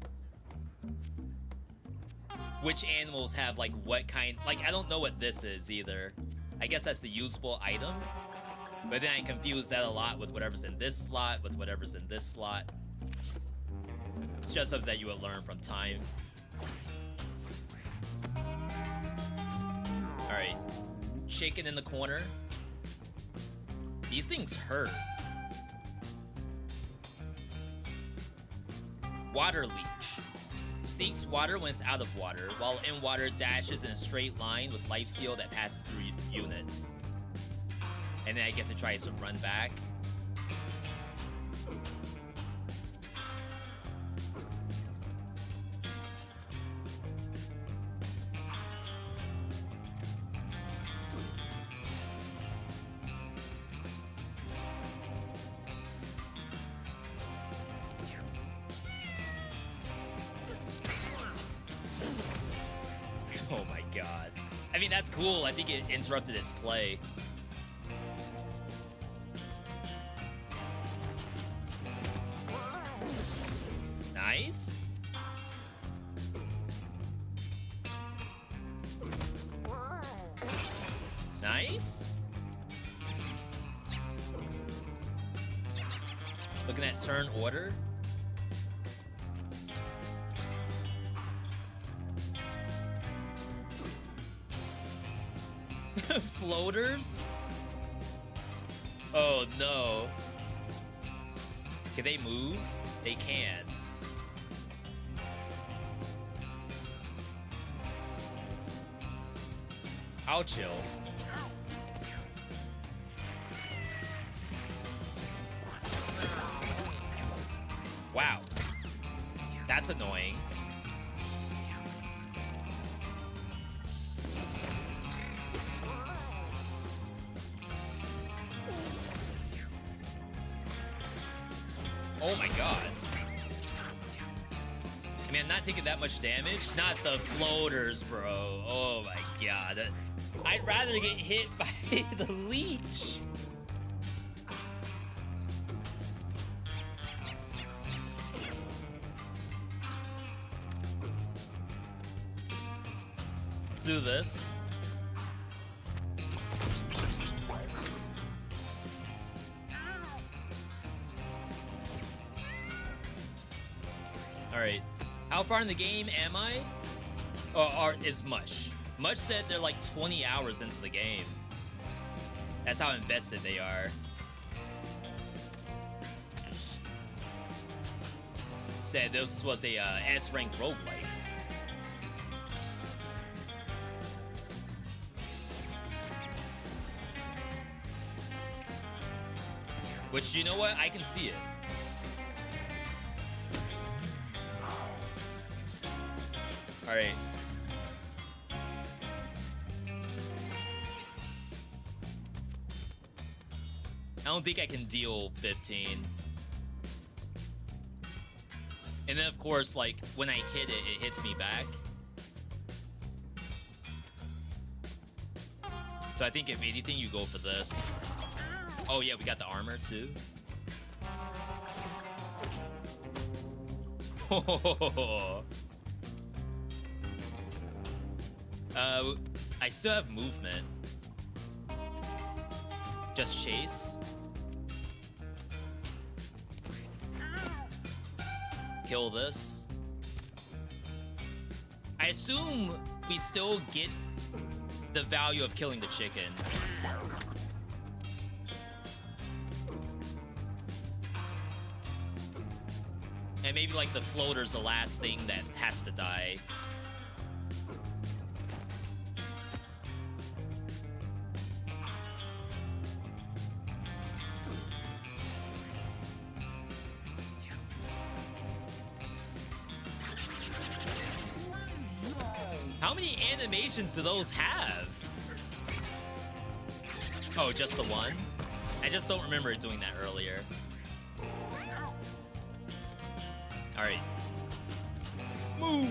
which animals have, like, what kind... Like, I don't know what this is, either. I guess that's the usable item. But then I confuse that a lot with whatever's in this slot, with whatever's in this slot. It's just something that you would learn from time. Alright. Chicken in the corner. These things hurt. Water leech. Seeks water when it's out of water, while in water dashes in a straight line with lifesteal that passes through units. And then I guess it tries to run back. Oh my god. I mean, that's cool. I think it interrupted its play. Nice. Nice. Looking at turn order. Floaters? Oh no. Can they move? They can. I'll chill. Wow. That's annoying. Oh my god. I mean, I'm not taking that much damage. Not the floaters, bro. Oh my god. I'd rather get hit by the leech. Let's do this. Alright. How far in the game am I? Or is Mush? Mush said they're like 20 hours into the game. That's how invested they are. Said this was a S-rank roguelike. Which, you know what? I can see it. Alright. I don't think I can deal 15. And then, of course, like, when I hit it, it hits me back. So I think if anything, you go for this. Oh, yeah, we got the armor, too. I still have movement. Just chase. Kill this. I assume we still get the value of killing the chicken. And maybe like the floater's the last thing that has to die. How many animations do those have? Oh, just the one? I just don't remember it doing that earlier. Alright. Move!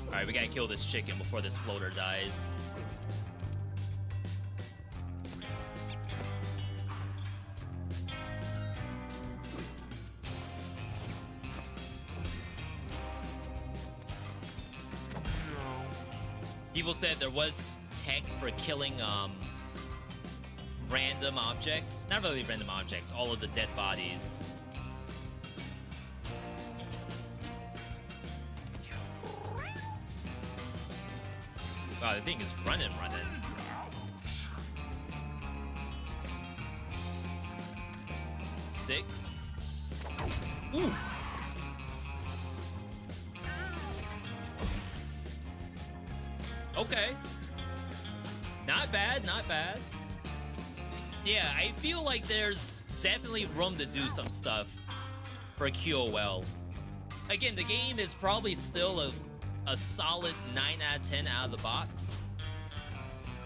Alright, we gotta kill this chicken before this floater dies. People said there was tech for killing random objects. Not really random objects, all of the dead bodies. Wow, the thing is running. Six. Ooh. Okay. Not bad, not bad. Yeah, I feel like there's definitely room to do some stuff for QOL. Again, the game is probably still a solid 9 out of 10 out of the box.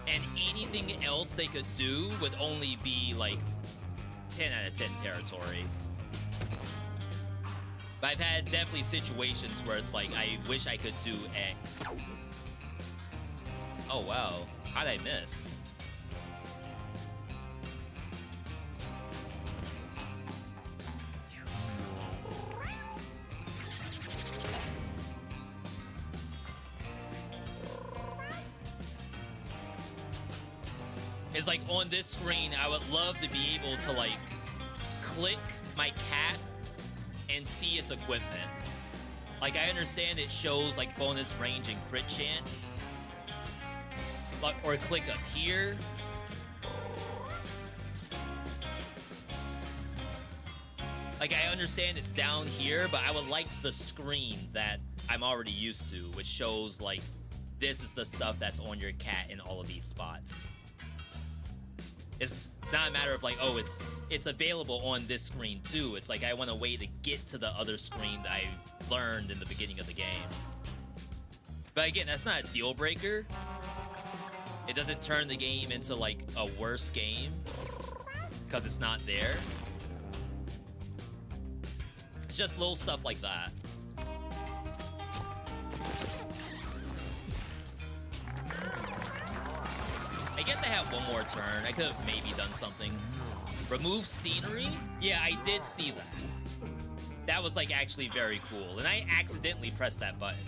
And anything else they could do would only be like 10 out of 10 territory. But I've had definitely situations where it's like, I wish I could do X. Oh, wow. How'd I miss? It's like on this screen, I would love to be able to like click my cat and see its equipment. Like, I understand it shows like bonus range and crit chance. Like, or click up here. Like, I understand it's down here, but I would like the screen that I'm already used to, which shows, like, this is the stuff that's on your cat in all of these spots. It's not a matter of, like, oh, it's available on this screen, too. It's like I want a way to get to the other screen that I learned in the beginning of the game. But again, that's not a deal breaker. It doesn't turn the game into, like, a worse game because it's not there. It's just little stuff like that. I guess I have one more turn. I could have maybe done something. Remove scenery? Yeah, I did see that. That was, like, actually very cool. And I accidentally pressed that button.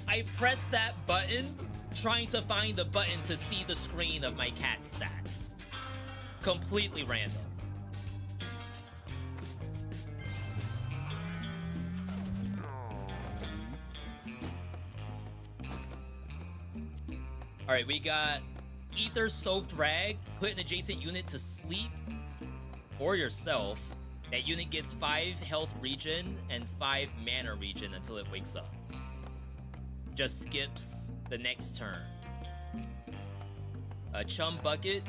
I pressed that button trying to find the button to see the screen of my cat's stats. Completely random. Alright, we got ether-soaked rag. Put an adjacent unit to sleep or yourself. That unit gets 5 health regen and 5 mana regen until it wakes up. Just skips the next turn. A chum bucket.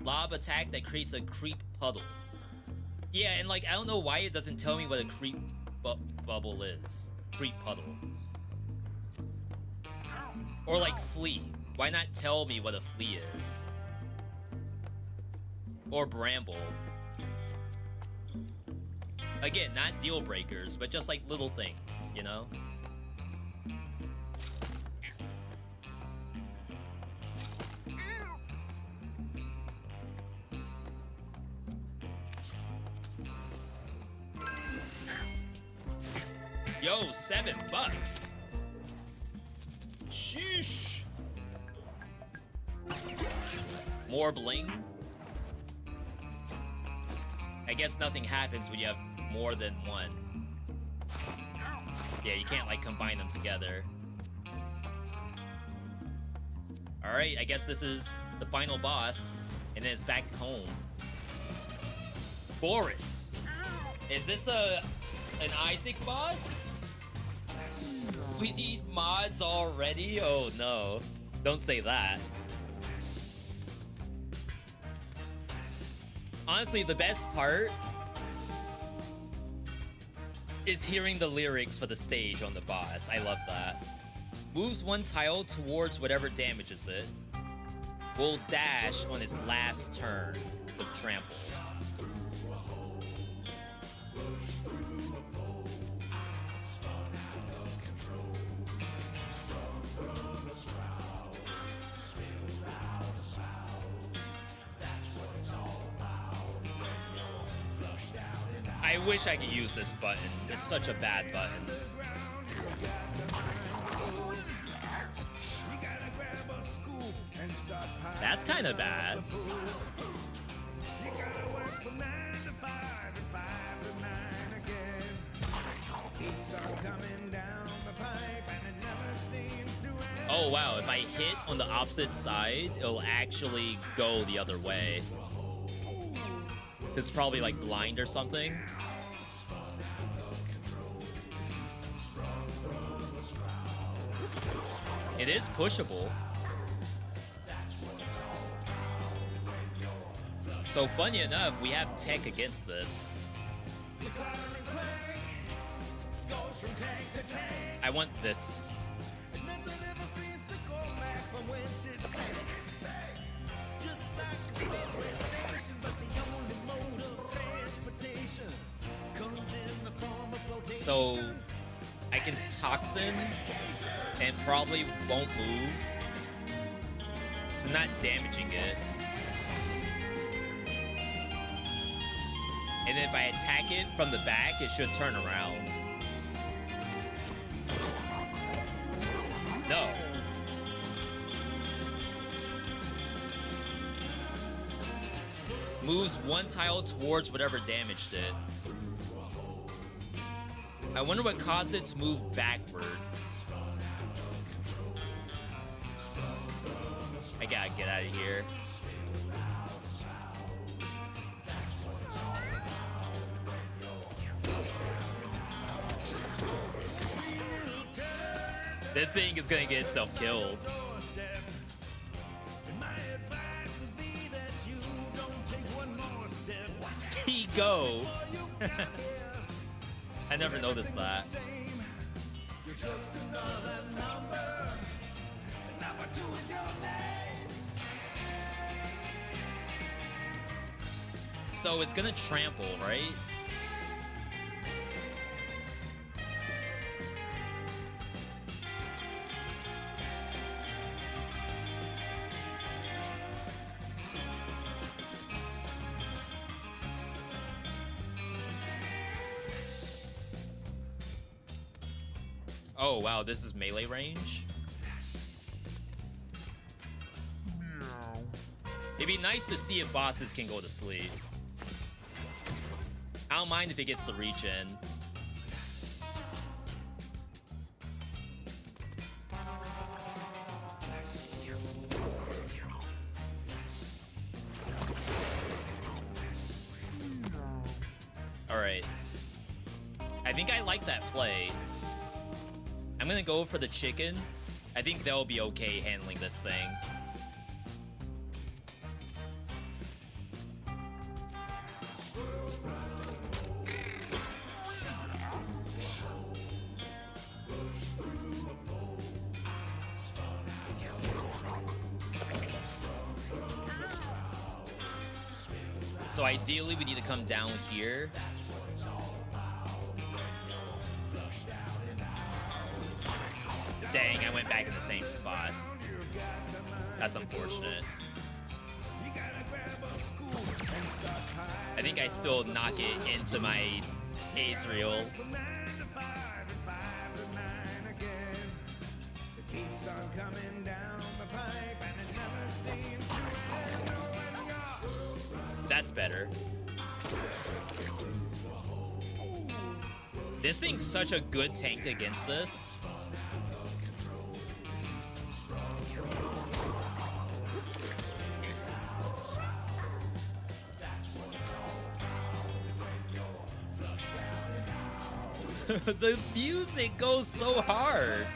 Lob attack that creates a creep puddle. Yeah, and like, I don't know why it doesn't tell me what a creep bubble is. Creep puddle. Or like flea. Why not tell me what a flea is? Or bramble. Again, not deal breakers, but just like little things, you know? Yo, $7. Sheesh. More bling. I guess nothing happens when you have more than one. Yeah, you can't like combine them together. Alright, I guess this is the final boss, and then it's back home. Boris. Is this an Isaac boss? We need mods already? Oh no. Don't say that. Honestly, the best part is hearing the lyrics for the stage on the boss. I love that. Moves one tile towards whatever damages it. Will dash on its last turn with trample. I wish I could use this button. It's such a bad button. That's kind of bad. Oh wow, if I hit on the opposite side, it'll actually go the other way. It's probably like blind or something. It is pushable. So funny enough, we have tech against this. I want this. So I can toxin and probably won't move. It's not damaging it. And then if I attack it from the back, it should turn around. No. Moves one tile towards whatever damaged it. I wonder what caused it to move backward. I gotta get out of here. This thing is gonna get itself killed. He go. I never noticed that. So it's gonna trample, right? Oh wow, this is melee range? It'd be nice to see if bosses can go to sleep. I don't mind if it gets the reach in. Alright. I think I like that play. I'm gonna go for the chicken. I think they'll be okay handling this thing. So ideally, we need to come down here. Dang, I went back in the same spot. That's unfortunate. I think I still knock it into my Azrael. That's better. This thing's such a good tank against this. The music goes so hard.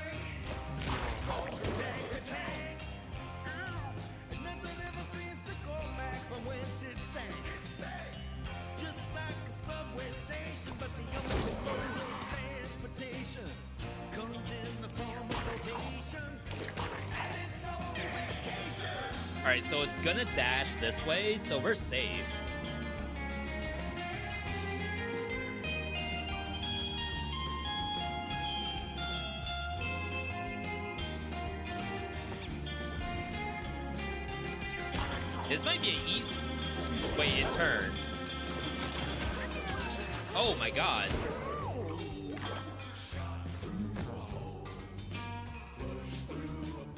All right, so it's gonna dash this way, so we're safe. This might be a eat. Wait, it turned. Oh my god.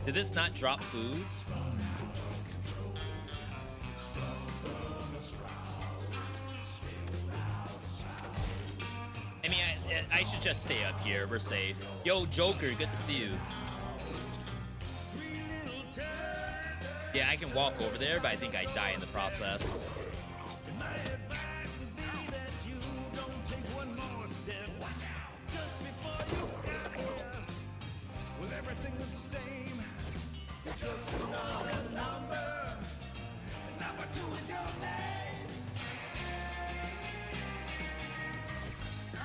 Did this not drop food? I mean, I should just stay up here. We're safe. Yo, Joker, good to see you. Yeah, I can walk over there, but I think I die in the process.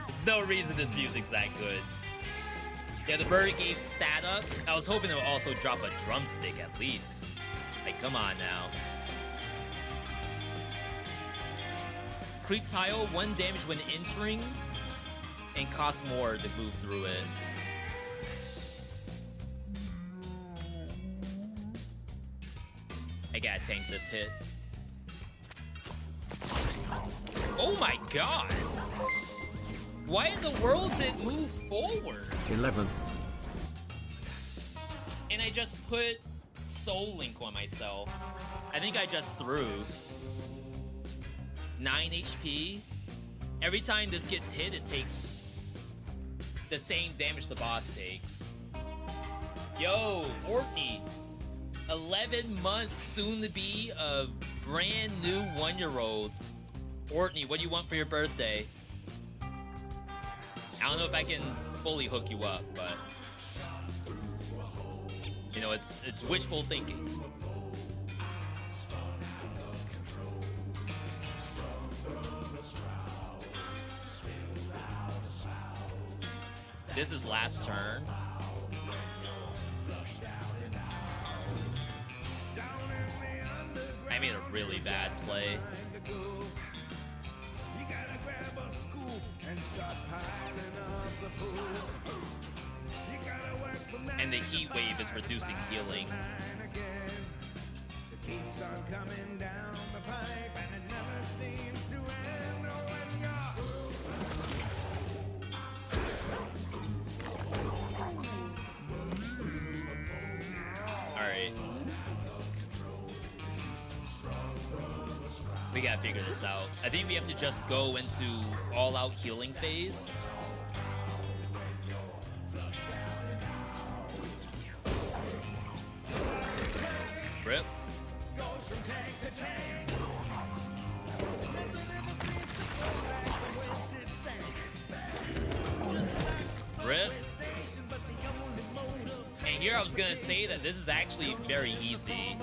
There's no reason this music's that good. Yeah, the bird gave stat up. I was hoping it would also drop a drumstick at least. Like, come on now. Creep tile, 1 damage when entering, and costs more to move through it. I gotta tank this hit. Oh my god! Why in the world did it move forward? 11. And I just put Soul Link on myself. I think I just threw 9 HP. Every time this gets hit, it takes the same damage the boss takes. Yo, Orkney, 11 months, soon to be a brand new 1-year-old. Orkney, what do you want for your birthday? I don't know if I can fully hook you up, but You know, it's wishful thinking. This is last turn. I made a really bad play. And the heat wave is reducing healing. Alright. We gotta figure this out. I think we have to just go into all-out healing phase. Rip. Rip. And here I was gonna say that this is actually very easy.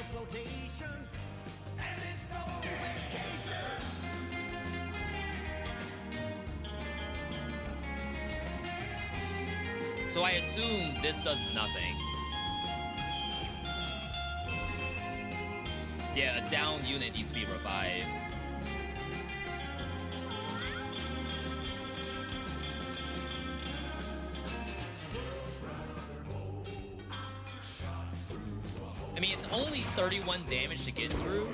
So I assume this does nothing. Yeah, a down unit needs to be revived. I mean, it's only 31 damage to get through.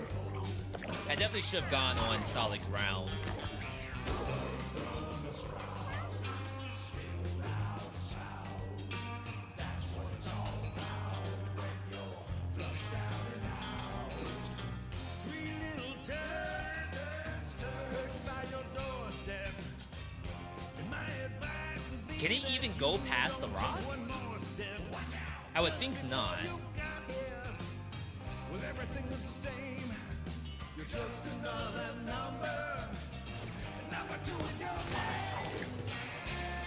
I definitely should have gone on solid ground. Can it even go past the rock? I would think not.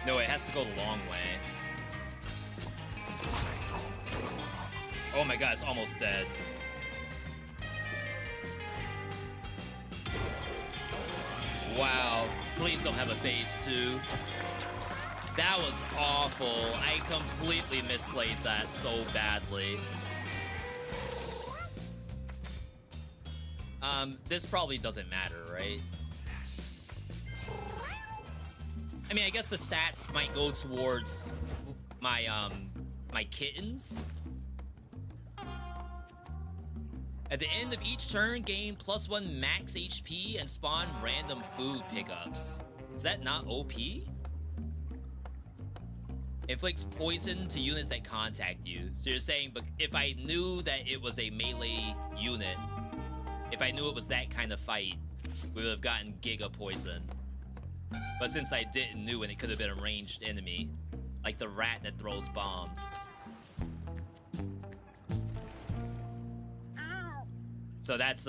No, it has to go the long way. Oh my god, it's almost dead. Wow. Please don't have a phase 2. That was awful. I completely misplayed that so badly. This probably doesn't matter, right? I mean, I guess the stats might go towards my, my kittens. At the end of each turn, gain +1 max HP and spawn random food pickups. Is that not OP? Inflicts poison to units that contact you. So you're saying, but if I knew that it was a melee unit, if I knew it was that kind of fight, we would have gotten Giga Poison. But since I didn't know, and it could have been a ranged enemy, like the rat that throws bombs. So that's,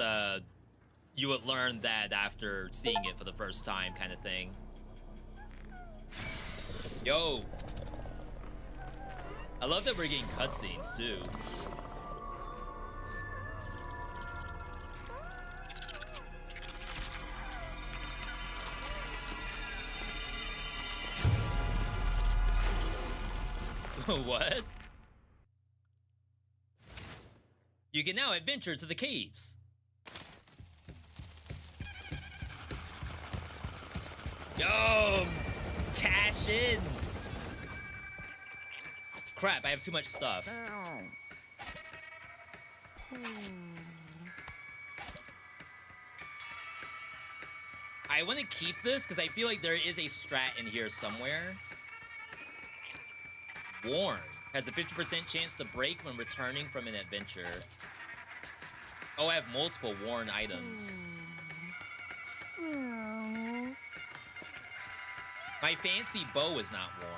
you would learn that after seeing it for the first time kind of thing. Yo! I love that we're getting cutscenes, too. What? You can now adventure to the caves. Yo! Cash in! Crap, I have too much stuff. I want to keep this because I feel like there is a strat in here somewhere. Warn has a 50% chance to break when returning from an adventure. Oh, I have multiple Warn items. My fancy bow is not Warn.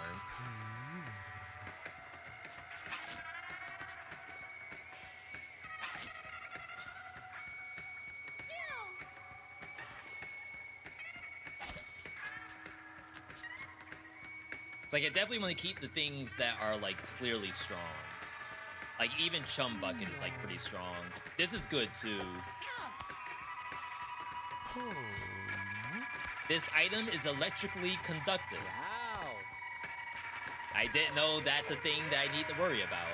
It's like I definitely want to keep the things that are like clearly strong. Like, even Chum Bucket is, like, pretty strong. This is good, too. This item is electrically conductive. Wow. I didn't know that's a thing that I need to worry about.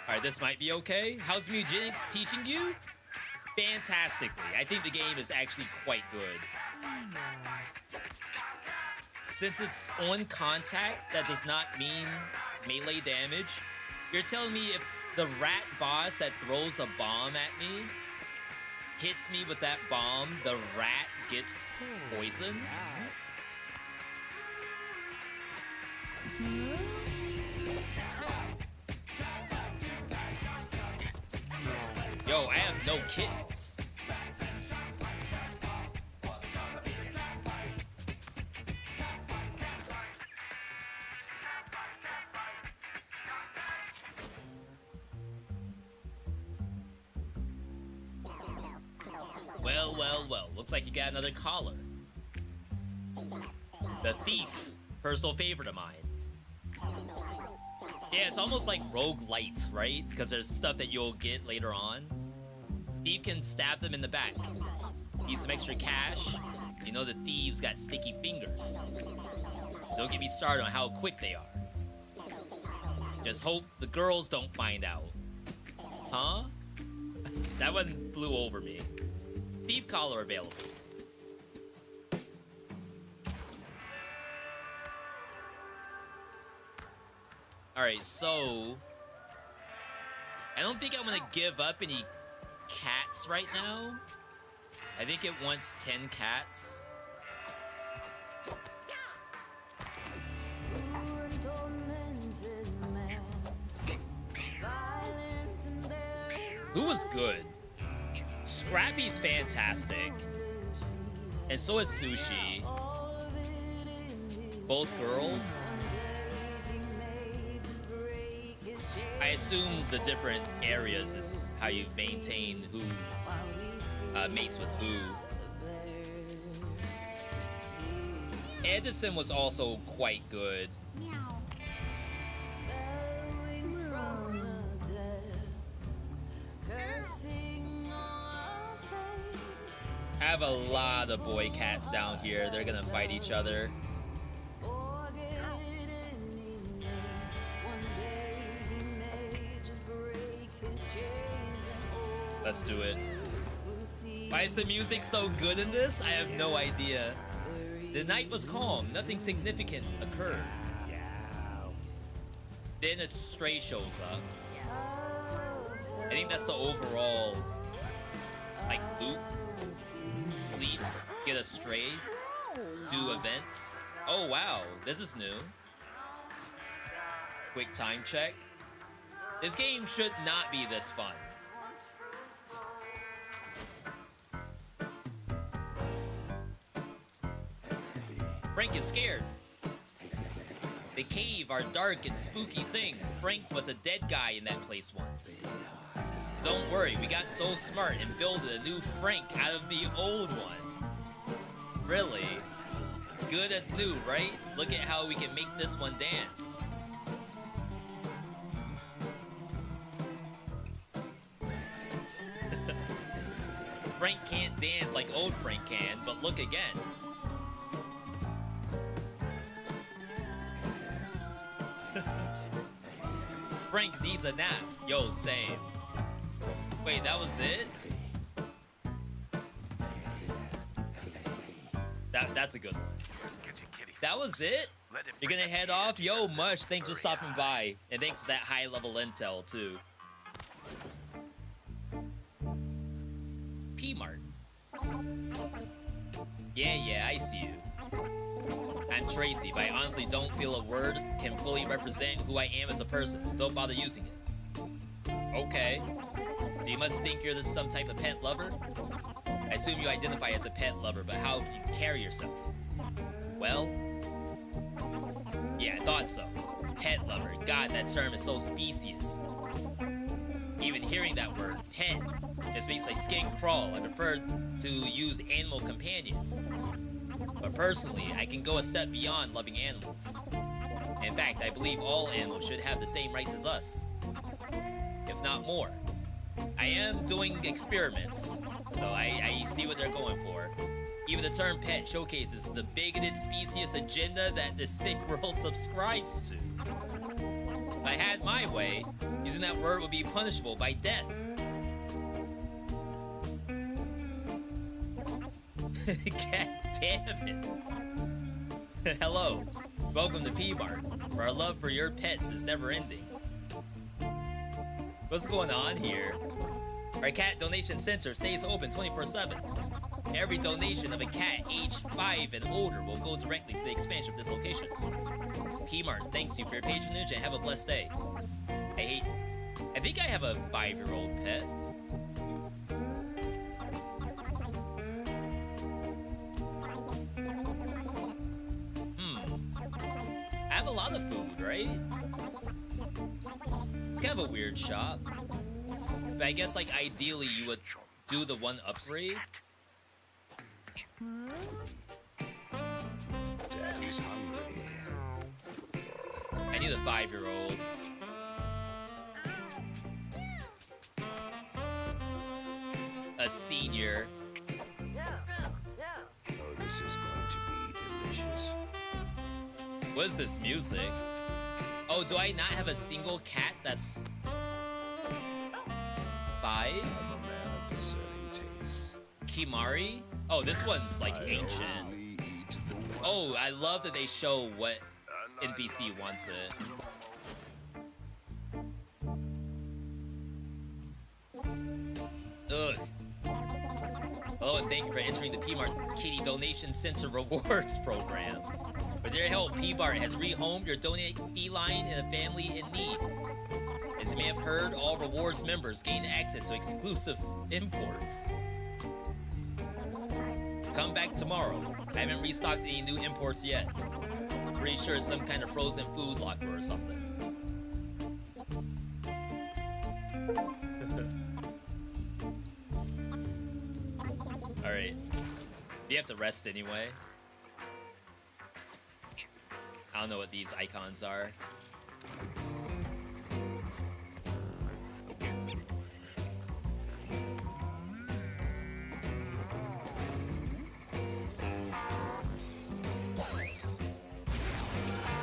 Alright, this might be okay. How's Mewgenics teaching you? Fantastically. I think the game is actually quite good. Since it's on contact, that does not mean melee damage. You're telling me if the rat boss that throws a bomb at me hits me with that bomb, the rat gets poisoned? Yo, I have no kittens. Well, looks like you got another collar. The Thief, personal favorite of mine. Yeah, it's almost like roguelite, right? Because there's stuff that you'll get later on. Thief can stab them in the back. Need some extra cash. You know the thieves got sticky fingers. Don't get me started on how quick they are. Just hope the girls don't find out. Huh? That one flew over me. Thief collar available. Alright, so I don't think I'm gonna give up any cats right now. I think it wants 10 cats. Who was good? Scrappy's fantastic. And so is Sushi. Both girls. I assume the different areas is how you maintain who mates with who. Edison was also quite good. I have a lot of boy cats down here. They're gonna fight each other. Let's do it. Why is the music so good in this? I have no idea. The night was calm. Nothing significant occurred. Then a stray shows up. I think that's the overall, like, loop. Sleep, get a stray, do events. Oh wow, this is new. Quick time check. This game should not be this fun. Frank is scared. The cave are dark and spooky thing. Frank was a dead guy in that place once. Don't worry, we got so smart and built a new Frank out of the old one. Really? Good as new, right? Look at how we can make this one dance. Frank can't dance like old Frank can, but look again. Frank needs a nap. Yo, same. Wait, that was it? That's a good one. That was it? You're gonna head off? Yo, Mush, thanks for stopping by. And thanks for that high-level intel, too. P-Mart. Yeah, I see you. I'm Tracy, but I honestly don't feel a word can fully represent who I am as a person, so don't bother using it. Okay. So you must think you're some type of pet lover? I assume you identify as a pet lover, but how can you carry yourself? Well, yeah, I thought so. Pet lover. God, that term is so specious. Even hearing that word, pet, just makes my skin crawl. I prefer to use animal companion. But personally, I can go a step beyond loving animals. In fact, I believe all animals should have the same rights as us, if not more. I am doing experiments, so I see what they're going for. Even the term pet showcases the bigoted specious agenda that the sick world subscribes to. If I had my way, using that word would be punishable by death. God damn it. Hello, welcome to P-Mart, where our love for your pets is never ending. What's going on here? Our cat donation center stays open 24/7. Every donation of a cat aged 5 and older will go directly to the expansion of this location. P-Mart thanks you for your patronage and have a blessed day. I think I have a 5-year-old pet. I have a lot of food, right? It's kind of a weird shop. But I guess, like, ideally you would do the one upgrade. Daddy's hungry. I need a 5-year-old. A senior. Oh, this is going to be delicious. What is this music? Oh, do I not have a single cat that's 5? I'm a man of discerning taste. Kimari? Oh, this one's like ancient. Only eat the one. Oh, I love that they show what NPC wants it. Ugh. Hello, and thank you for entering the P-Mart Kitty Donation Center Rewards Program. With your help, P-Mart has rehomed your donate feline in a family in need. As you may have heard, all rewards members gain access to exclusive imports. Come back tomorrow. I haven't restocked any new imports yet. Pretty sure it's some kind of frozen food locker or something. Alright. You have to rest anyway. I don't know what these icons are.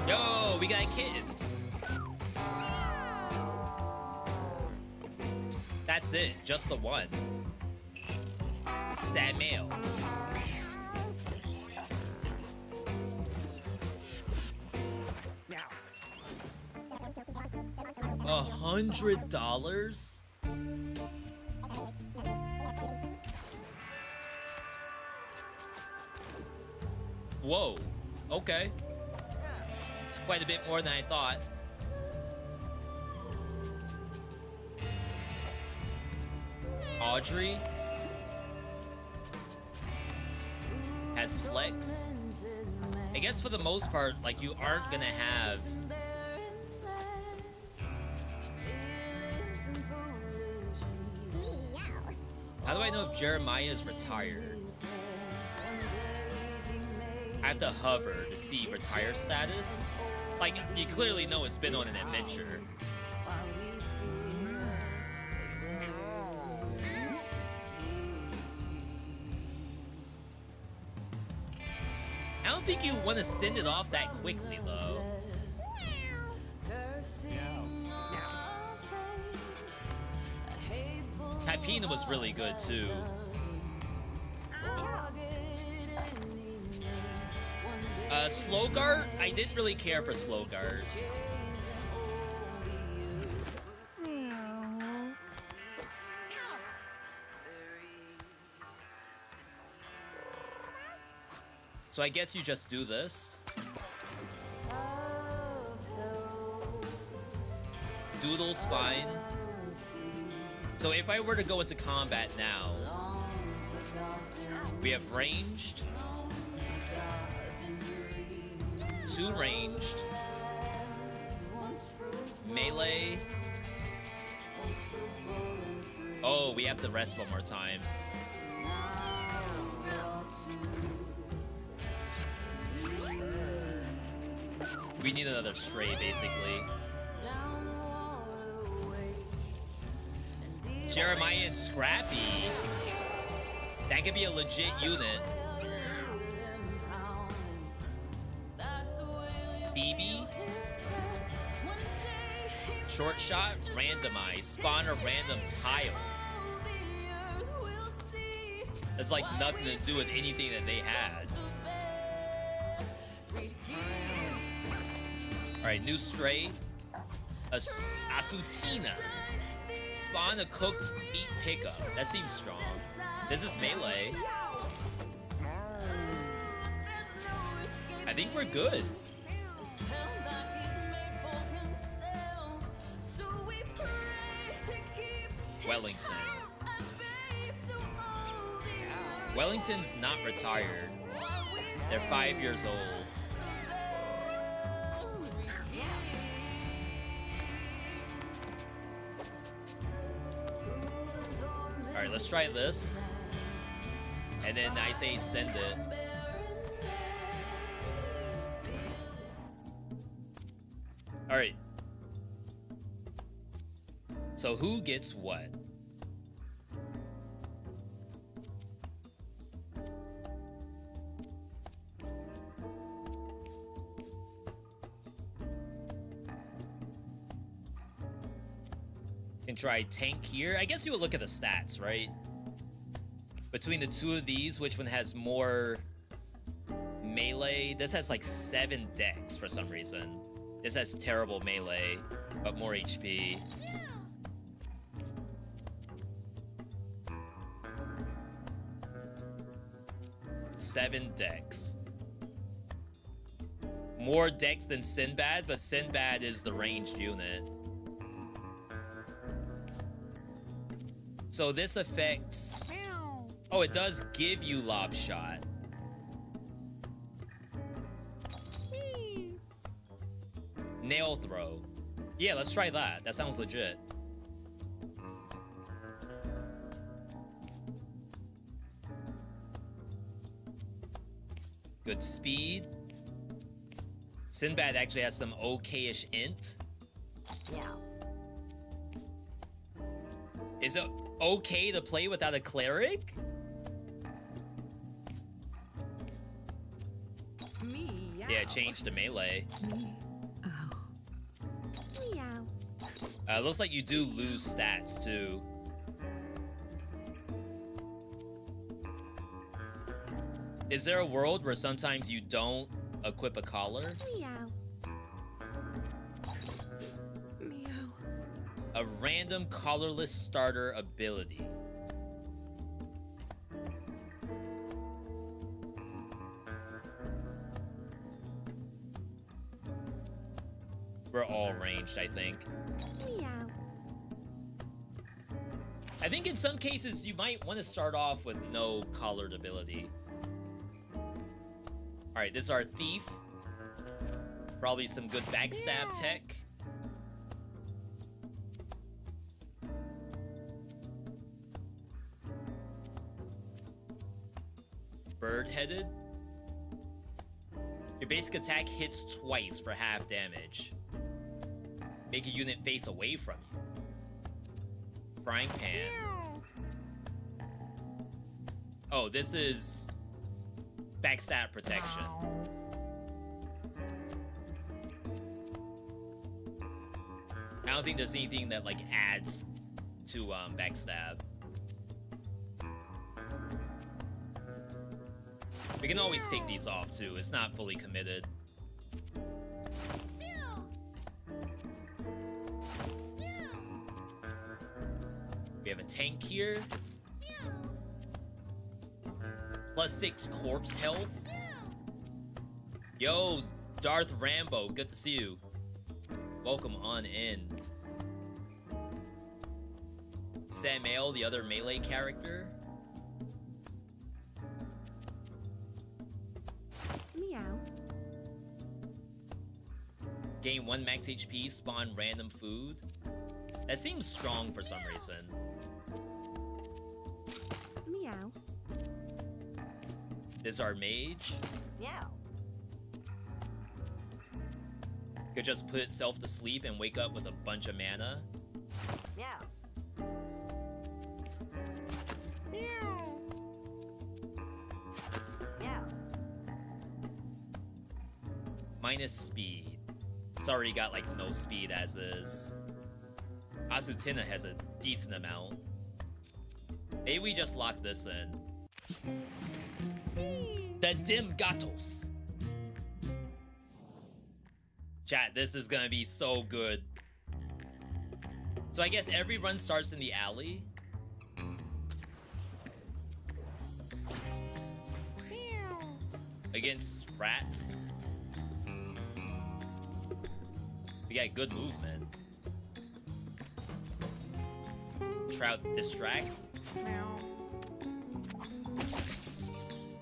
Yo, we got a kitten. That's it, just the one. Samuel. $100? Whoa. Okay. It's quite a bit more than I thought. Audrey has flex. I guess for the most part, like, you aren't gonna have How do I know if Jeremiah is retired? I have to hover to see retire status. Like, you clearly know it's been on an adventure. I don't think you want to send it off that quickly, though. Pepina was really good, too. Slowguard? I didn't really care for Slowguard. So I guess you just do this. Doodle's fine. So if I were to go into combat now, we have ranged, 2 ranged, melee, Oh, we have to rest one more time. We need another stray, basically. Jeremiah and Scrappy. That could be a legit unit. BB. Short shot, randomize. Spawn a random tile. That's like nothing to do with anything that they had. Alright, new stray. Asutina. Spawn a cooked meat pickup. That seems strong. This is melee. I think we're good. Wellington. Wellington's not retired. They're 5 years old. Alright, let's try this. And then I say send it. Alright. So who gets what? Can try tank here. I guess you would look at the stats, right? Between the two of these, which one has more melee? This has like 7 dex for some reason. This has terrible melee, but more HP. Seven dex. More dex than Sinbad, but Sinbad is the ranged unit. So this affects... Oh, it does give you lob shot. Nail throw. Yeah, let's try that. That sounds legit. Good speed. Sinbad actually has some okay-ish int. Yeah. Is it okay to play without a cleric? Yeah, change to melee. Meow. Looks like you do lose stats too. Is there a world where sometimes you don't equip a collar? Meow. Meow. A random collarless starter ability. We're all ranged, I think. Meow. I think in some cases you might want to start off with no collared ability. Alright, this is our thief. Probably some good backstab tech. Bird-headed. Your basic attack hits twice for half damage. Make a unit face away from you. Frying pan. Oh, this is backstab protection. I don't think there's anything that like adds to backstab. We can always take these off too. It's not fully committed. We have a tank here. +6 corpse health. Yo, Darth Rambo, good to see you. Welcome on in. Samael, the other melee character. Meow. Gain 1 max HP, spawn random food. That seems strong for some reason. This is our mage. Yeah. Could just put itself to sleep and wake up with a bunch of mana. Yeah. Yeah. Minus speed. It's already got like no speed as is. Azutina has a decent amount. Maybe we just lock this in. The Dim Gatos. Chat, this is gonna be so good. So I guess every run starts in the alley. Against rats. We got good movement. Shroud distract.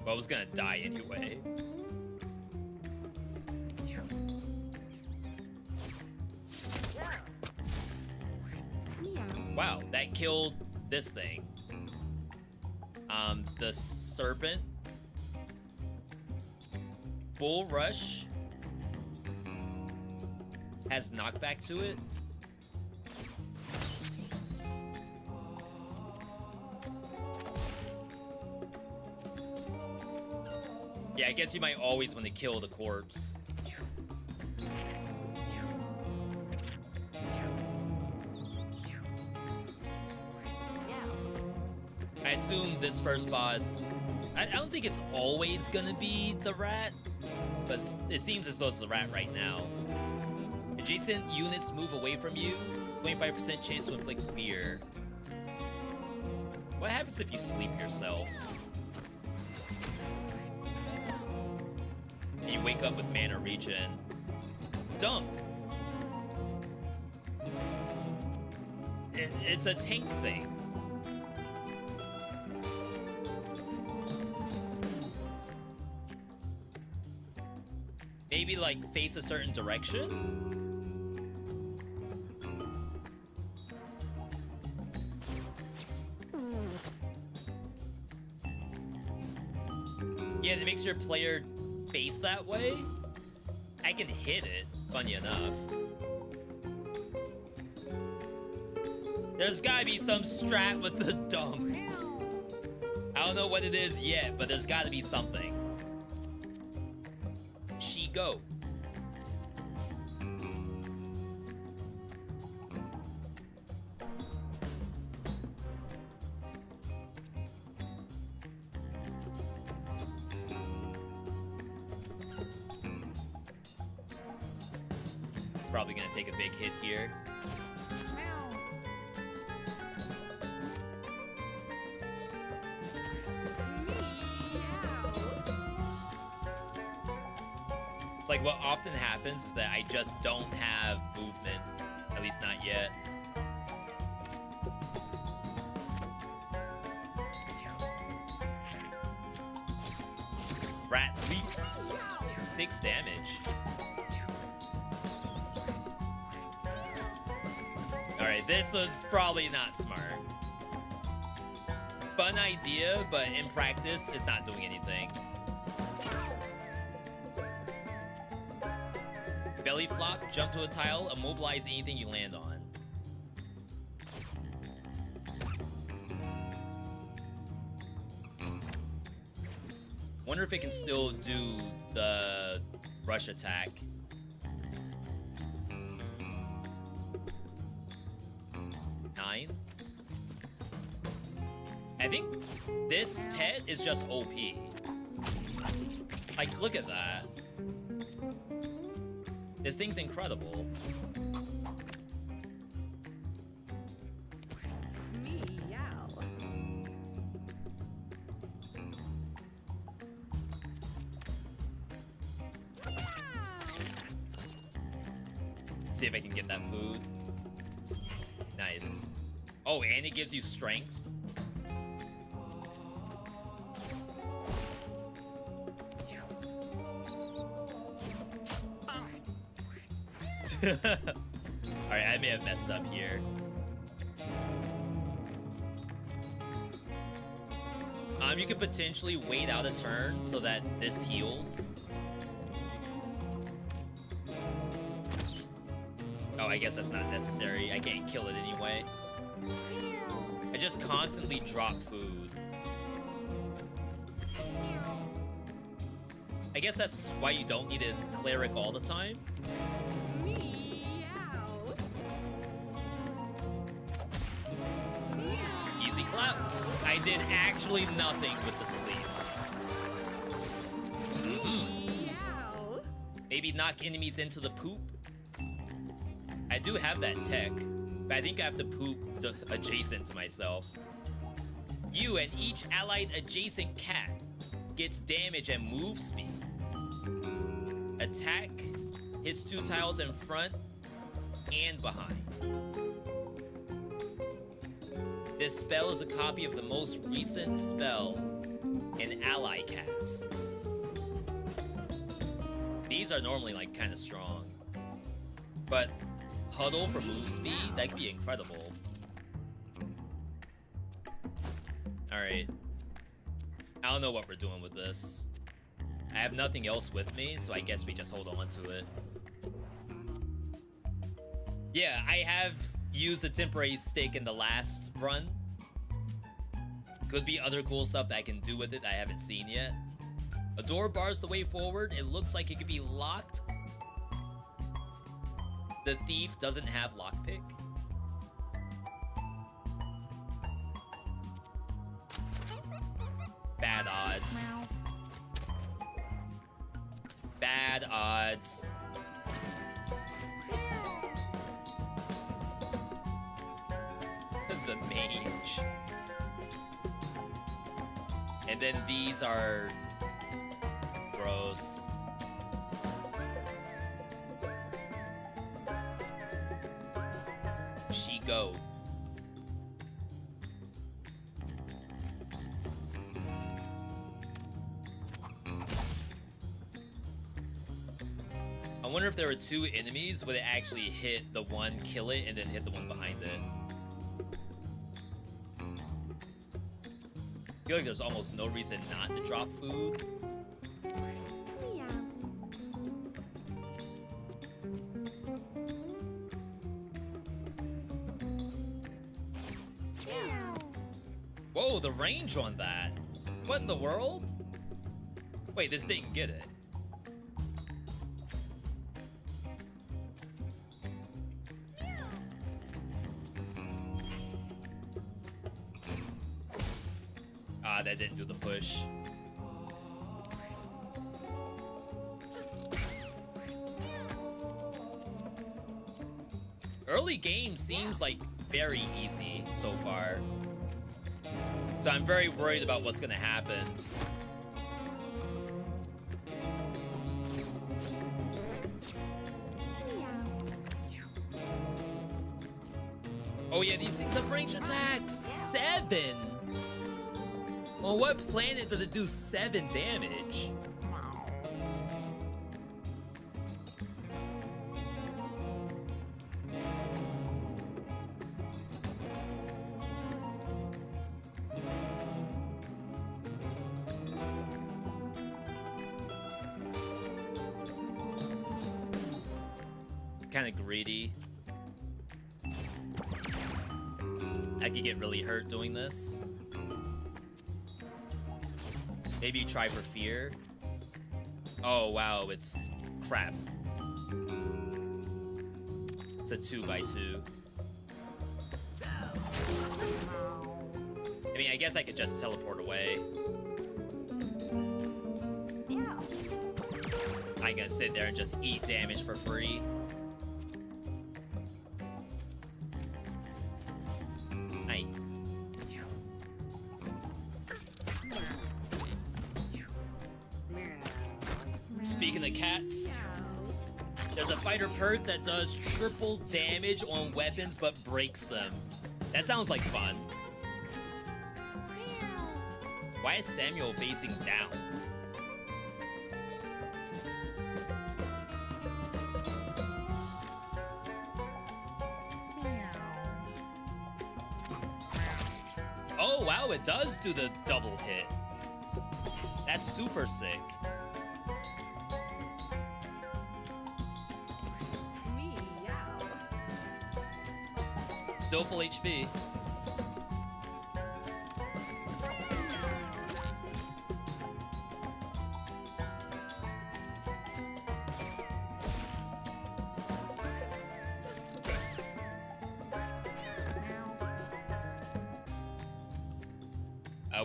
Well, I was gonna die anyway. Wow, that killed this thing. The serpent. Bull Rush has knockback to it. Yeah, I guess you might always want to kill the corpse. I assume this first boss, I don't think it's always gonna be the rat, but it seems as though it's the rat right now. Adjacent units move away from you, 25% chance to inflict fear. What happens if you sleep yourself? And you wake up with mana regen. Dump! It's a tank thing. Maybe like face a certain direction? Yeah, it makes your player face that way. I can hit it, funny enough. There's gotta be some strat with the dump. I don't know what it is yet, but there's gotta be something. She go. Probably gonna take a big hit here. It's like what often happens is that I just don't have movement, at least not yet. Rat leap. 6 damage. Alright, this was probably not smart. Fun idea, but in practice, it's not doing anything. Belly flop, jump to a tile, immobilize anything you land on. Wonder if it can still do the rush attack. Nine. I think this pet is just OP. Like, look at that. This thing's incredible. See if I can get that food. Nice. Oh, and it gives you strength. Alright, I may have messed up here. You could potentially wait out a turn so that this heals. Oh, I guess that's not necessary. I can't kill it anyway. I just constantly drop food. I guess that's why you don't need a cleric all the time. Easy clap. I did actually nothing with the sleep. Maybe knock enemies into the poop. I do have that tech, but I think I have to poop adjacent to myself. You and each allied adjacent cat gets damage and move speed. Attack hits 2 tiles in front and behind. This spell is a copy of the most recent spell an ally cast. These are normally like kind of strong, but huddle for move speed, that could be incredible. Alright. I don't know what we're doing with this. I have nothing else with me, so I guess we just hold on to it. Yeah, I have used the temporary stick in the last run. Could be other cool stuff that I can do with it that I haven't seen yet. A door bars the way forward. It looks like it could be locked. The thief doesn't have lockpick. Bad odds. Bad odds. The mage. And then these are gross. She go. I wonder if there were 2 enemies, would it actually hit the one, kill it, and then hit the one behind it? I feel like there's almost no reason not to drop food. Whoa, the range on that. What in the world? Wait, this didn't get it. Ah, that didn't do the push. Early game seems like very easy so far. So I'm very worried about what's gonna happen. Oh yeah, these things have range attacks. 7! On what planet does it do 7 damage? Kind of greedy. I could get really hurt doing this. Maybe you try for fear. Oh wow, it's crap. It's a 2x2. I mean, I guess I could just teleport away. I'm gonna sit there and just eat damage for free. Aye. Speaking of cats, there's a fighter perk that does triple damage on weapons but breaks them. That sounds like fun. Why is Samuel facing down? Oh wow, it does do the double hit. That's super sick. Meow. Still full HP.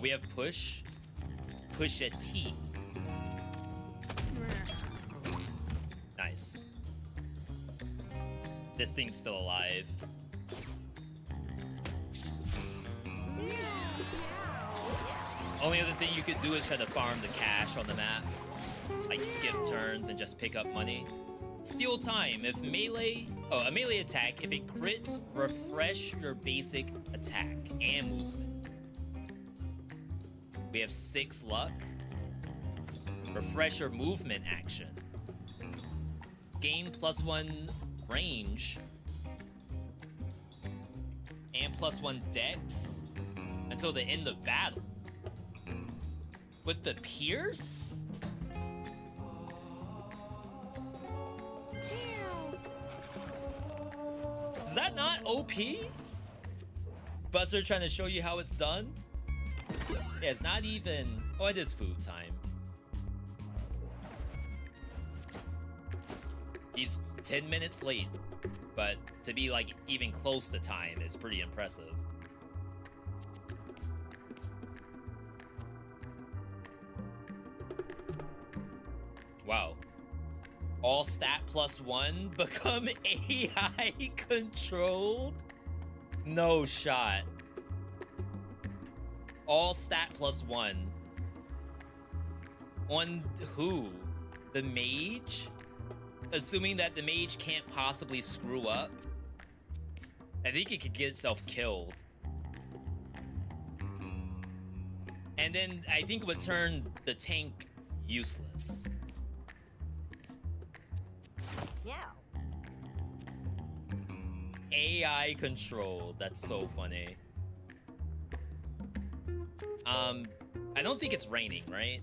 We have push. Push a T. Nice. This thing's still alive. Only other thing you could do is try to farm the cash on the map. Like skip turns and just pick up money. Steal time. If melee... Oh, a melee attack. If it crits, refresh your basic attack and movement. We have 6 luck. Refresh your movement action. Gain +1 range. And +1 dex until the end of battle. With the pierce? Is that not OP? Buster trying to show you how it's done? Yeah, it's not even... Oh, it is food time. He's 10 minutes late, but to be like even close to time is pretty impressive. Wow. All stat +1 become AI controlled? No shot. All stat +1. On who? The mage? Assuming that the mage can't possibly screw up. I think it could get itself killed. And then I think it would turn the tank useless. Yeah. AI controlled. That's so funny. I don't think it's raining, right?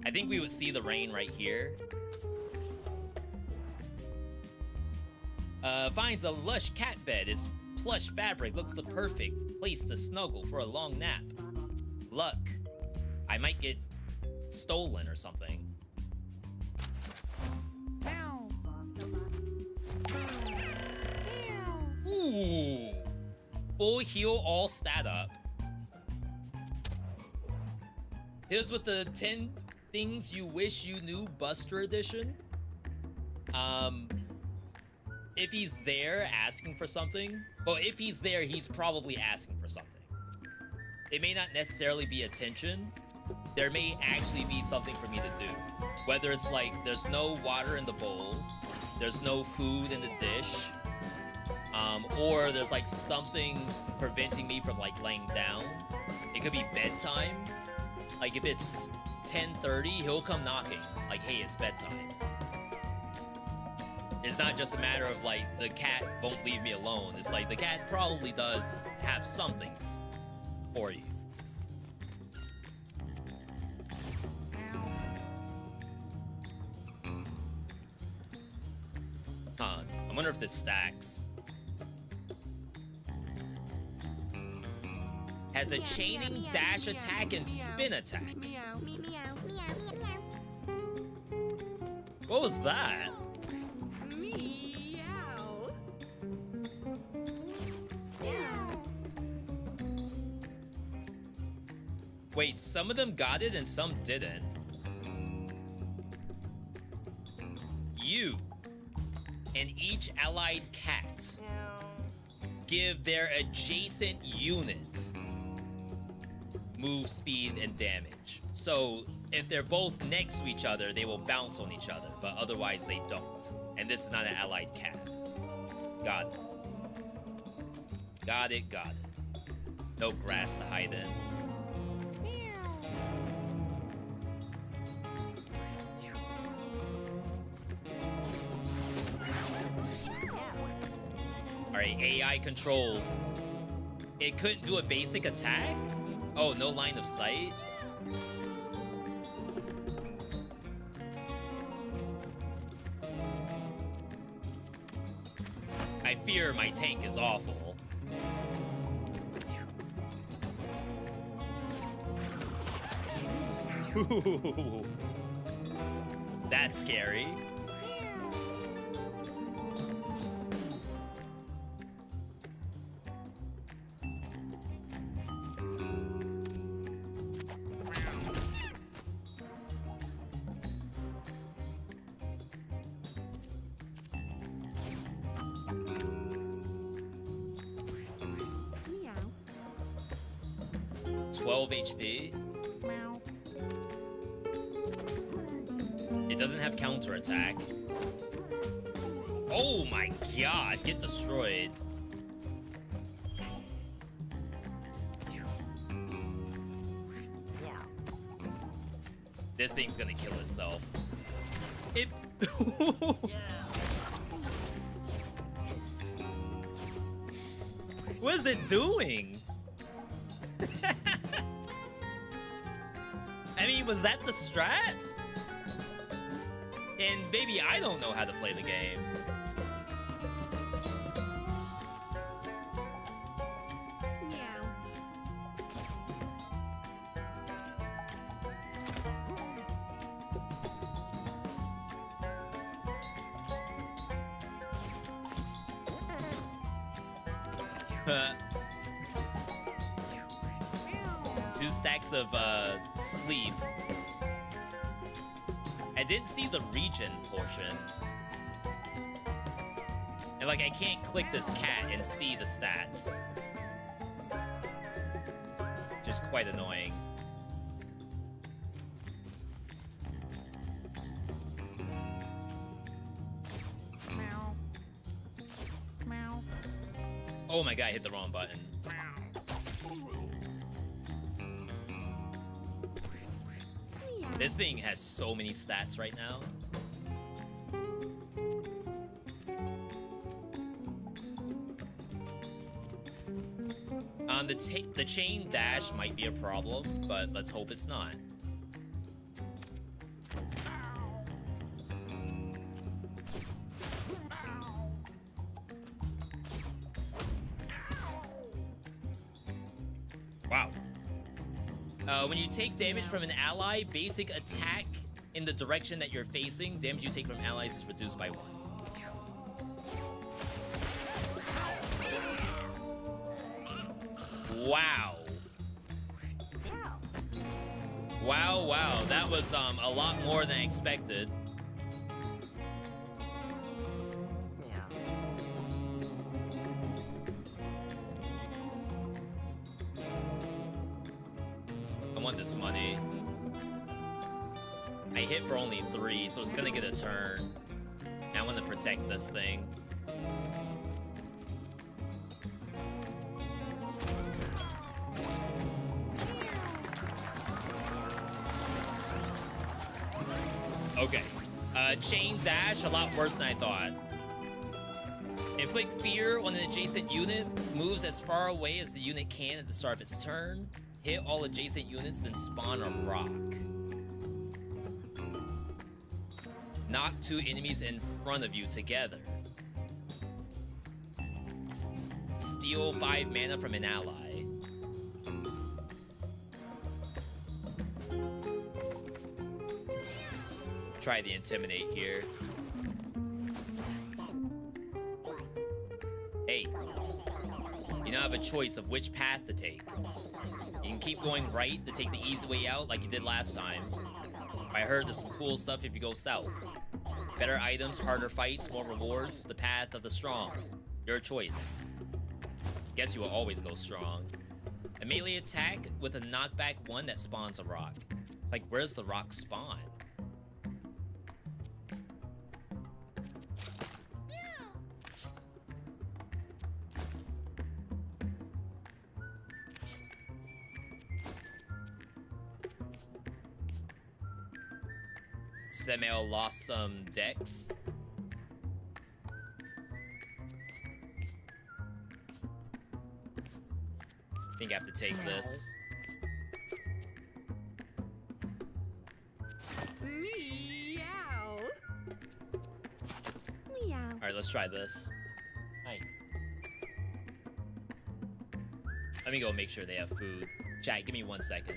I think we would see the rain right here. Finds a lush cat bed. Its plush fabric looks the perfect place to snuggle for a long nap. Luck. I might get stolen or something. Ooh. Full heal, all stat up. Here's with the 10 things you wish you knew Buster edition. If he's there asking for something, well, if he's there, he's probably asking for something. It may not necessarily be attention. There may actually be something for me to do. Whether it's like, there's no water in the bowl, there's no food in the dish, or there's like something preventing me from like laying down. It could be bedtime. Like if it's 10:30, he'll come knocking. Like, hey, it's bedtime. It's not just a matter of like the cat won't leave me alone. It's like the cat probably does have something for you. Huh. I wonder if this stacks. Has a chaining, dash attack, and spin attack. Meow. Meow, meow, meow, meow. What was that? Meow. Wait, some of them got it and some didn't. You and each allied cat give their adjacent unit move, speed, and damage. So if they're both next to each other, they will bounce on each other, but otherwise they don't. And this is not an allied cat. Got it. Got it, got it. No grass to hide in. Alright, AI controlled. It couldn't do a basic attack? Oh, no line of sight? I fear my tank is awful. Ooh, that's scary. Meow. 12 HP. Meow. It doesn't have counterattack. Oh my god, get destroyed. This thing's gonna kill itself. It. What is it doing? I mean, was that the strat? And maybe I don't know how to play the game. Meow. Two stacks of sleep. I didn't see the regen portion. And like I can't click this cat and see the stats. Just quite annoying. Meow. Meow. Oh my god, I hit the wrong button. This thing has so many stats right now. The chain dash might be a problem, but let's hope it's not. Wow. When you take damage from an ally, basic attack in the direction that you're facing, damage you take from allies is reduced by 1. Wow. Wow, wow. That was a lot more than I expected. I want this money. I hit for only 3, so it's gonna get a turn. And I want to protect this thing. Okay. Chain dash, a lot worse than I thought. Inflict fear on an adjacent unit. Moves as far away as the unit can at the start of its turn. Hit all adjacent units, then spawn a rock. Knock 2 enemies in front of you together. Steal 5 mana from an ally. Try the intimidate here. Hey, you now have a choice of which path to take. You can keep going right to take the easy way out like you did last time. I heard there's some cool stuff if you go south. Better items, harder fights, more rewards, the path of the strong. Your choice. Guess you will always go strong. A melee attack with a knockback 1 that spawns a rock. It's like, where's the rock spawn? Semel lost some decks. I think I have to take this. Alright, let's try this. Hi. Let me go make sure they have food. Chat, give me 1 second.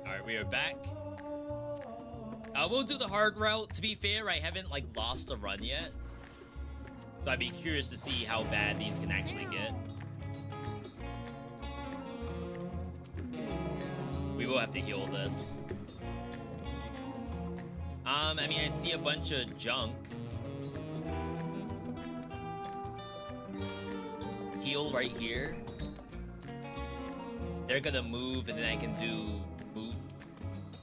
Alright, we are back. We'll do the hard route. To be fair, I haven't like lost a run yet, so I'd be curious to see how bad these can actually get. We will have to heal this. I mean, I see a bunch of junk. Heal right here. They're gonna move, and then I can do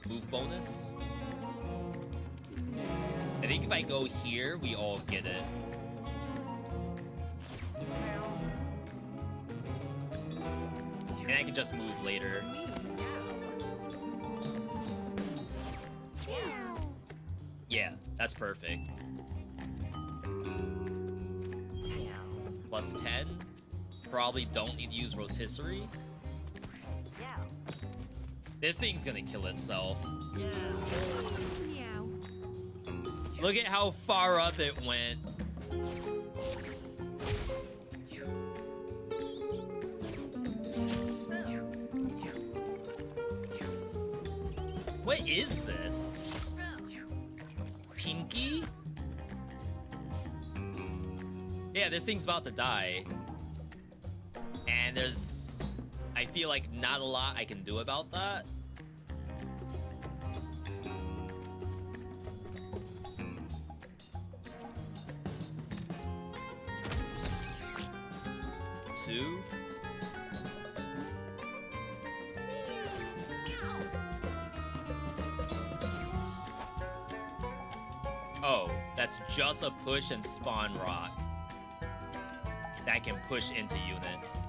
move bonus. I think if I go here, we all get it. And I can just move later. Yeah, that's perfect. Plus 10. Probably don't need to use rotisserie. This thing's gonna kill itself. Meow. Look at how far up it went. What is this? Pinky? Yeah, this thing's about to die. And there's... I feel like not a lot I can do about that. Two. Oh, that's just a push and spawn rock that can push into units.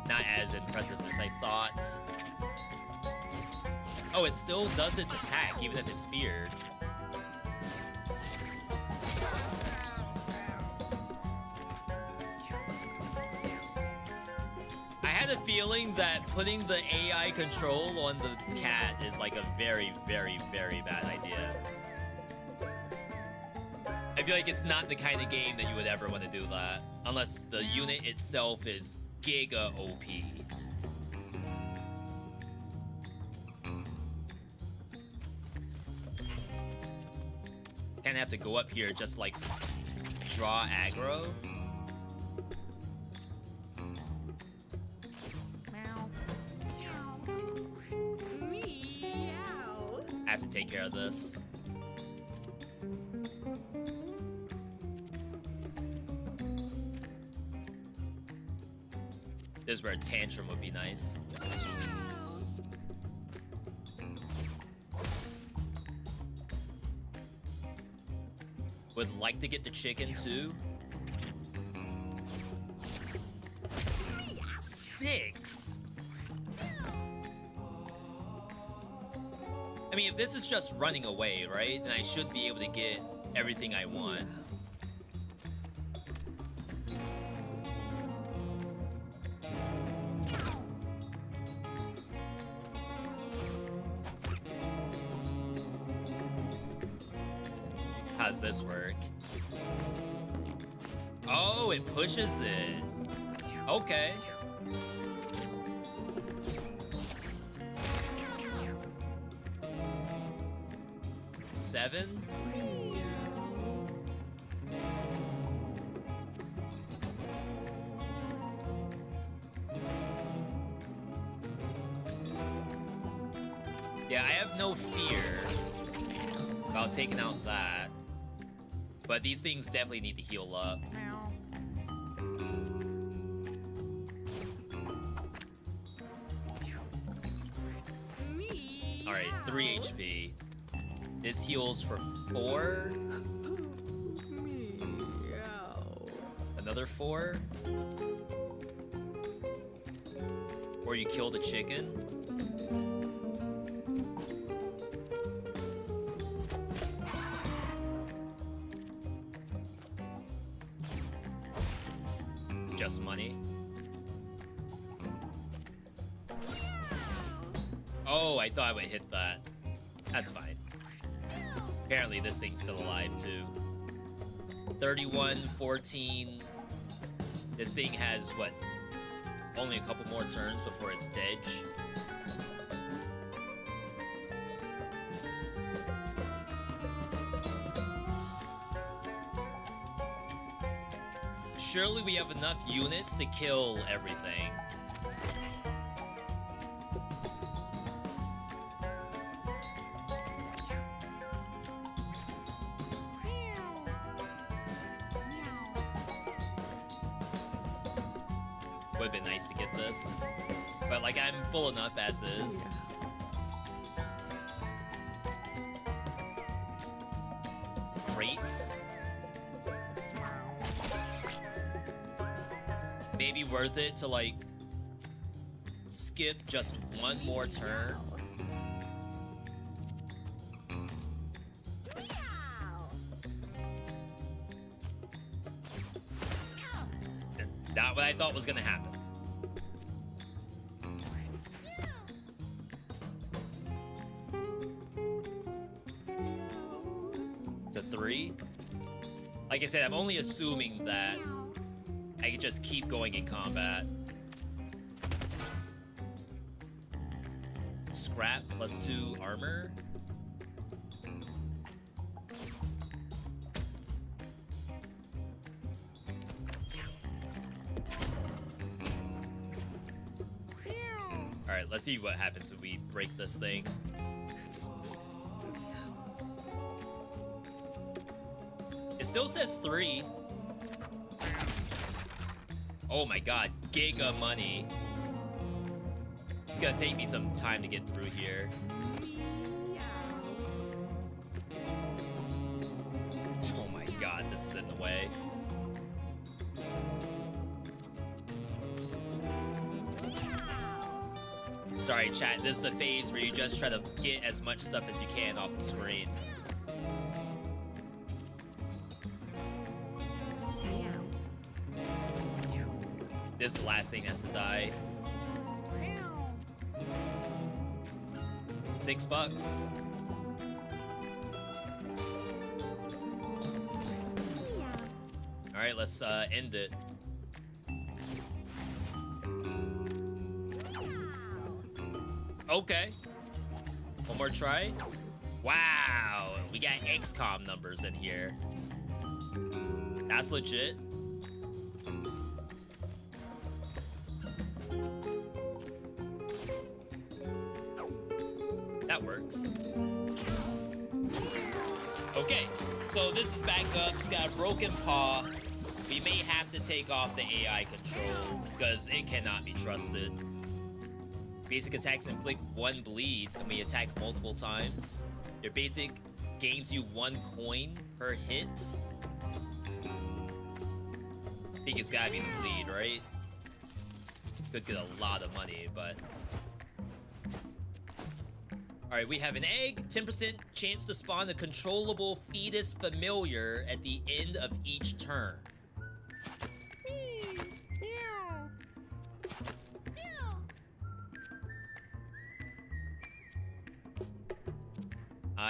Not as impressive as I thought. Oh, it still does its attack, even if it's feared. I had a feeling that putting the AI control on the cat is like a very, very, very bad idea. I feel like it's not the kind of game that you would ever want to do that. Unless the unit itself is giga OP. Kinda have to go up here just like draw aggro. Meow. Meow. I have to take care of this. This is where a tantrum would be nice. Would like to get the chicken too. 6. I mean, if this is just running away, right? Then I should be able to get everything I want. How does this work? Oh, it pushes it. Okay. Seven? Yeah, I have no fear about taking out that. But these things definitely need to heal up. Meow. Alright, 3 HP. This heals for 4. Meow. Another 4. Or you kill the chicken. Just money. Oh, I thought I would hit that. That's fine. Apparently this thing's still alive too. 31, 14. This thing has, what, only a couple more turns before it's dead. Surely we have enough units to kill everything. Would've been nice to get this. But like, I'm full enough as is. Crates? Maybe worth it to like skip just one more turn. Not what I thought was gonna happen. It's a 3. Like I said, I'm only assuming that I can just keep going in combat. Scrap +2 armor. Alright, let's see what happens when we break this thing. It still says 3. Oh my god, giga money. It's gonna take me some time to get through here. Oh my god, this is in the way. Sorry, chat, this is the phase where you just try to get as much stuff as you can off the screen. This is the last thing that has to die. $6. Alright, let's end it. Okay. One more try. Wow, we got XCOM numbers in here. That's legit. That works. Okay, so this is back up. It's got a broken paw. We may have to take off the AI control because it cannot be trusted. Basic attacks inflict 1 bleed and we attack multiple times. Your basic gains you 1 coin per hit. I think it's gotta be the bleed, right? Could get a lot of money, but... Alright, we have an egg, 10% chance to spawn a controllable fetus familiar at the end of each turn.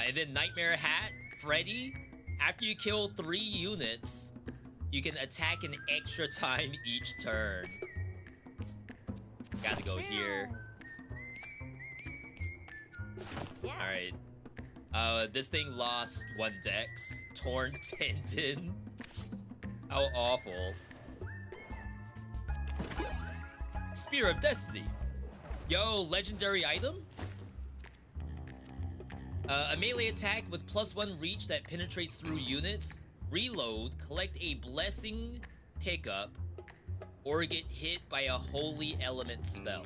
And then Nightmare Hat, Freddy, after you kill 3 units, you can attack an extra time each turn. Gotta go here. Alright. This thing lost 1 dex. Torn tendon. How awful. Spear of Destiny. Yo, legendary item? A melee attack with +1 reach that penetrates through units. Reload, collect a blessing pickup, or get hit by a holy element spell.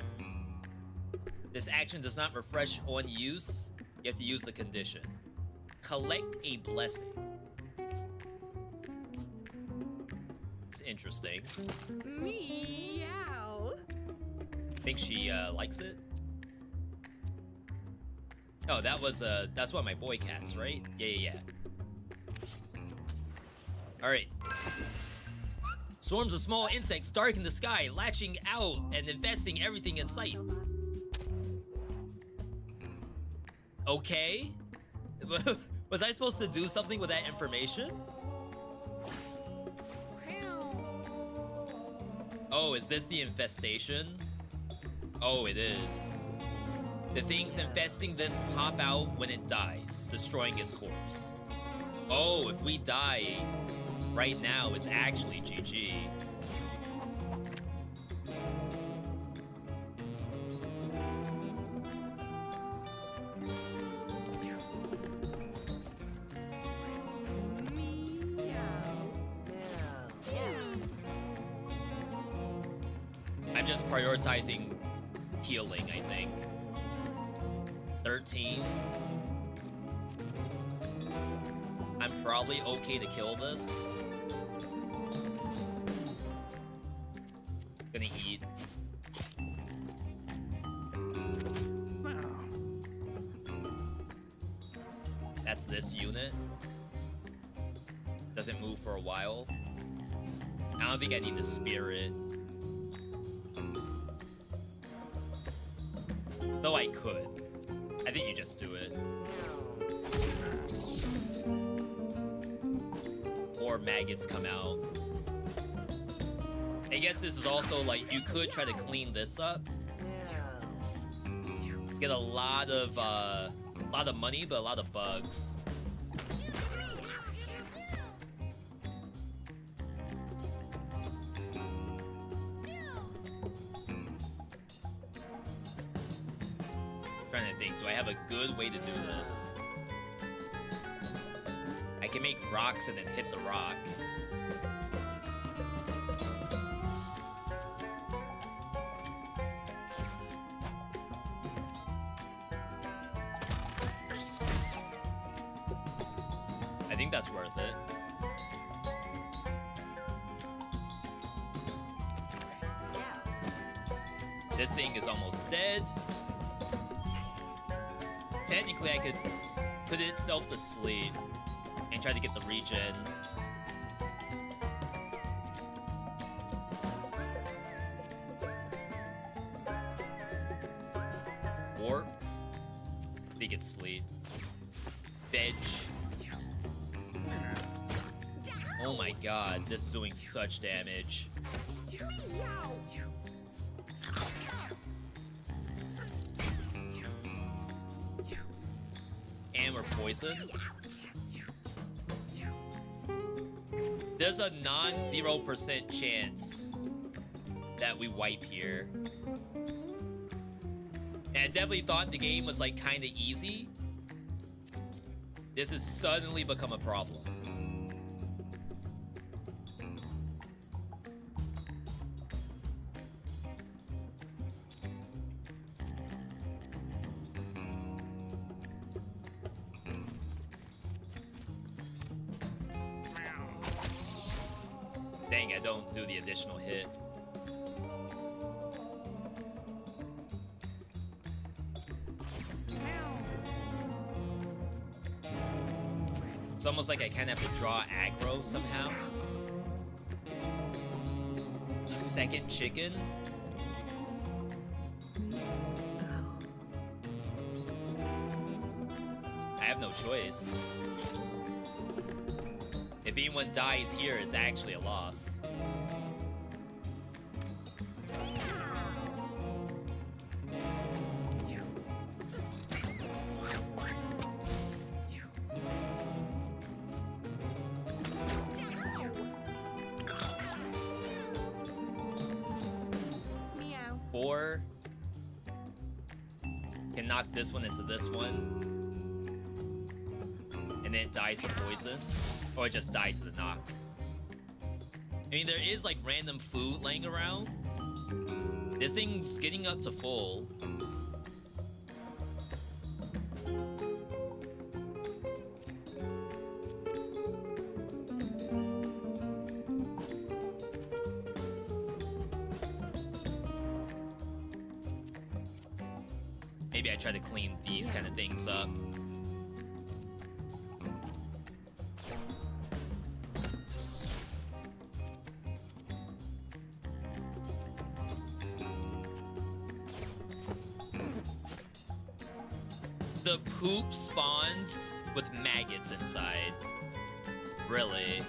This action does not refresh on use. You have to use the condition. Collect a blessing. It's interesting. Meow. Think she likes it? Oh, that's one of my boy cats, right? Yeah. Alright. Swarms of small insects darken the sky, latching out and infesting everything in sight. Okay. Was I supposed to do something with that information? Oh, is this the infestation? Oh, it is. The things infesting this pop out when it dies, destroying its corpse. Oh, if we die right now, it's actually GG. I'm just prioritizing healing, I think. 13. I'm probably okay to kill this. Gonna eat. that's this unit. Doesn't move for a while. I don't think I need to spear it. Though I could. I think you just do it. Or maggots come out. I guess this is also like you could try to clean this up. Get a lot of money, but a lot of bugs. Trying to think, do I have a good way to do this? I can make rocks and then hit the rock. I think that's worth it. This thing is almost dead. Technically, I could put it itself to sleep and try to get the regen. Warp. Think it's sleep. Veg. Oh my god, this is doing such damage. And we're poisoned. There's a non-0% chance that we wipe here. And I definitely thought the game was like kind of easy. This has suddenly become a problem. Dang, I don't do the additional hit. It's almost like I kind of have to draw aggro somehow. Second chicken. I have no choice. If anyone dies here, it's actually a loss. Meow. 4. Can knock this one into this one. And then it dies to poison. Or just die to the knock. I mean, there is like random food laying around. This thing's getting up to full. Maybe I try to clean these kind of things up. The poop spawns with maggots inside. Really?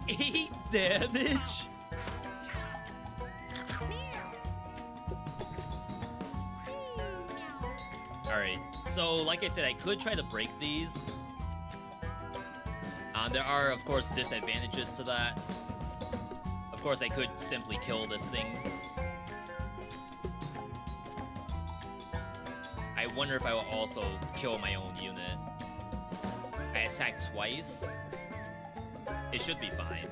Eight damage? Alright, so like I said, I could try to break these. There are, of course, disadvantages to that. Of course, I could simply kill this thing. I wonder if I will also kill my own unit. I attack twice. It should be fine.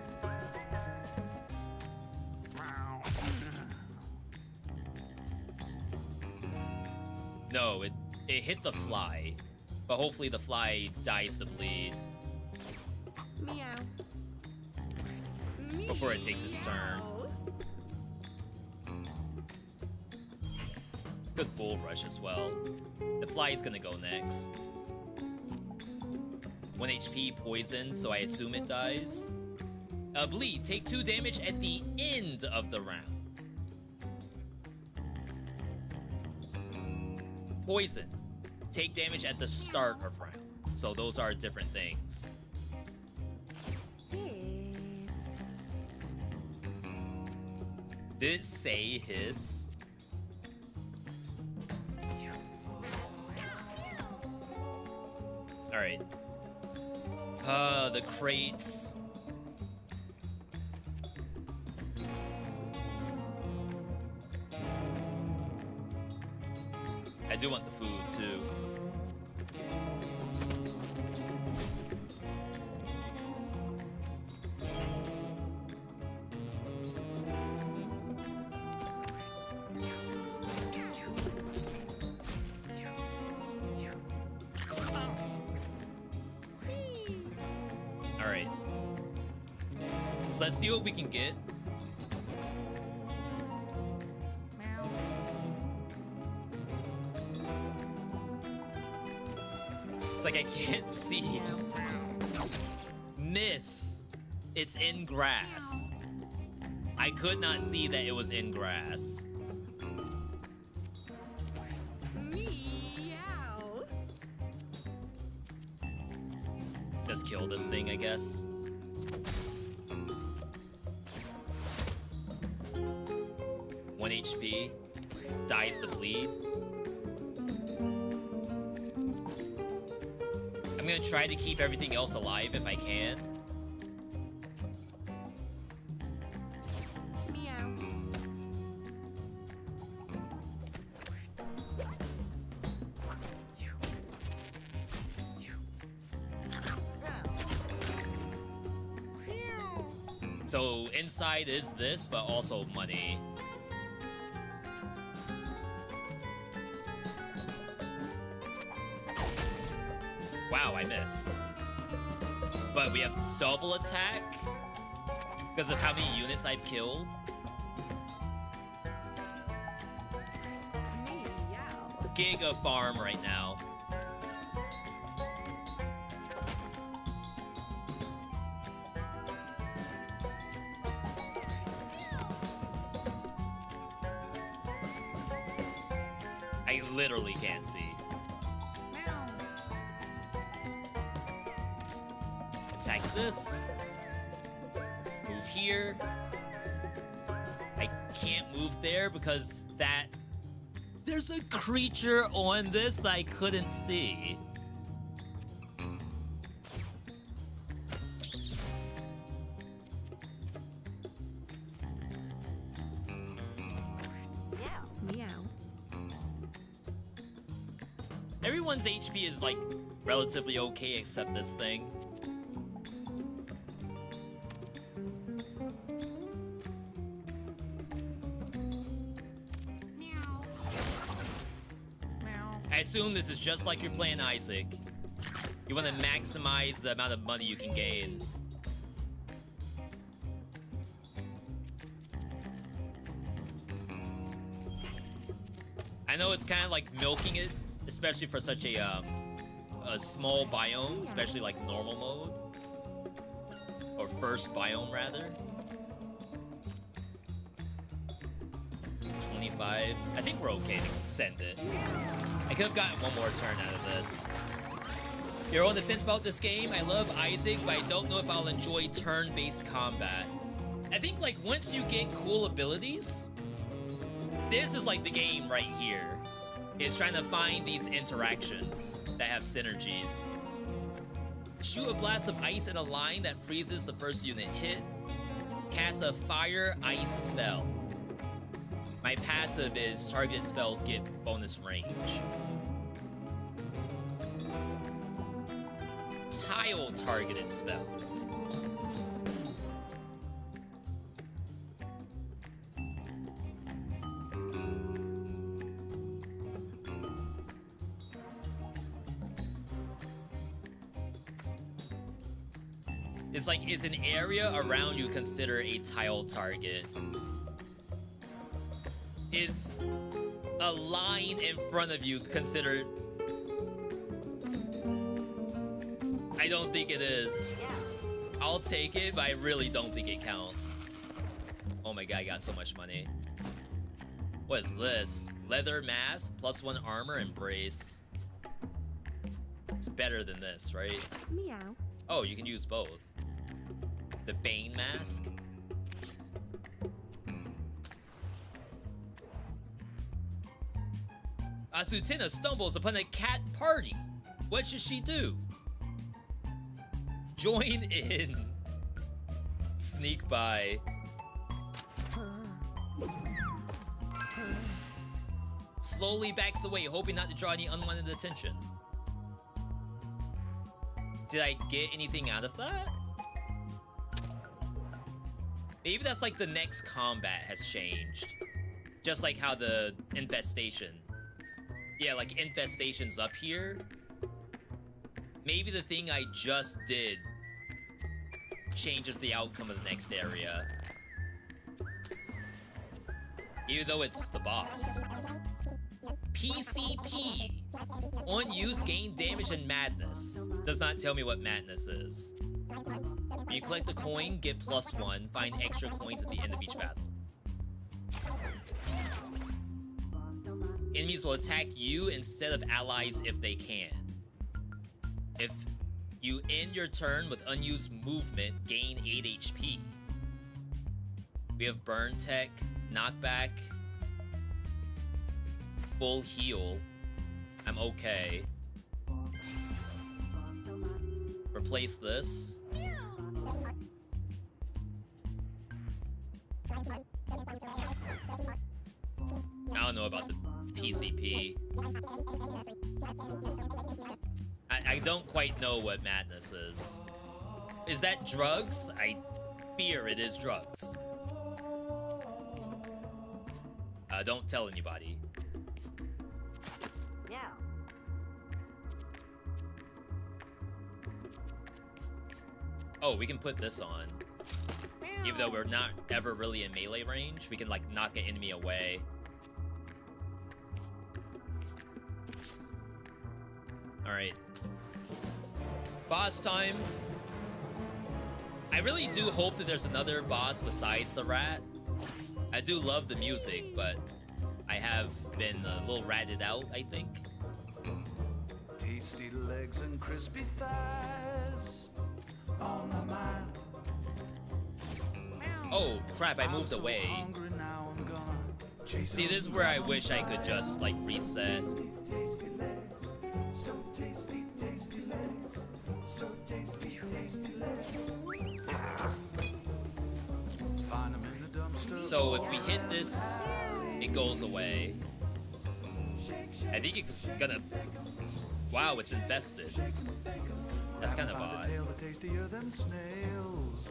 No, it hit the fly. But hopefully the fly dies to bleed. Meow. Before it takes its turn. Good bull rush as well. The fly is gonna go next. 1 HP poison, so I assume it dies. Bleed, take 2 damage at the end of the round. Poison, take damage at the start of round. So those are different things. Did it say hiss? Alright. The crates. I do want the food too. Alright. So let's see what we can get. It's like I can't see. Miss. It's in grass. I could not see that it was in grass. Meow. Just kill this thing, I guess. One HP. Dies to bleed. I'm gonna try to keep everything else alive if I can. Meow. So inside is this, but also money. Wow, I missed. But we have double attack because of how many units I've killed. Meow. Giga farm right now. I literally can't see. Attack this. Move here. I can't move there because there's a creature on this that I couldn't see. Meow. Everyone's HP is like relatively okay except this thing. I assume this is just like you're playing Isaac. You want to maximize the amount of money you can gain. I know it's kind of like milking it, especially for such a small biome, especially like normal mode. Or first biome, rather. 25. I think we're okay to send it. I could have gotten one more turn out of this. You're on the fence about this game. I love Isaac, but I don't know if I'll enjoy turn-based combat. I think like once you get cool abilities, this is like the game right here. It's trying to find these interactions that have synergies. Shoot a blast of ice in a line that freezes the first unit hit. Cast a fire ice spell. My passive is targeted spells get bonus range. Tile targeted spells. It's like, is an area around you considered a tile target? Is a line in front of you considered? I don't think it is. I'll take it, but I really don't think it counts. Oh my god, I got so much money. What is this? Leather mask, +1 armor, and brace. It's better than this, right? Meow. Oh, you can use both. The Bane mask. Asutina stumbles upon a cat party. What should she do? Join in. Sneak by. Slowly backs away, hoping not to draw any unwanted attention. Did I get anything out of that? Maybe that's like the next combat has changed. Just like how the infestation. Yeah, like infestation's up here. Maybe the thing I just did changes the outcome of the next area. Even though it's the boss. PCP. On use, gain damage and madness. Does not tell me what madness is. When you collect a coin, get +1. Find extra coins at the end of each battle. Enemies will attack you instead of allies if they can. If you end your turn with unused movement, gain 8 HP. We have burn tech, knockback, full heal. I'm okay. Replace this. I don't know about the PCP. I don't quite know what madness is. Is that drugs? I fear it is drugs. Don't tell anybody. Yeah. Oh, we can put this on. Even though we're not ever really in melee range, we can like knock an enemy away. Alright. Boss time. I really do hope that there's another boss besides the rat. I do love the music, but I have been a little ratted out, I think. Tasty legs and crispy thighs on my mind. Oh, crap, I moved away. Hungry now, I'm gonna chase See, this is where I wish I could just, like, reset. tasty legs. So tasty, tasty legs. So tasty, tasty legs. Find 'em in the dumpster. So if we hit this, it goes away. I think it's gonna... Wow, it's infested. That's kind of odd. Tail the tastier than snails.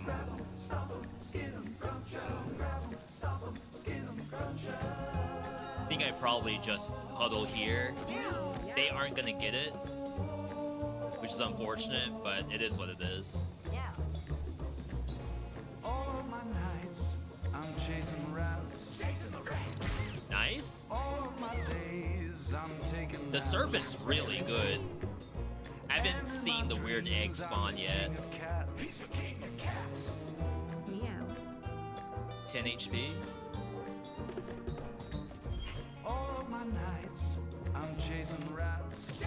Grab 'em, stop 'em, skin 'em, crunch 'em. Grab 'em, stop 'em, skin 'em, crunch 'em. I think I probably just huddle here. They aren't gonna get it, which is unfortunate, but it is what it is. All of my nights, I'm chasing rats. Nice. All of my days, I'm taking The naps. serpent's really good. I haven't seen the weird egg spawn yet. King of cats. Meow. 10 HP. All of my nights, I'm chasing rats.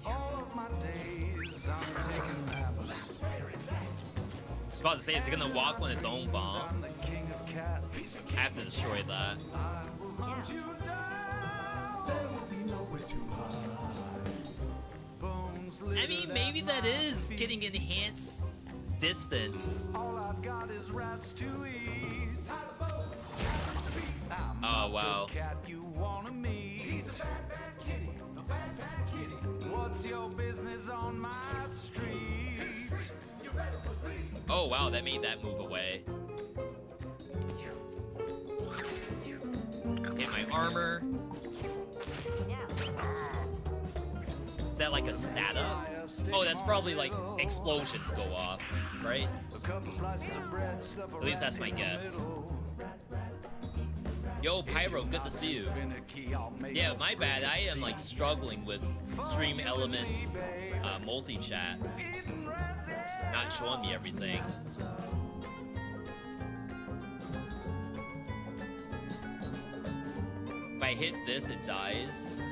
All of my days, I'm taking naps. I was about to say, is it gonna walk on its own bomb? I'm the king of cats. I have to destroy that. I will hunt you down. There will be nowhere to hide. Bones I mean, maybe that is getting enhanced distance. All I've got is rats to eat. I'm Oh, wow. the cat you wanna meet. He's a bad, bad kitty. A bad, bad kitty. What's your business on my street? You better believe. Oh, wow, that made that move away. Hit my armor. Is that like a stat up? Oh, that's probably like explosions go off, right? A couple slices of bread, stuff At least that's my around in the guess. middle. Yo, Pyro, good to see you. Yeah, my bad. I am like struggling with Stream Elements multi-chat. Not showing me everything. If I hit this, it dies.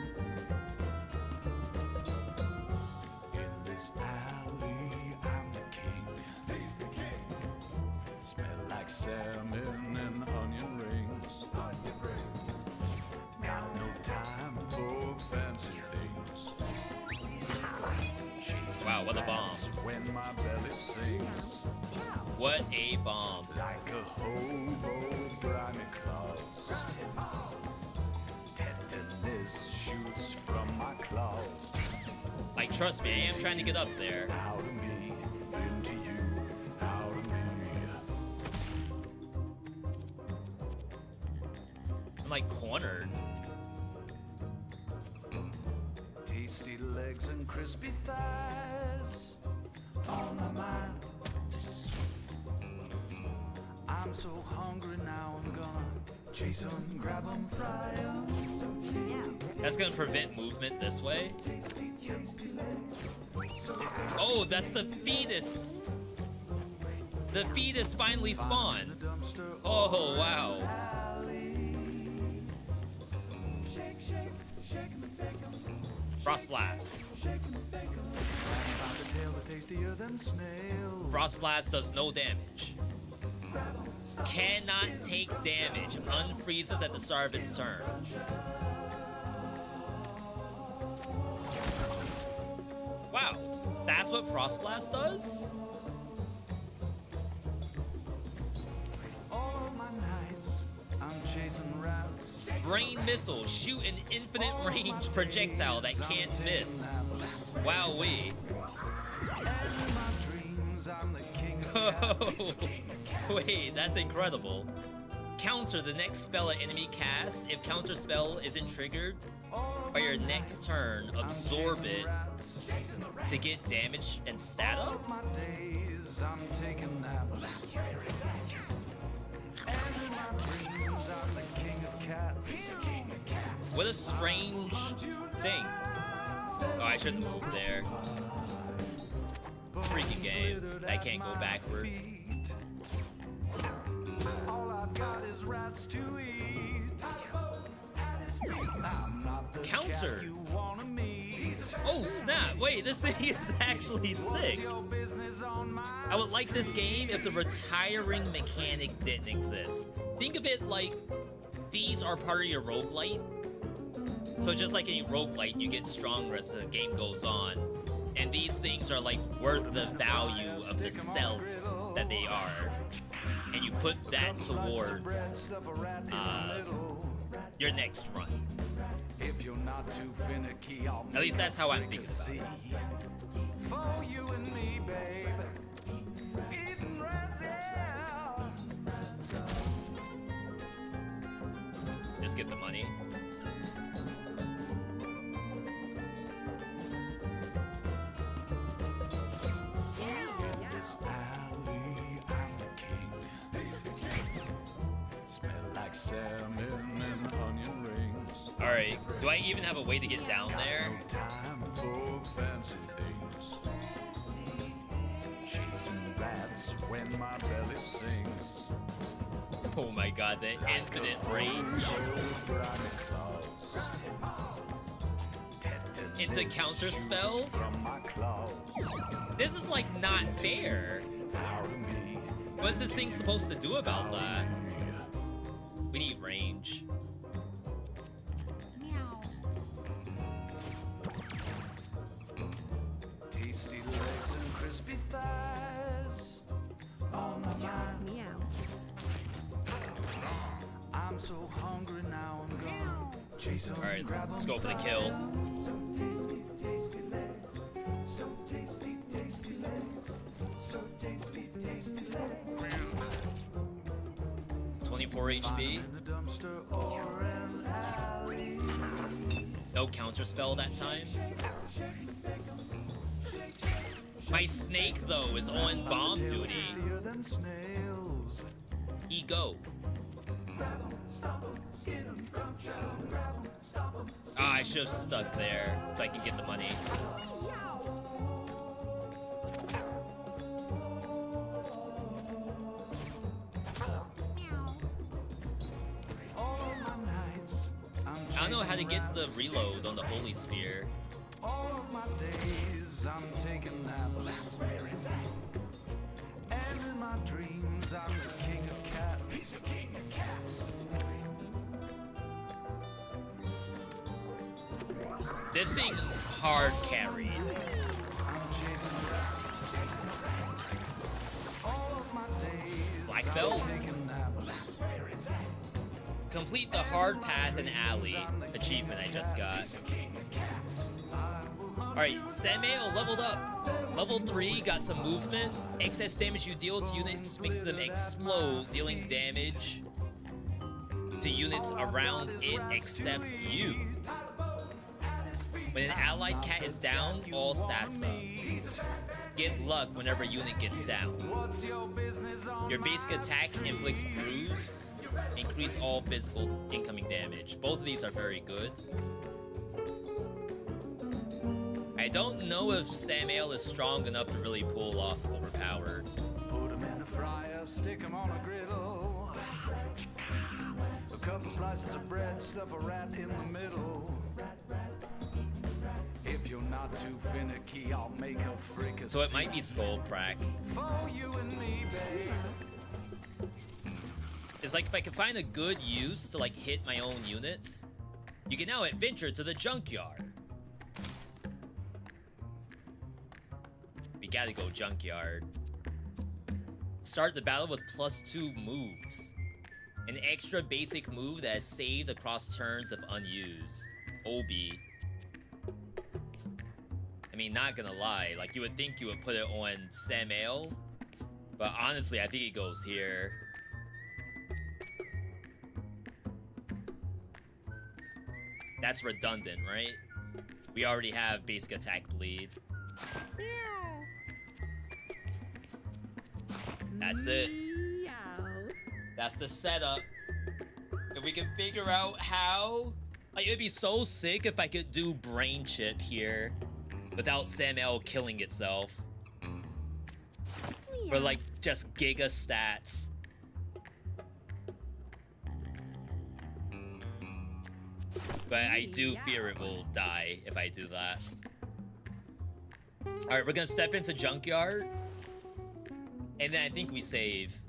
In this alley, I'm the king. He's the king. Smell like salmon and onion rings. Got no time for fancy things. Wow, what a bomb. When my belly sings. What a bomb. Like a hobo, grimy claws. Tetanus shoots from my claws. Like, trust me, I am trying to get up there. Out of me, into you, out of me. I'm like cornered. Tasty legs and crispy thighs on my mind. I'm so hungry now, I'm gonna chase 'em, grab 'em, fry 'em. That's gonna prevent movement this way. Oh, that's the fetus. The fetus finally spawned. Oh, wow. Frost Blast. Frost Blast does no damage. Cannot take damage. Unfreezes at the start of its turn. Wow, that's what Frost Blast does? All my nights, I'm chasing rats. Brain Missile. Shoot an infinite range projectile that can't miss. Wowee. And in my dreams, I'm the king of Oh, wait, that's incredible. Counter the next spell an enemy casts. If counter spell isn't triggered by your next turn, absorb it to get damage and stat up? my days, I'm taking naps. And in my dreams, I'm the king of cats. What a strange thing. Oh, I shouldn't move there. Freaking game. I can't go backward. All I've got is rats to eat. I'm not the Counter. cat you wanna meet. Oh snap, wait, this thing is actually sick. Your business on my I would like this game if the retiring mechanic didn't exist. Think of it like these are part of your roguelite. So just like any roguelite, you get stronger as the game goes on. And these things are like worth the value of the cells that they are. And you put that towards your next run. If you're not too finicky, I'll At least that's how I'm make a thinking about it. scene. For you and me, babe. Eating rats, yeah. Just get the money. In this alley, I'm the king. He's the king. Smell like salmon and onion rings. Alright, do I even have a way to get down there? No time for fancy things. Chasing rats when my belly sings. Oh my god, the infinite range. Grimy claws. Into counter spell? From my claws. This is like not fair. Out of me. What is this thing supposed to do about that? We need range. Meow. Tasty legs and crispy thighs on my mind. Meow. I'm so hungry now, I'm gonna chase 'em, Alright, grab 'em, let's go for the fry kill. 'em. So tasty, tasty legs. So tasty, tasty legs. So tasty, tasty legs. 24 HP. In the dumpster or an alley. No counter spell that time. My snake though is on bomb duty. Tastier than snails. He go. Ah, I should have stuck there so I can get the money. I don't know how to get the reload on the Holy Spear. All of my days I'm taking naps. And in my dreams I'm the king of cats. This thing hard carried. I'm chasing rats. All of my days Black belt. taking naps. Complete the hard path and alley achievement I just got. Alright, Samael leveled up. Level 3, got some movement. Excess damage you deal to units makes them explode, dealing damage to units around it except you. When an allied cat is down, all stats up. Get luck whenever a unit gets down. Your basic attack inflicts bruise. Increase all physical incoming damage. Both of these are very good. I don't know if Samael is strong enough to really pull off overpowered. Put 'em in a fryer, stick 'em on a griddle. A couple slices of bread, stuff a rat in the middle. If you're not too finicky, I'll make a fricassee. So it might be skull crack. For you and me, babe. It's like if I can find a good use to like hit my own units, you can now adventure to the junkyard. We gotta go junkyard. Start the battle with +2 moves. An extra basic move that is saved across turns if unused. Obi. I mean, not gonna lie, like you would think you would put it on Samael, but honestly, I think it goes here. That's redundant, right? We already have basic attack bleed. That's it. That's the setup. If we can figure out how... Like, it'd be so sick if I could do brain chip here without Samael killing itself. Or like, just giga stats. But I do fear it will die if I do that. Alright, we're gonna step into Junkyard. And then I think we save.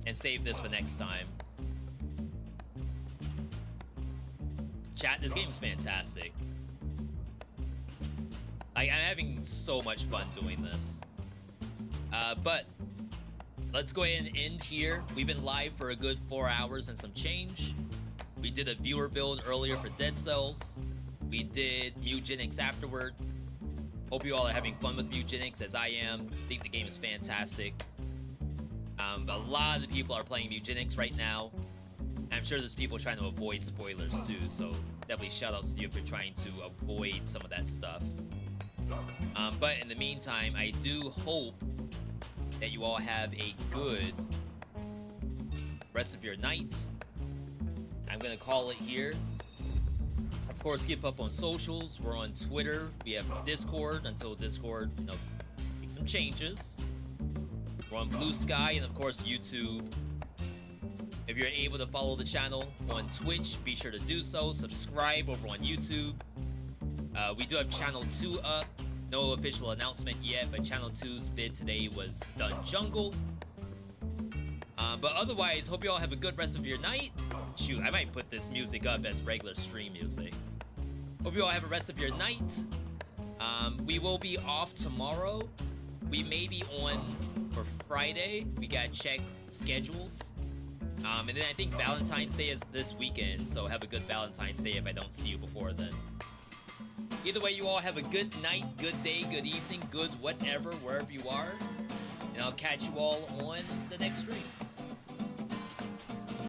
And save this for next time. Chat, this game's fantastic. I'm having so much fun doing this. But let's go ahead and end here. We've been live for a good 4 hours and some change. We did a viewer build earlier for Dead Cells. We did Mewgenics afterward. Hope you all are having fun with Mewgenics as I am. I think the game is fantastic. A lot of the people are playing Mewgenics right now. I'm sure there's people trying to avoid spoilers too, so definitely shout outs to you if you're trying to avoid some of that stuff. But in the meantime, I do hope that you all have a good rest of your night. I'm gonna call it here. Of course, keep up on socials. We're on Twitter. We have Discord until Discord, make some changes. We're on Blue Sky and of course YouTube. If you're able to follow the channel on Twitch, be sure to do so. Subscribe over on YouTube. We do have Channel 2 up. No official announcement yet, but Channel 2's bid today was Dun Jungle. But otherwise, hope you all have a good rest of your night. Shoot, I might put this music up as regular stream music. Hope you all have a rest of your night. We will be off tomorrow. We may be on for Friday. We gotta check schedules. And then I think Valentine's Day is this weekend, so have a good Valentine's Day if I don't see you before then. Either way, you all have a good night, good day, good evening, good whatever, wherever you are. And I'll catch you all on the next stream.